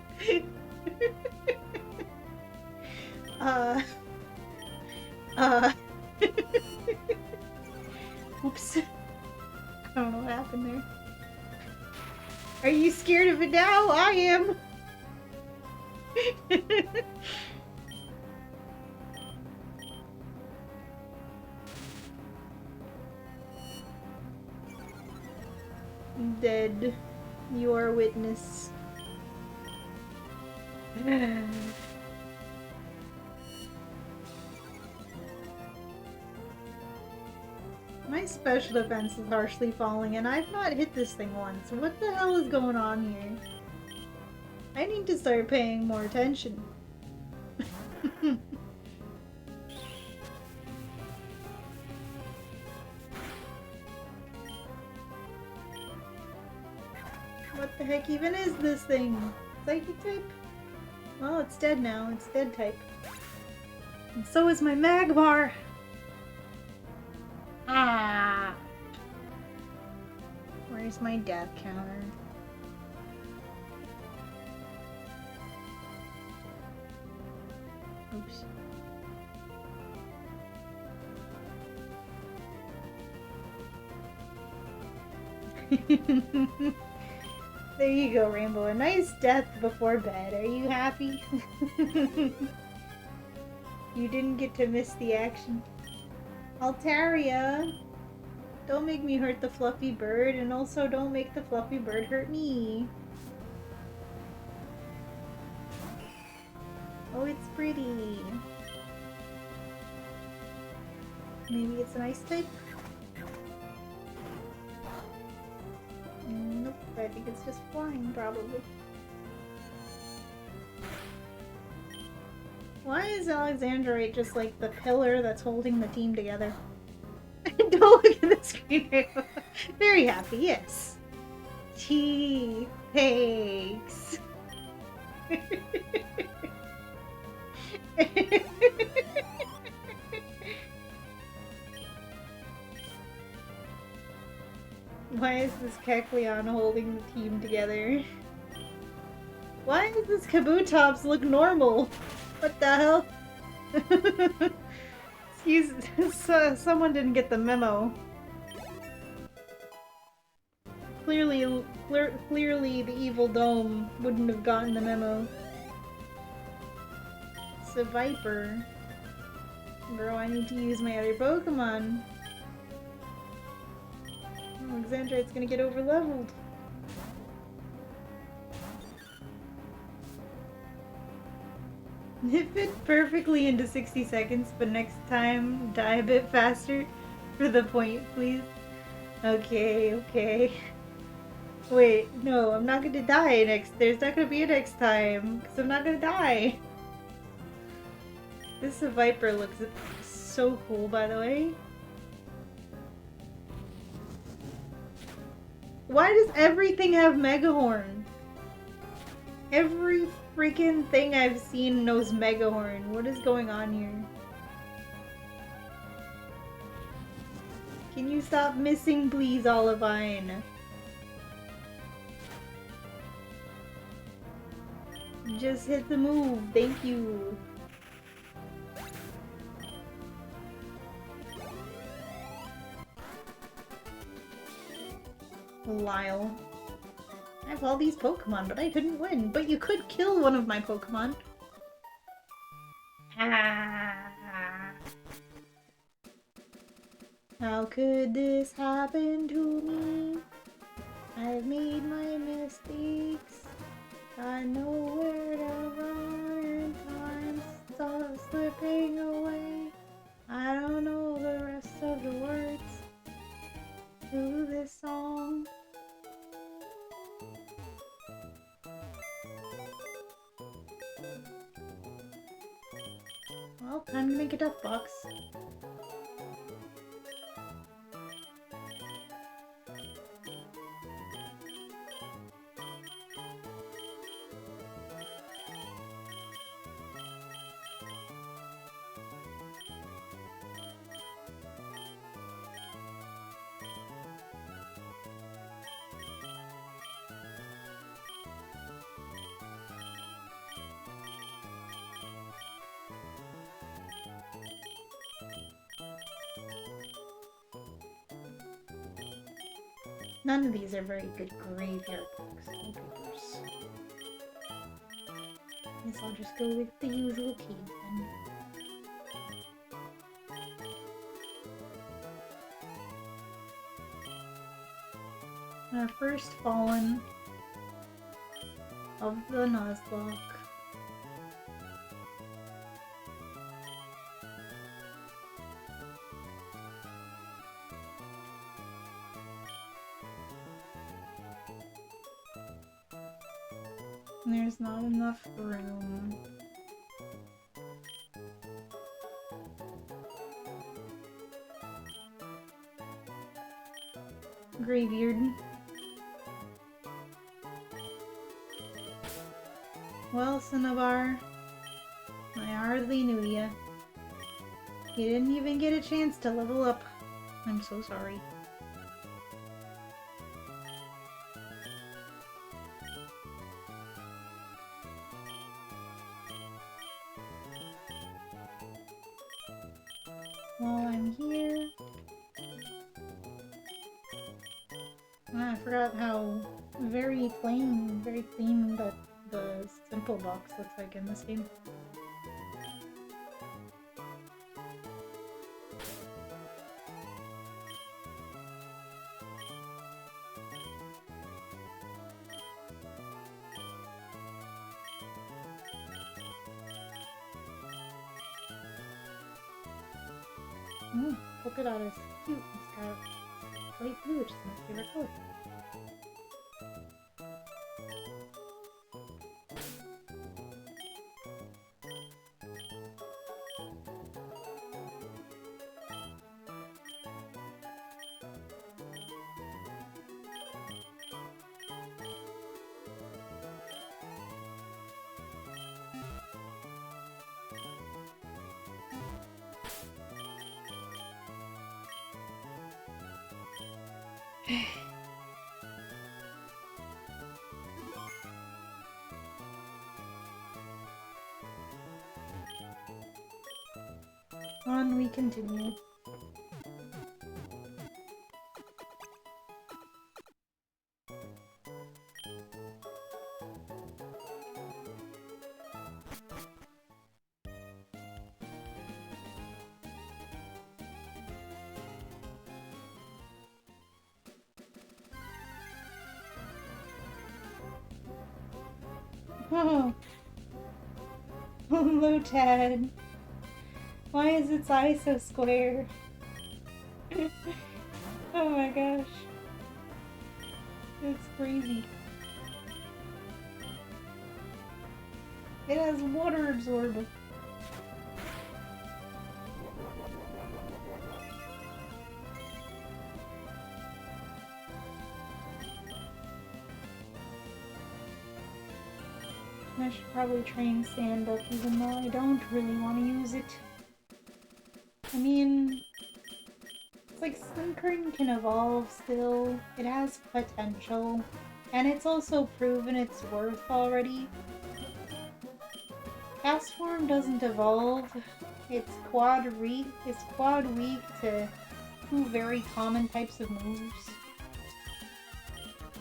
Oops. I don't know what happened there. Are you scared of it now? I am. Dead. You are a witness. My special defense is harshly falling and I've not hit this thing once. What the hell is going on here? I need to start paying more attention. What the heck even is this thing? Psychic type? Well, it's dead now. It's dead type. And so is my Magmar! Ah! Where's my death counter? Oops. There you go, Rainbow. A nice death before bed. Are you happy? You didn't get to miss the action. Altaria! Don't make me hurt the fluffy bird, and also don't make the fluffy bird hurt me. Oh, it's pretty. Maybe it's an ice type? Nope, I think it's just flying, probably. Why is Alexandrite just like the pillar that's holding the team together? Don't look at the screen. Very happy, yes. Tea. Thanks. Why is this Kecleon holding the team together? Why does this Kabutops look normal? What the hell? Excuse, someone didn't get the memo. Clearly the evil dome wouldn't have gotten the memo. It's a Viper. Bro, I need to use my other Pokemon. Alexandrite's gonna get overleveled. It fit perfectly into 60 seconds, but next time die a bit faster for the point, please. Okay. Wait, no, I'm not gonna die next. There's not gonna be a next time, because I'm not gonna die. This Viper looks so cool, by the way. Why does everything have Megahorn? Every freaking thing I've seen knows Megahorn. What is going on here? Can you stop missing, please, Olivine? just hit the move. Thank you. Lyle. I have all these Pokemon, but I couldn't win. But you could kill one of my Pokemon. Ah. How could this happen to me? I've made my mistakes. I know where to run and time starts slipping away. I don't know the rest of the words to this song. Well, time to make a duck box. None of these are very good graveyard books. No papers. Guess I'll just go with the usual key then. Our first fallen of the Nuzlocke. There's not enough room. Graveyard. Well, Cinnabar, I hardly knew ya. You didn't even get a chance to level up. I'm so sorry. While I'm here... I forgot how very plain, very clean that the simple box looks like in this game. Polka dot is cute. It's got light blue, which is my favorite color. On we continue. Oh. Hello, Tad. Why is its eye so square? Oh my gosh. It's crazy. It has water absorb. I should probably train Sand up even though I don't really want to use it. I mean, it's like Sunkern can evolve still. It has potential. And it's also proven its worth already. Fast form doesn't evolve. It's quad weak to two very common types of moves.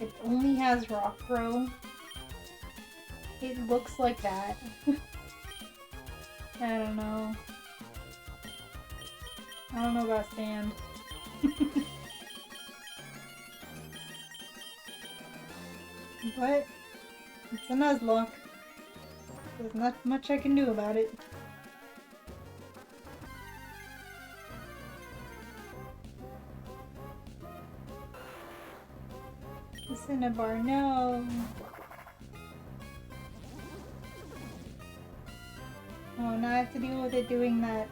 It only has rock throw. It looks like that. I don't know. I don't know about stand. But it's a nuzlocke. There's not much I can do about it. The Cinnabar, no. Oh, now I have to deal with it doing the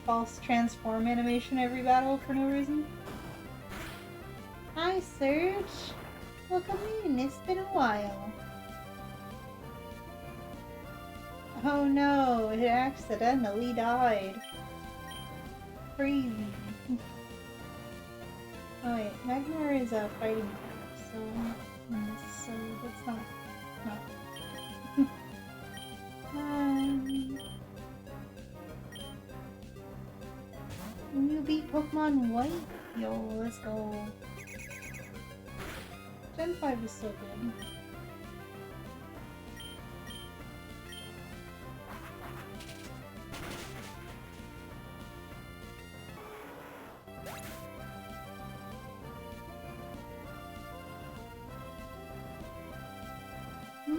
false transform animation every battle for no reason. Hi, Serge. Welcome in. It's been a while. Oh no, it accidentally died. Crazy. Oh wait, Magmar is a fighting type, so that's not. When you beat Pokemon White, yo, let's go. Gen 5 is so good.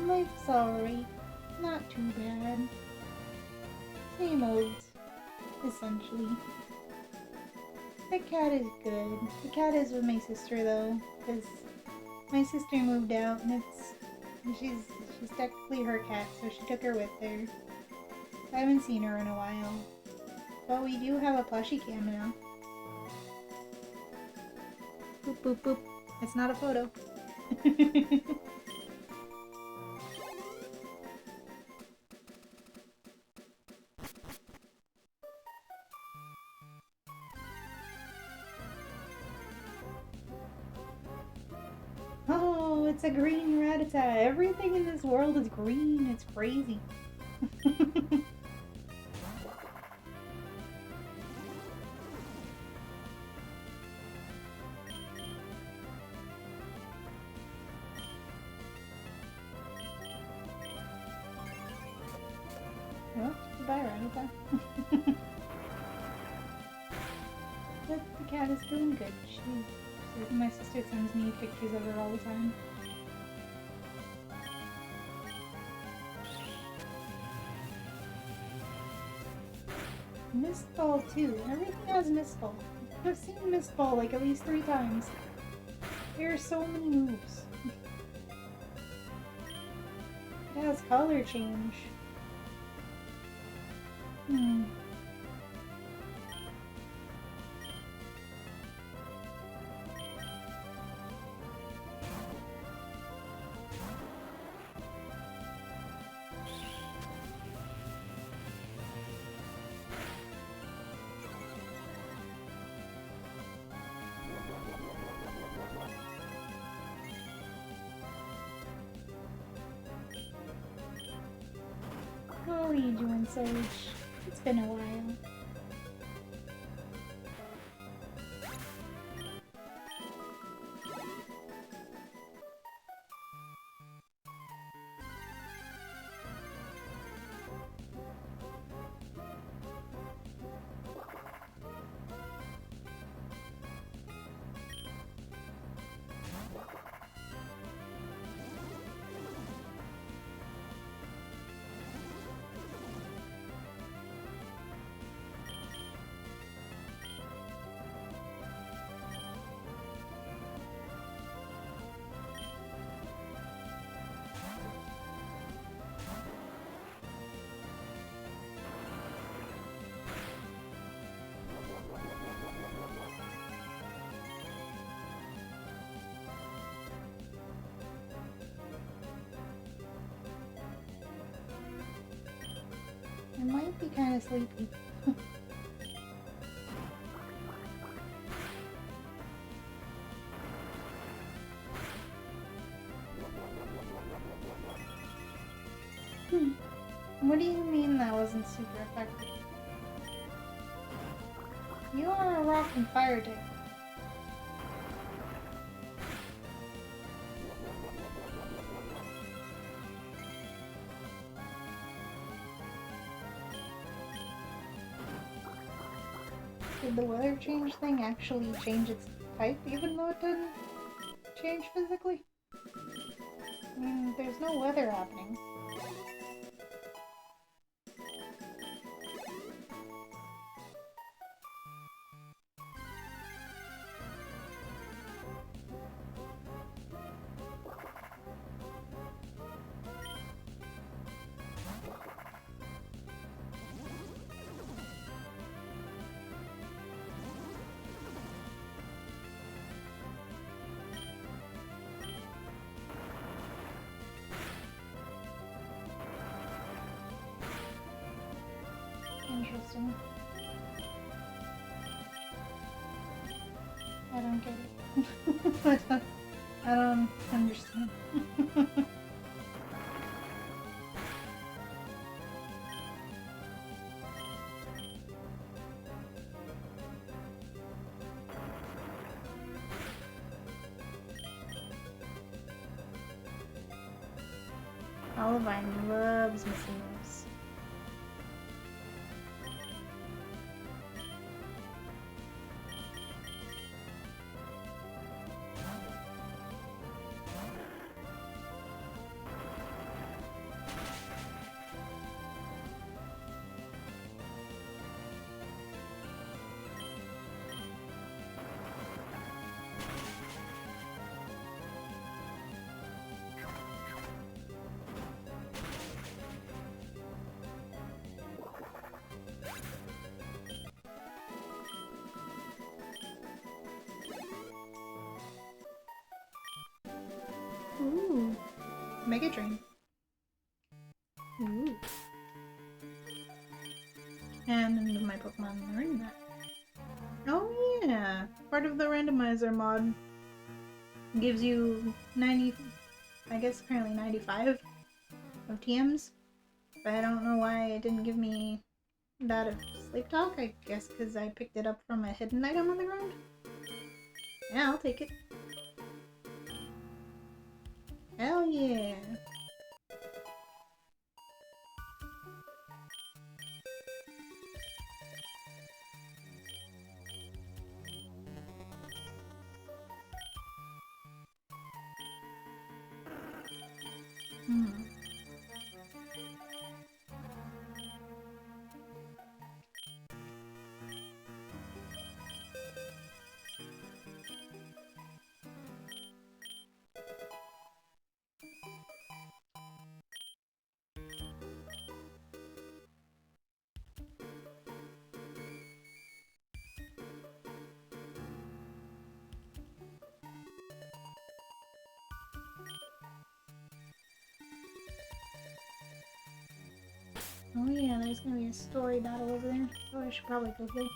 Life's alright. Not too bad. Same old, essentially. The cat is good. The cat is with my sister though, because my sister moved out and she's technically her cat, so she took her with her. I haven't seen her in a while. But we do have a plushie cam now. Boop boop boop. It's not a photo. Oh, it's a green Rattata. Everything in this world is green. It's crazy. Oh, goodbye, Rattata. But the cat is doing good. My sister sends me pictures of her all the time. Mist Ball too. Everything has Mist Ball. I've seen Mist Ball like at least 3 times. There are so many moves. It has color change. How are you doing, Sage? It's been a while. I might be kind of sleepy. What do you mean that wasn't super effective? You are a rock and fire type. Did the weather change thing actually change its type even though it didn't change physically? I mean, there's no weather happening. Interesting. I don't get it. I don't understand. Olivine loves mosquitoes. Ooh. Mega Drain. Ooh. And none of my Pokemon learned that. Oh yeah! Part of the randomizer mod gives you 90, I guess apparently 95 of TMs. But I don't know why it didn't give me that of Sleep Talk. I guess because I picked it up from a hidden item on the ground. Yeah, I'll take it. Hell yeah! Oh yeah, there's gonna be a story battle over there. Oh, I should probably go heal.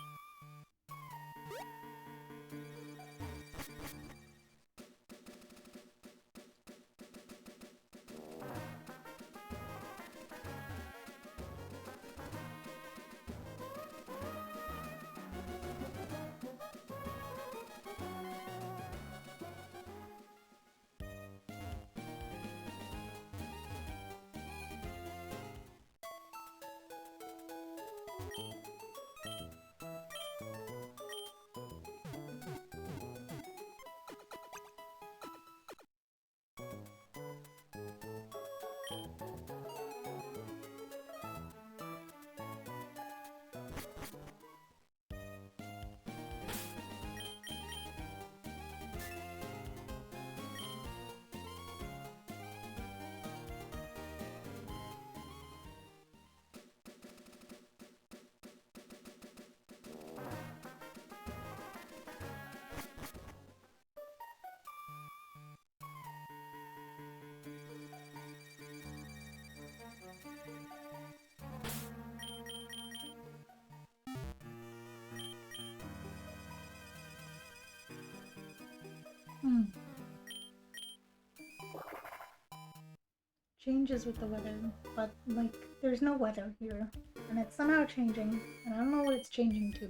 changes with the weather, but like there's no weather here, and it's somehow changing, and I don't know what it's changing to.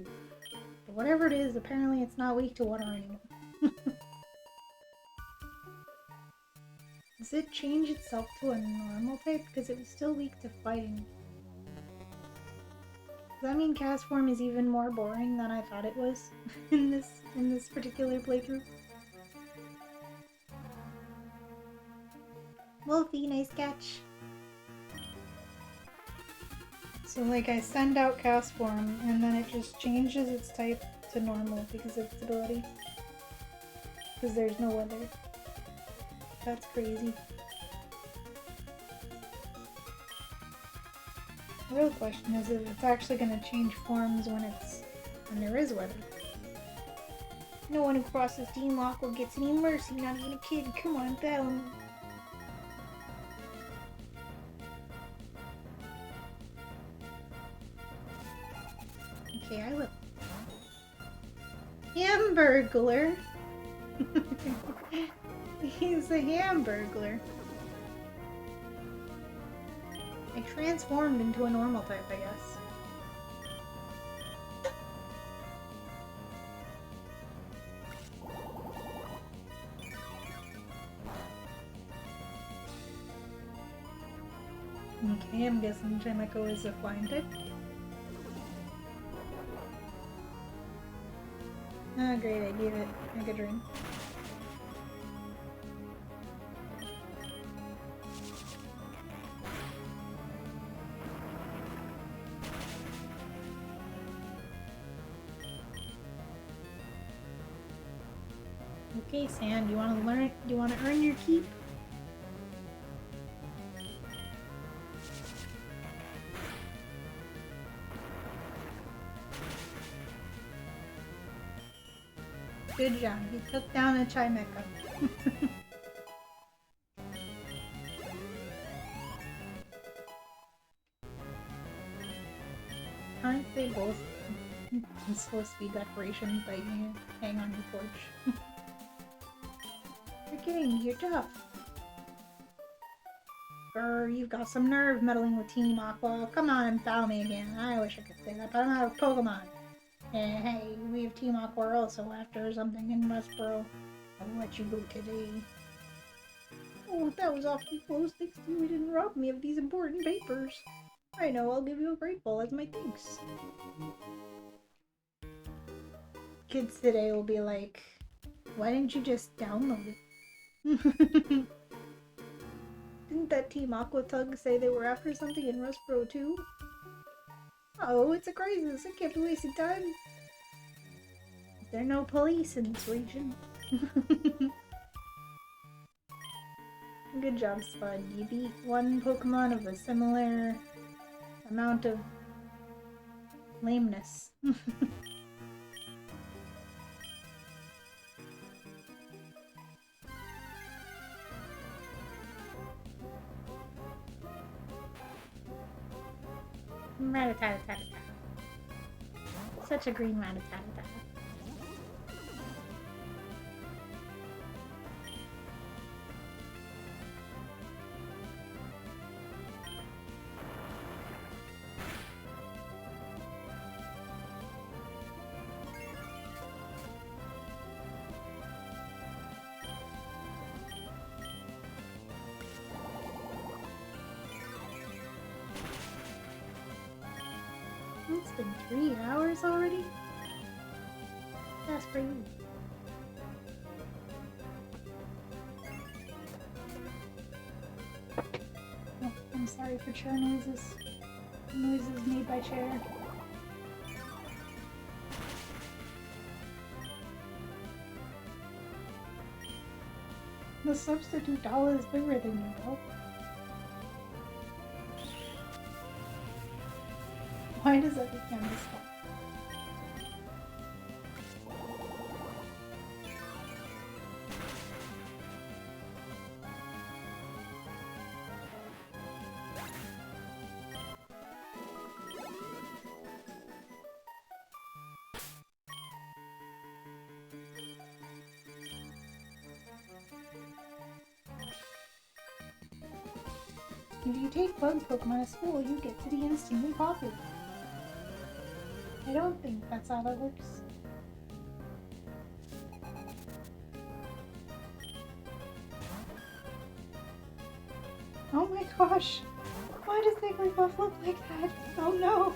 But whatever it is, apparently it's not weak to water anymore. Does it change itself to a normal type? Because it was still weak to fighting. Does that mean cast form is even more boring than I thought it was in this particular playthrough? Wolfie, nice catch. So like I send out cast form and then it just changes its type to normal because of its ability. Because there's no weather. That's crazy. The real question is if it's actually going to change forms when there is weather. No one who crosses Dean Lockwood gets any mercy, not even a kid. Come on, battle me. Okay, I will. Hamburglar. He's a hamburglar. I transformed into a normal type, I guess. Okay, I'm guessing Chemico is a flying type. Ah, great, I gave it a good dream. Okay, Sand, you wanna learn? You wanna earn your keep? Good job, you took down a Chimecha. Aren't they both supposed to be decorations that you hang on your porch? You're kidding, you're tough. Grr, you've got some nerve meddling with Team Aqua. Come on and foul me again. I wish I could say that, but I'm out of Pokemon. Hey, we have Team Aqua also after something in Westboro. I'll let you go today. Oh, that was awfully close. Thanks to you, you didn't rob me of these important papers. I know, I'll give you a Great Ball as my thanks. Kids today will be like, why didn't you just download it? Didn't that Team Aqua Tug say they were after something in Rustboro too? Oh, it's a crisis. I can't be wasting time. There are no police in this region. Good job, Spud. You beat one Pokemon of a similar amount of lameness. Rattata-tata-tata. Such a green rattata-tata. It's been 3 hours already? That's pretty good. Oh, I'm sorry for chair noises. Noises made by chair. The substitute doll is bigger than you, though. Why does everything on this stop? If you take bug Pokemon to school, you get to be instantly popular. I don't think that's how that works. Oh my gosh! Why does Wigglypuff look like that? Oh no!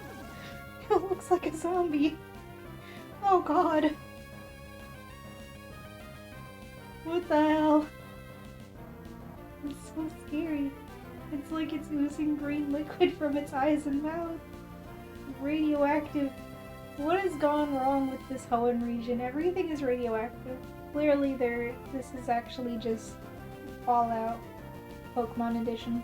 It looks like a zombie! Oh god! What the hell? It's so scary. It's like it's oozing green liquid from its eyes and mouth. Radioactive. What has gone wrong with this Hoenn region? Everything is radioactive. Clearly this is actually just Fallout Pokemon Edition.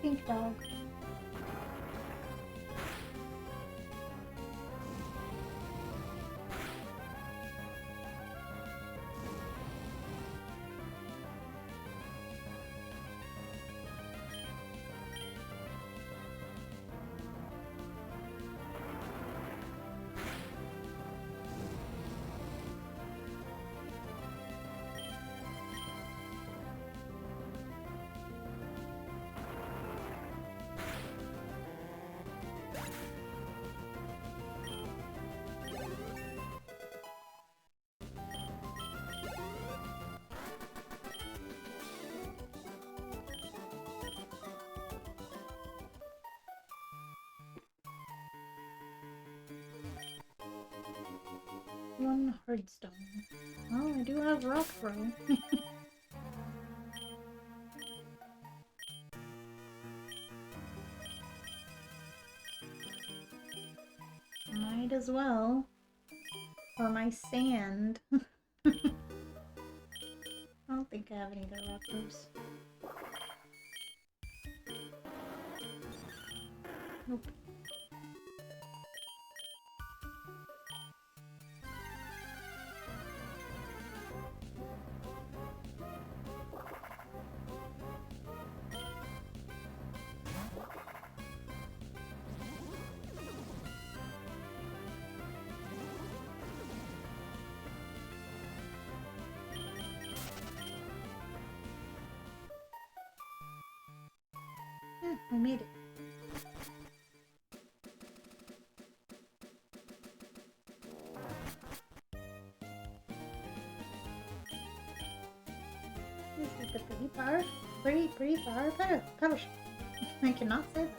Pink dog. One hardstone. Oh, I do have rock throw. Might as well. For my sand. I don't think I have any other rock throws. Nope. I made it. This is the pretty power pedal shot. I cannot say that.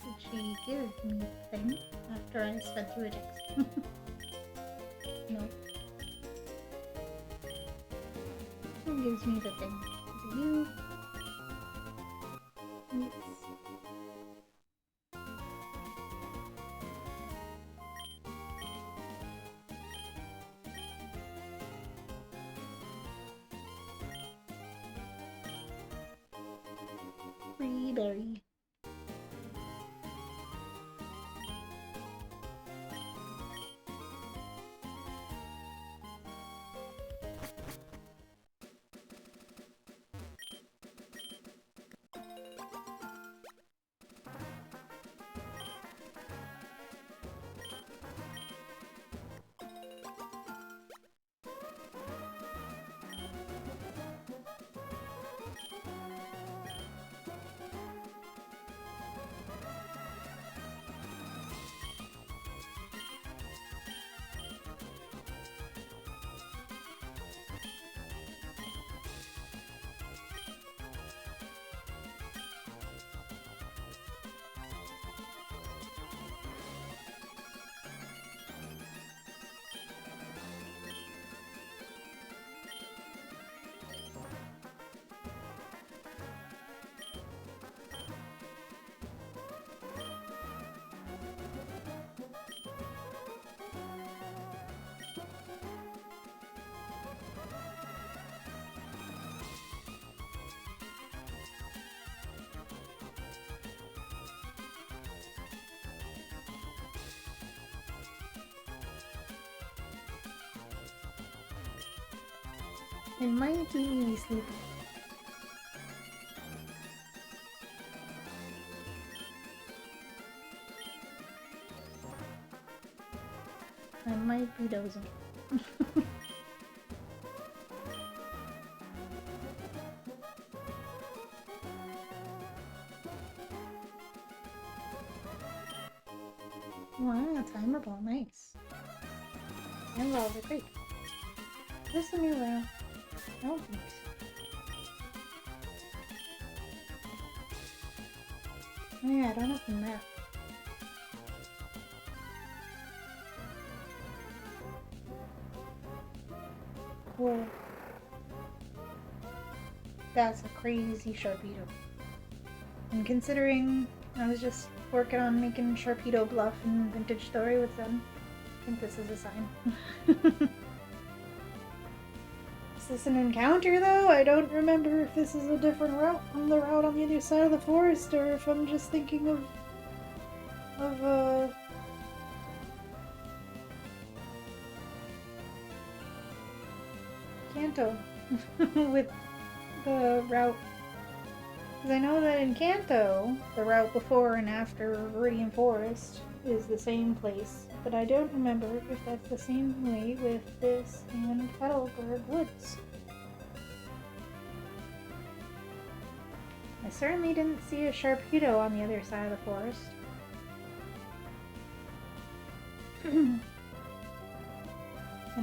Did she give me the thing after I sped through a text? No. Who gives me the thing? Is it you? Yes. Free berry. It might be sleepy. I might be dozing. Wow, timer ball, nice. And lava, great. Is this a new route? I don't think so. Oh yeah, I don't have the map. Cool. That's a crazy Sharpedo. And considering I was just working on making Sharpedo Bluff and Vintage Story with them, I think this is a sign. Is this an encounter though? I don't remember if this is a different route from the route on the other side of the forest, or if I'm just thinking of Kanto with the route. Because I know that in Kanto, the route before and after Viridian Forest is the same place, but I don't remember if that's the same way with this and Petalburg Woods. I certainly didn't see a Sharpedo on the other side of the forest. And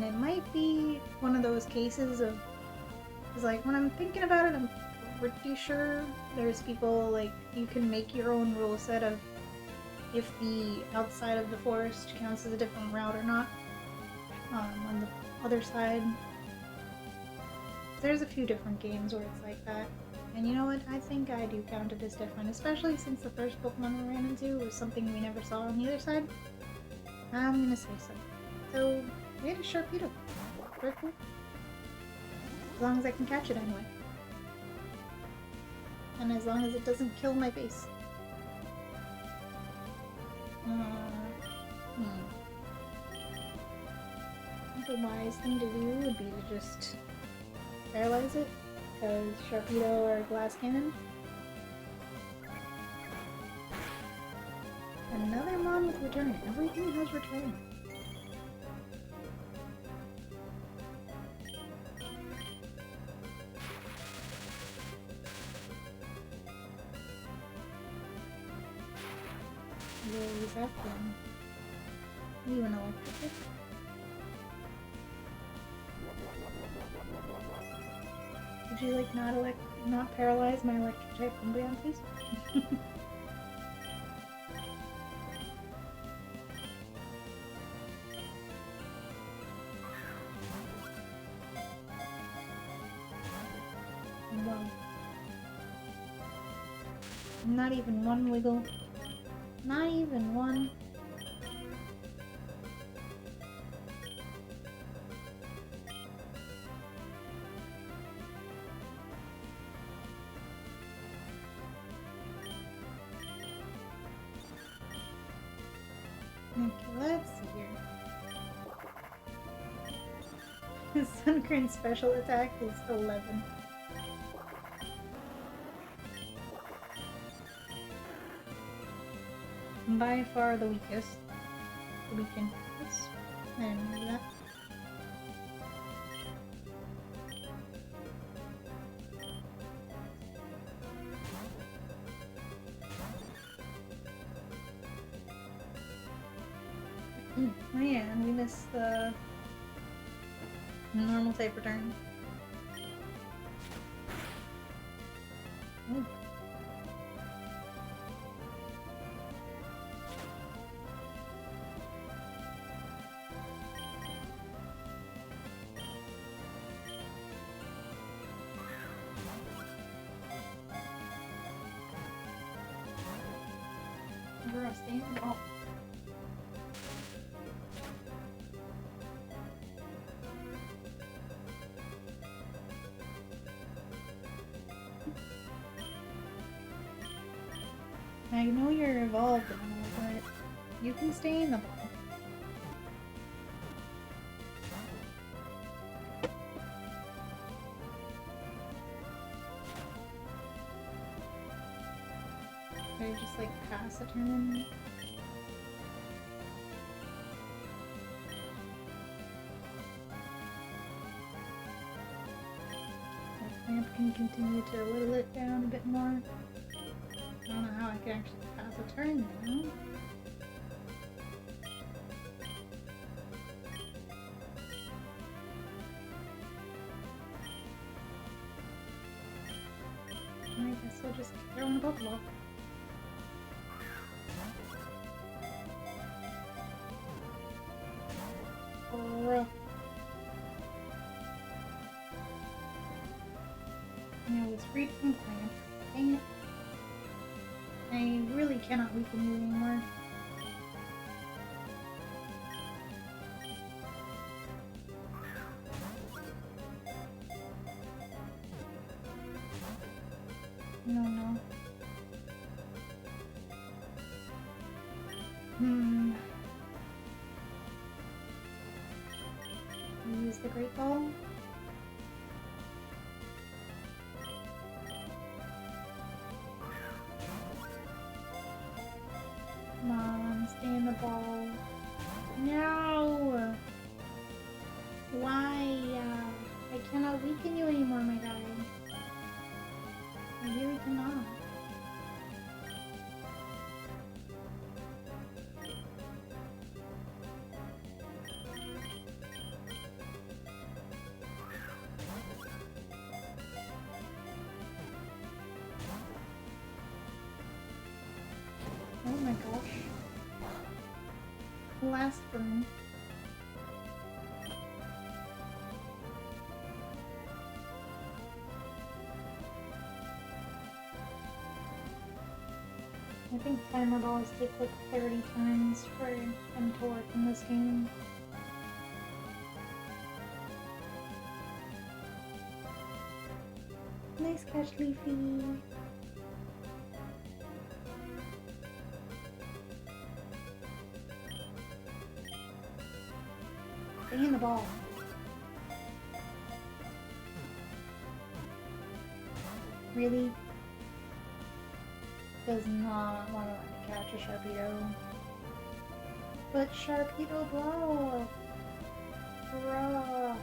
it might be one of those cases of, because like when I'm thinking about it, I'm pretty sure there's people like you can make your own rule set of if the outside of the forest counts as a different route or not. On the other side, there's a few different games where it's like that. And you know what? I think I do count it as different, especially since the first Pokemon we ran into was something we never saw on the other side. I'm gonna say so. So, we had a Sharpedo. Very cool. As long as I can catch it anyway. And as long as it doesn't kill my base. I think the wise thing to do would be to just paralyze it, because Sharpedo are glass cannon. Another Mon with return. Everything has return. Where is that from? You an electric? Would you like not paralyze my electric type Umbreon, please? Wow. Not even one wiggle. Not even one. Okay, let's see here. His Sunkern's special attack is 11. By far the weakest. The weakest. I didn't remember that. Oh yeah, and we missed the normal type return. Ooh. Oh. I know you're evolved and all, but you can stay in the ball. Can I just like pass a turn? That clamp can continue to whittle it down a bit more. I don't know how I can actually pass a turn now. I guess I'll just throw in a Pokeball. Now it's freed from clamp. Dang it. I really cannot weaken you anymore. No, no. Use the Great Ball. Come on, stay in the ball. No! Why? I cannot weaken you anymore, my guy. I really cannot. Oh my gosh. Last burn. I think timer balls take like 30 turns for them to work in this game. Nice catch, Leafy. Stay in the ball. Really? Does not want to let me catch a Sharpedo. But Sharpedo blow! Bruh!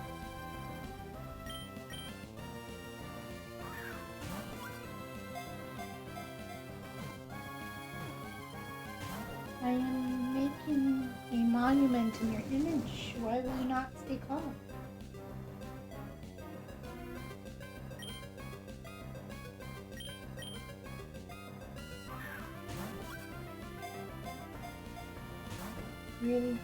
I am making a monument in your image. Why will you not stay calm? Really?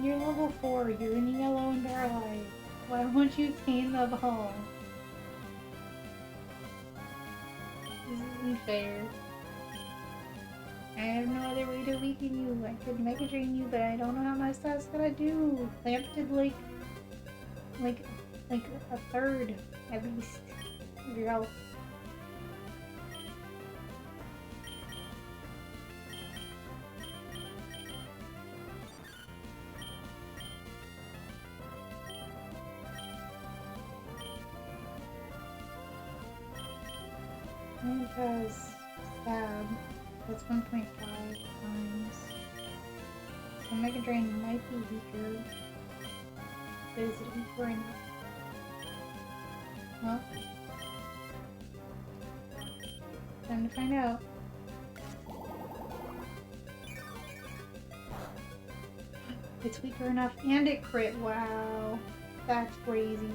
You're level 4, you're in yellow and paralyzed. Why won't you stay in the ball? This isn't fair. I have no other way to weaken you. I could Mega Drain you, but I don't know how much that's gonna do. Clamp did like a third at least of your health. And because stab, that's 1.5 times. So Mega Drain might be weaker. But is it weaker enough? Well, time to find out. It's weaker enough and it crit. Wow. That's crazy.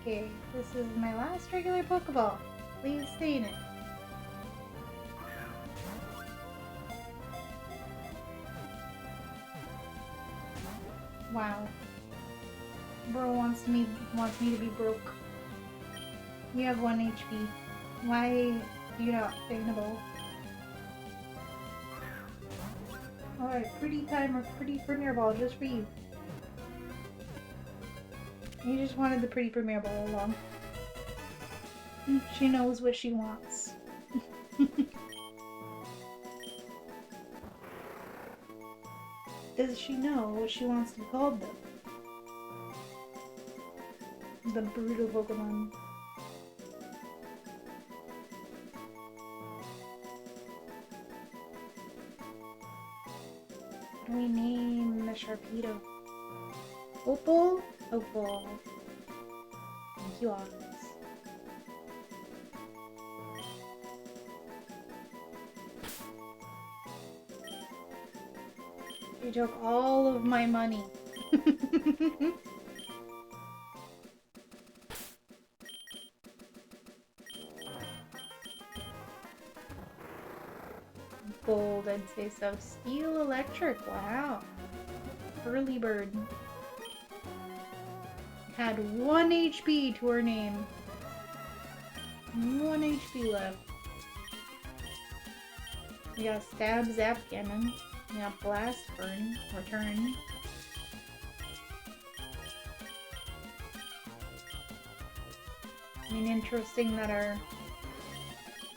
Okay, this is my last regular Pokeball. Please stay in it. Wow. Bro wants me to be broke. You have 1 HP. Why do you not stay in the ball? Alright, pretty Premier Ball just for you. You just wanted the pretty Premier Ball along. She knows what she wants. Does she know what she wants to be called, though? The brutal Pokemon. What do we name the Sharpedo? Opal? Opal. Thank you, Oz. You took all of my money. Gold, I'd say so. Steel Electric, wow. Early bird. Had 1 HP to her name. 1 HP left. We got Stab Zap Cannon. We got Blast Burn. Return. I mean, interesting that our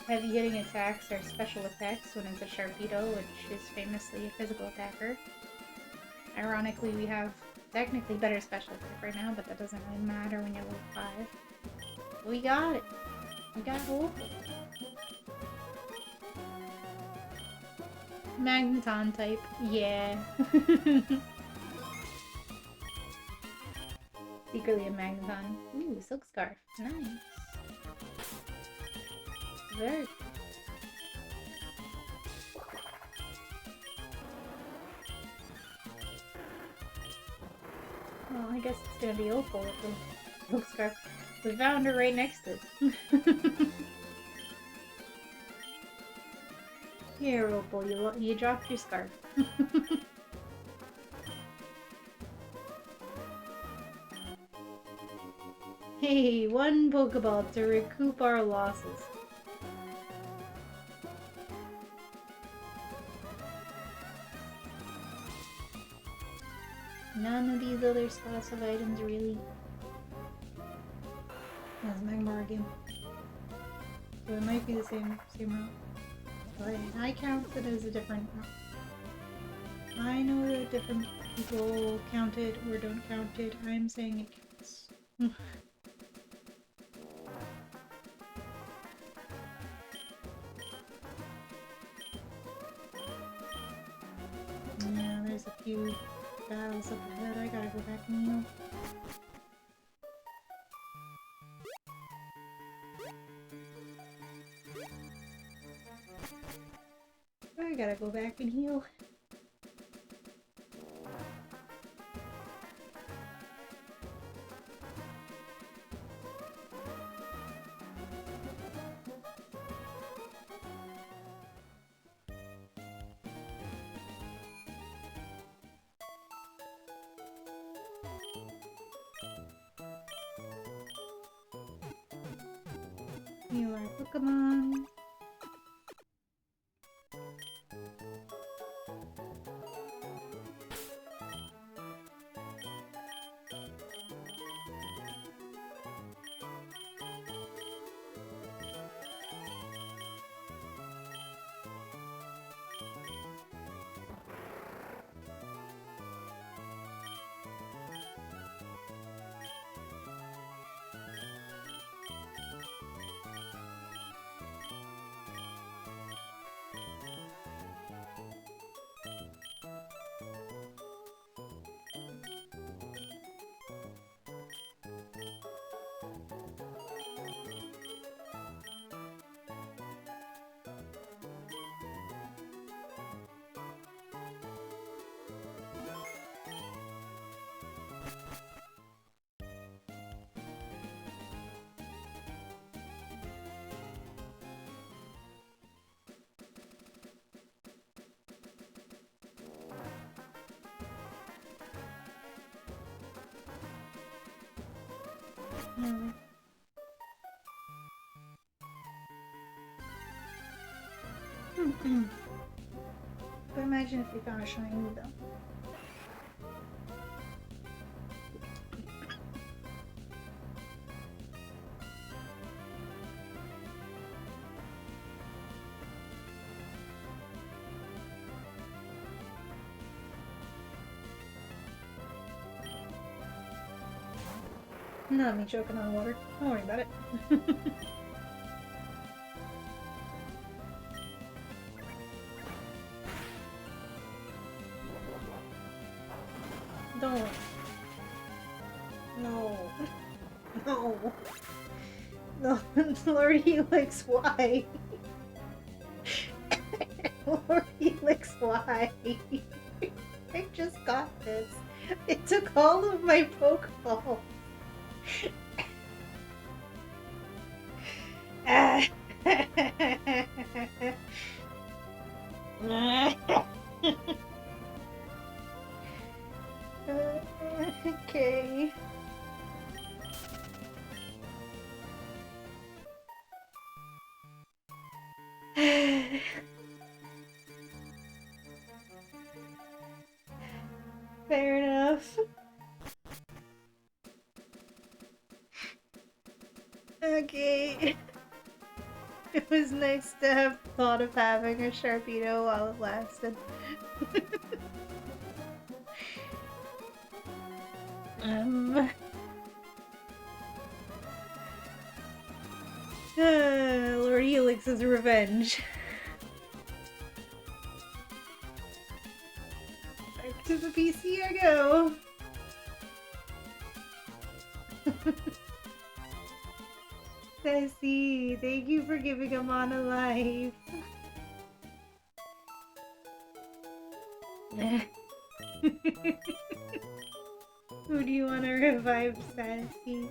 heavy hitting attacks are special attacks when it's a Sharpedo, which is famously a physical attacker. Ironically, we have technically better special attack right now, but that doesn't really matter when you're level 5. We got it! We got Opal. Magneton type, yeah. Secretly a Magneton. Ooh, Silk Scarf, nice. Very cool. Well, I guess it's gonna be Opal with the Silk Scarf. We found her right next to it. Here, Opal, you dropped your scarf. Hey, 1 Pokeball to recoup our losses. None of these other exclusive items really. That's Magmar again. So it might be the same route. But I count it as a different route. I know that different people count it or don't count it. I'm saying it counts. Yeah, there's a few battles up ahead. I gotta go back and heal. I gotta go back and heal. Heal our Pokemon. But imagine if we found a shiny though. Not me choking on water. Don't worry about it. Don't. No. No. No. Lord Helix, why? Lord Helix, why? I just got this. It took all of my Pokeballs. Okay. Fair enough. Okay. It was nice to have thought of having a Sharpedo while it lasted. Lord Helix's revenge. Back to the PC I go. Sassy, thank you for giving him on a life. Who do you want to revive, Sassy?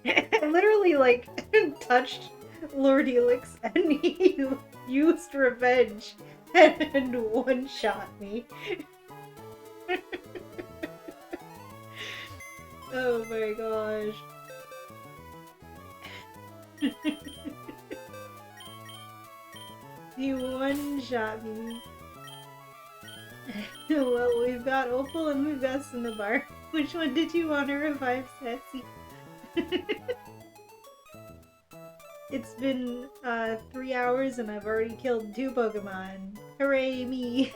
I literally, like, touched Lord Helix and he used revenge and one-shot me. Oh my gosh. He one-shot me. Well, we've got Opal and we've got Cinnabar. Which one did you want to revive, Sassy? It's been 3 hours and I've already killed 2 Pokemon. Hooray me!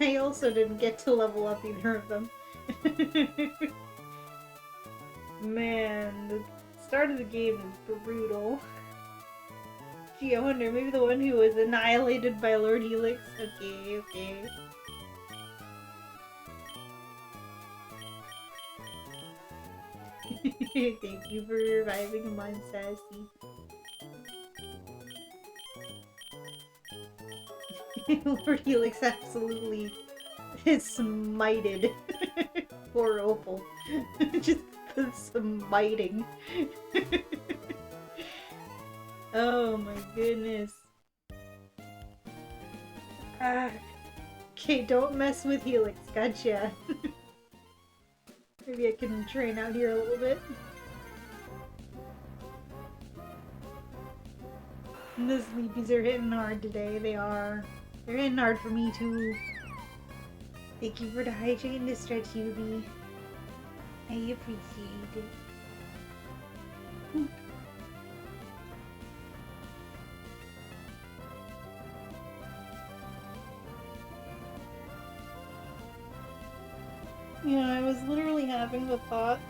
I also didn't get to level up either of them. Man, the start of the game is brutal. Gee, I wonder, maybe the one who was annihilated by Lord Helix? Okay, okay. Thank you for reviving him on Sassy. Lord Helix absolutely is smited. Poor Opal. Just smiting. Oh my goodness. Okay, don't mess with Helix. Gotcha. Maybe I can train out here a little bit. And the sleepies are hitting hard today. They are. They're hitting hard for me too. Thank you for the hydrate and the stretch, Yubi. I appreciate it. Yeah, I was literally having the thought.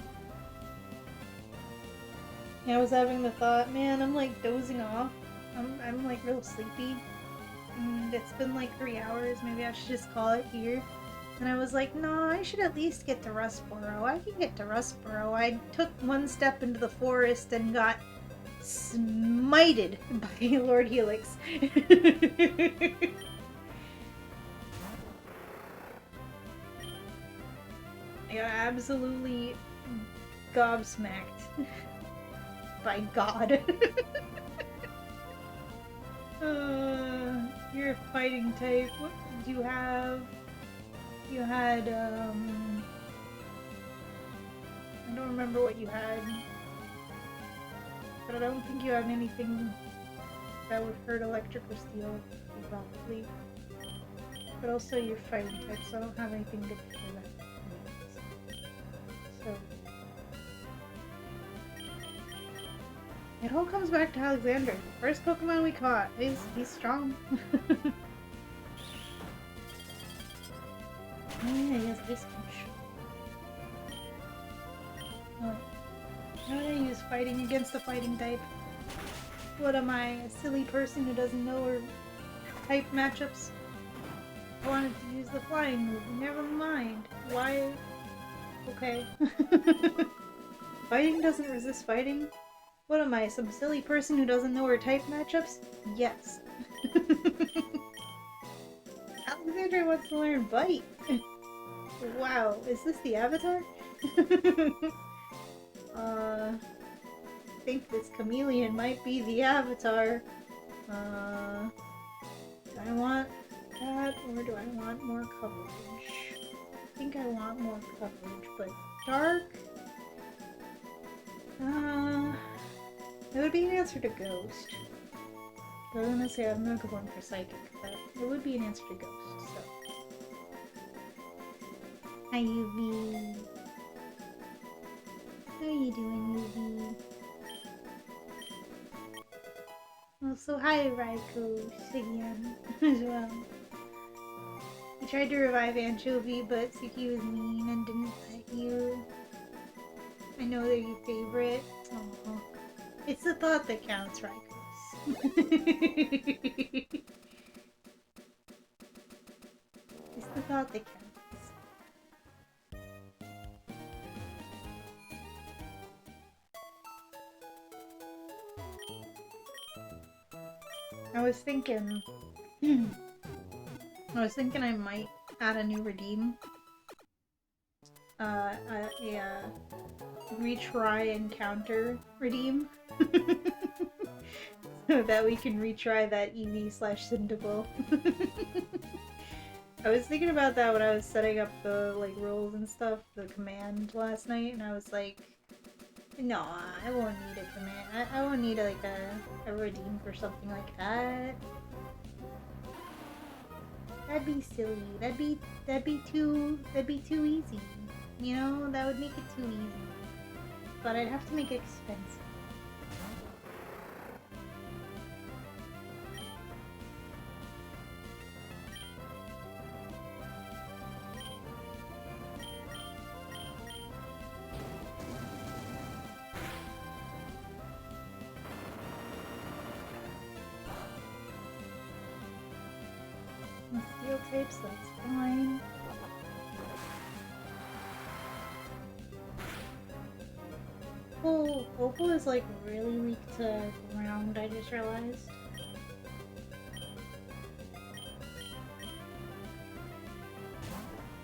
Yeah, I was having the thought, man, I'm like dozing off. I'm like real sleepy. And it's been like 3 hours, maybe I should just call it here. And I was like, no, I should at least get to Rustboro. I can get to Rustboro. I took one step into the forest and got smited by Lord Helix. I got absolutely gobsmacked by God. You're a fighting type. What did you have? You had, I don't remember what you had. But I don't think you had anything that would hurt electric or steel, probably. But also you're fighting type, so I don't have anything good for that. So It all comes back to Alexander. The first Pokemon we caught. He's strong. Oh yeah, he has Ice Punch. Oh. How do I use fighting against the fighting type? What am I, a silly person who doesn't know her type matchups? I wanted to use the flying move. Never mind. Why? Okay. Fighting doesn't resist fighting? What am I, some silly person who doesn't know her type matchups? Yes. Alexandra wants to learn Bite. Wow, is this the avatar? I think this chameleon might be the avatar. Do I want that or do I want more coverage? I think I want more coverage, but dark? It would be an answer to Ghost. I was gonna say I'm gonna go one for Psychic, but it would be an answer to Ghost, so. Hi, UV. How you doing, UV? Also, hi, Raikou, again, as well. He tried to revive Anchovy, but Suki was mean and didn't let you. I know they're your favorite. Aww. It's the thought that counts, Raikous. It's the thought that counts. I was thinking I might add a new redeem. A retry encounter redeem. So that we can retry that EV/Cyndaquil. I was thinking about that when I was setting up the rules and stuff, the command last night, and I was like, no, I won't need a command. I won't need a redeem for something like that. That'd be silly. That'd be too easy. You know, that would make it too easy. But I'd have to make it expensive. Steel tapes, that's fine. Opal is really weak to ground, I just realized.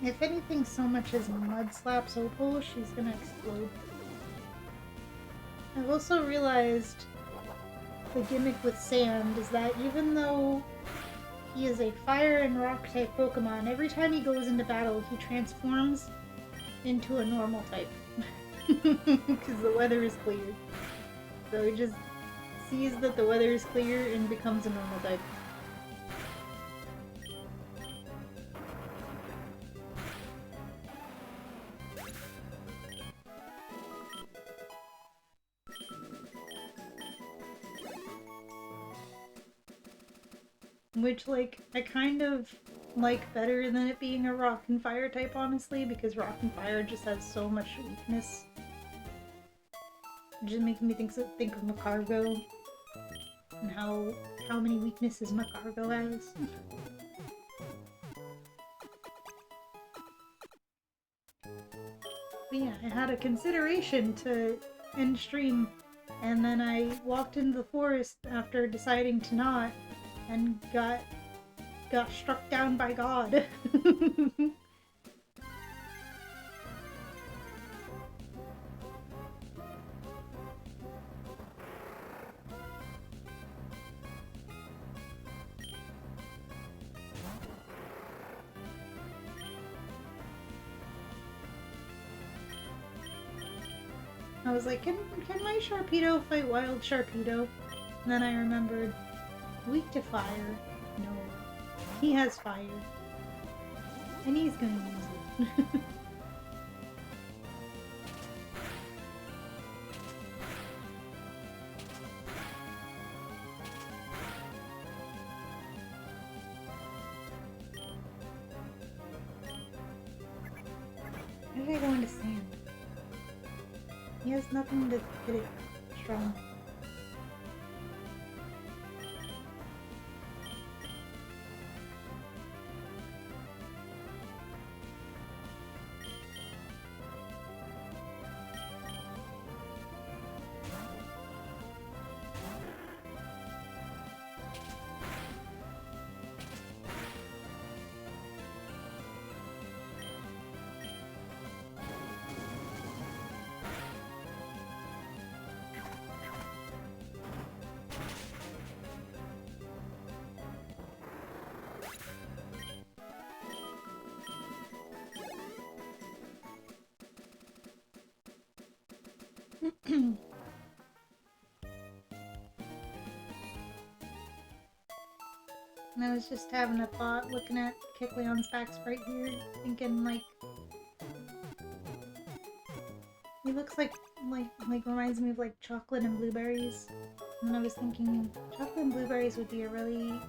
If anything so much as mud slaps Opal, she's gonna explode. I've also realized the gimmick with Sand is that even though he is a fire and rock type Pokemon, every time he goes into battle, he transforms into a normal type. Because the weather is clear. So he just sees that the weather is clear and becomes a normal type. Which, I kind of like better than it being a rock and fire type, honestly, because rock and fire just has so much weakness. It just makes me think of Macargo and how many weaknesses Macargo has. But yeah, I had a consideration to end stream, and then I walked into the forest after deciding to not, and got struck down by God. I was like, can my Sharpedo fight Wild Sharpedo? And then I remembered, weak to fire. No. He has fire. And he's gonna use it. Why did I go into sand? He has nothing to hit it strong. And I was just having a thought looking at Kecleon's backs right here, thinking like he looks like reminds me of like chocolate and blueberries. And then I was thinking chocolate and blueberries would be a really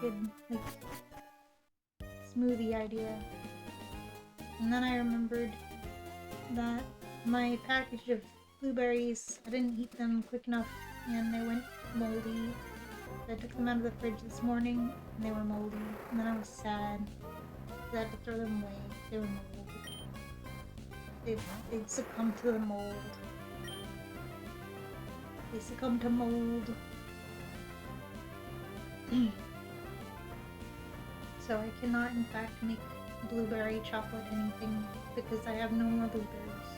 good like smoothie idea. And then I remembered that my package of blueberries, I didn't eat them quick enough and they went moldy. I took them out of the fridge this morning and they were moldy. And then I was sad because I had to throw them away. They were mold. They'd succumbed to the mold. They succumbed to mold. So I cannot in fact make blueberry chocolate anything because I have no more blueberries.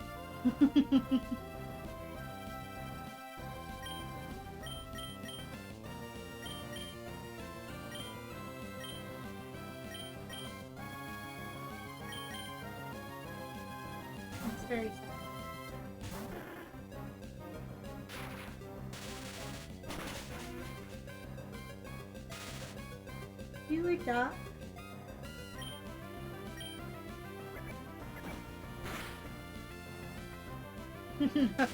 It's very sad. You like that? No.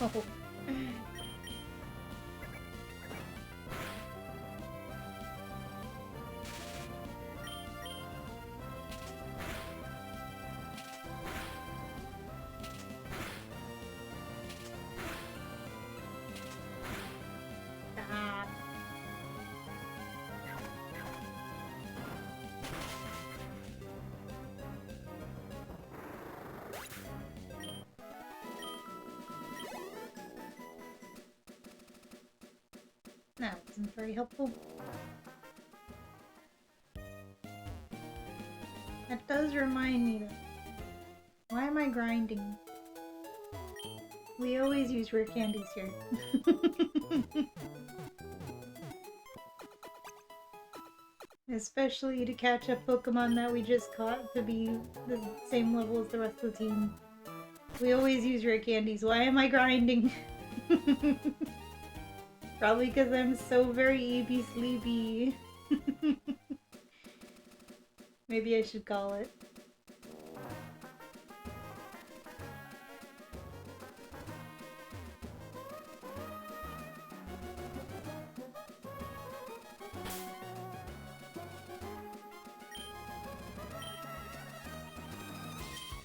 Stop. That wasn't very helpful. That does remind me though. Why am I grinding? We always use rare candies here. Especially to catch a Pokemon that we just caught to be the same level as the rest of the team. We always use rare candies. Why am I grinding? Probably because I'm so very EB sleepy. Maybe I should call it.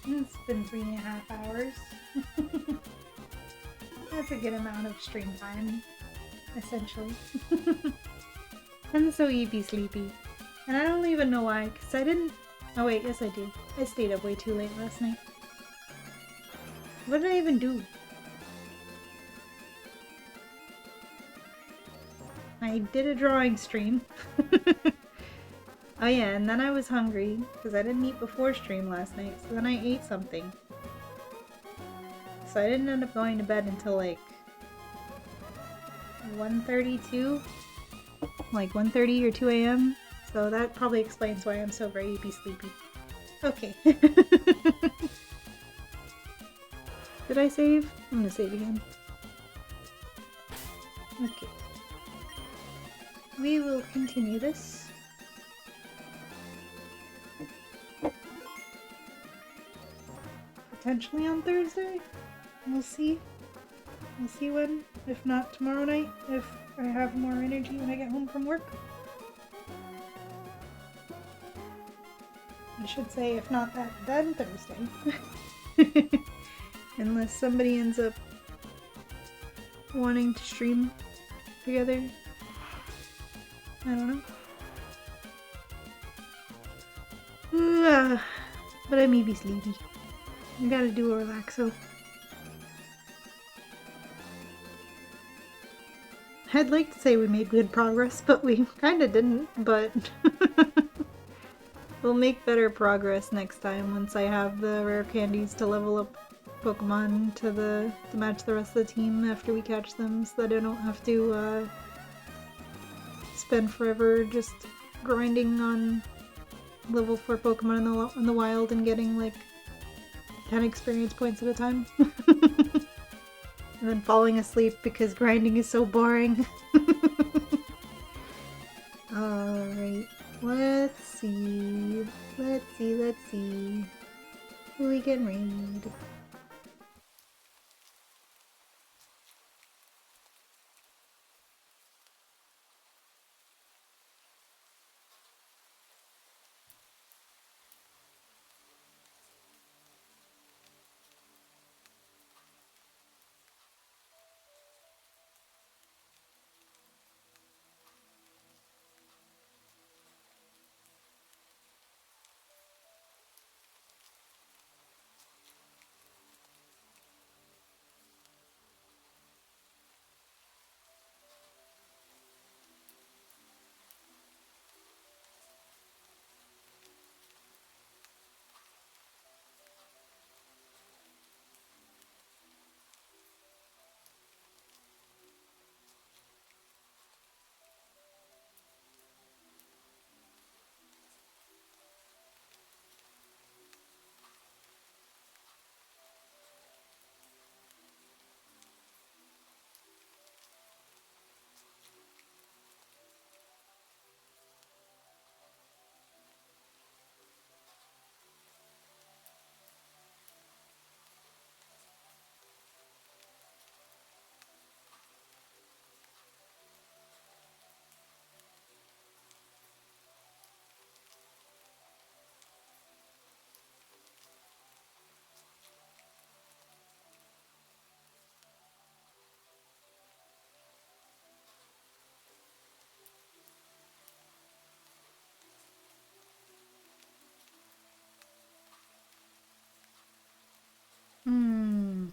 It's been 3.5 hours. That's a good amount of stream time, essentially. I'm so EB sleepy. And I don't even know why, because I didn't... Oh wait, yes I do. I stayed up way too late last night. What did I even do? I did a drawing stream. Oh yeah, and then I was hungry, because I didn't eat before stream last night, so then I ate something. So I didn't end up going to bed until like 1:32? Like 1:30 or 2 a.m. So that probably explains why I'm so very sleepy. Okay. Did I save? I'm gonna save again. Okay. We will continue this. Potentially on Thursday? We'll see. We'll see when. If not tomorrow night, if I have more energy when I get home from work. I should say if not that, then Thursday. Unless somebody ends up wanting to stream together. I don't know. But I may be sleepy. I gotta do a relaxo. I'd like to say we made good progress, but we kinda didn't, but we'll make better progress next time once I have the rare candies to level up Pokemon to match the rest of the team after we catch them, so that I don't have to spend forever just grinding on level 4 Pokemon in the wild and getting like 10 experience points at a time. And then falling asleep because grinding is so boring. Alright, let's see. Who we can read. Hmm.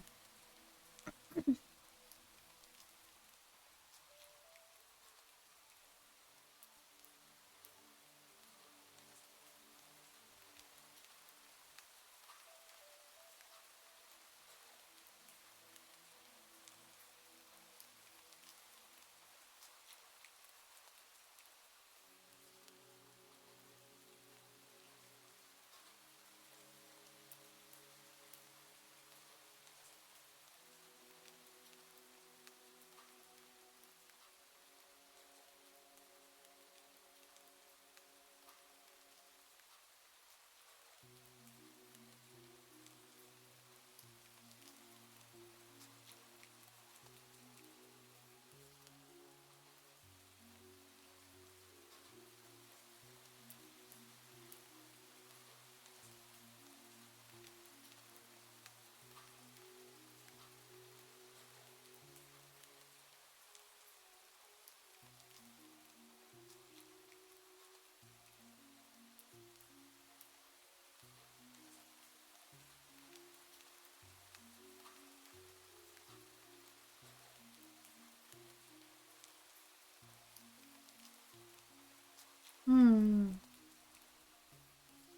Hmm.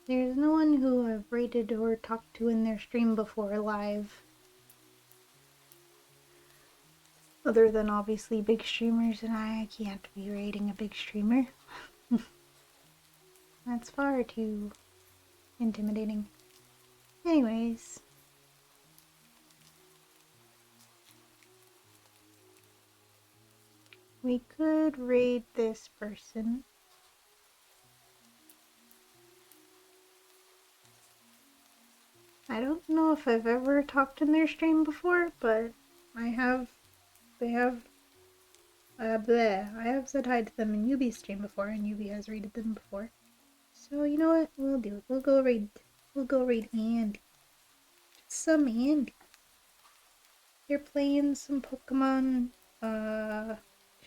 There's no one who I've rated or talked to in their stream before live. Other than obviously big streamers, and I can't be rating a big streamer. That's far too intimidating. Anyways. We could raid this person. I don't know if I've ever talked in their stream before, but I have. They have. I have said hi to them in Yubi's stream before, and Yubi has raided them before. So you know what? We'll do it. We'll go raid Andy. some Andy. They're playing some Pokemon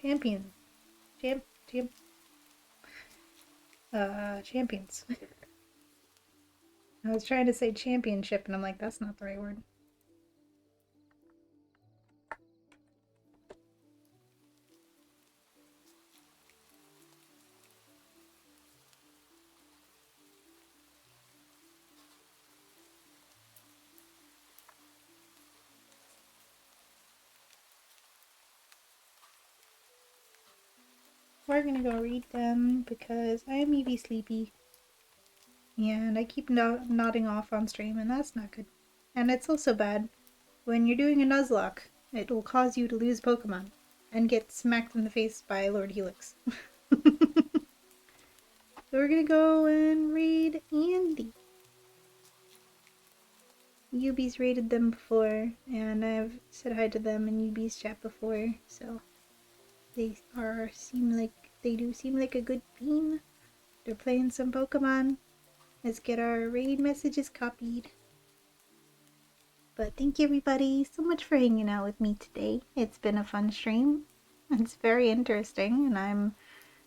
champion. Champ champ champions. I was trying to say championship and I'm like, that's not the right word. We're gonna go read them because I am EV sleepy. And I keep nodding off on stream, and that's not good. And it's also bad when you're doing a nuzlocke. It will cause you to lose Pokemon and get smacked in the face by Lord Helix. So we're gonna go and read Andy. Yubi's rated them before, and I've said hi to them in Yubi's chat before, so they do seem like a good team. They're playing some Pokemon. Let's get our raid messages copied. But thank you everybody so much for hanging out with me today. It's been a fun stream. It's very interesting, and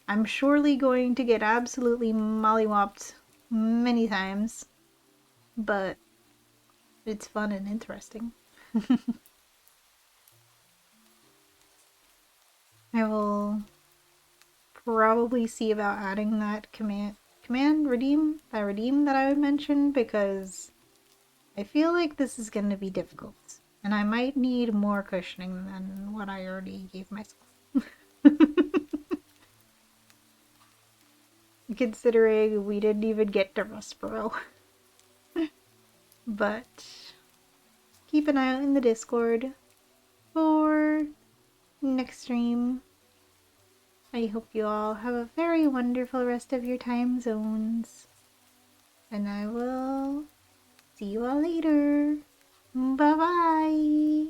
I'm surely going to get absolutely mollywopped many times. But it's fun and interesting. I will probably see about adding that redeem that I would mention, because I feel like this is going to be difficult, and I might need more cushioning than what I already gave myself. Considering we didn't even get to Rustboro. But keep an eye out in the Discord for next stream. I hope you all have a very wonderful rest of your time zones. And I will see you all later. Bye bye.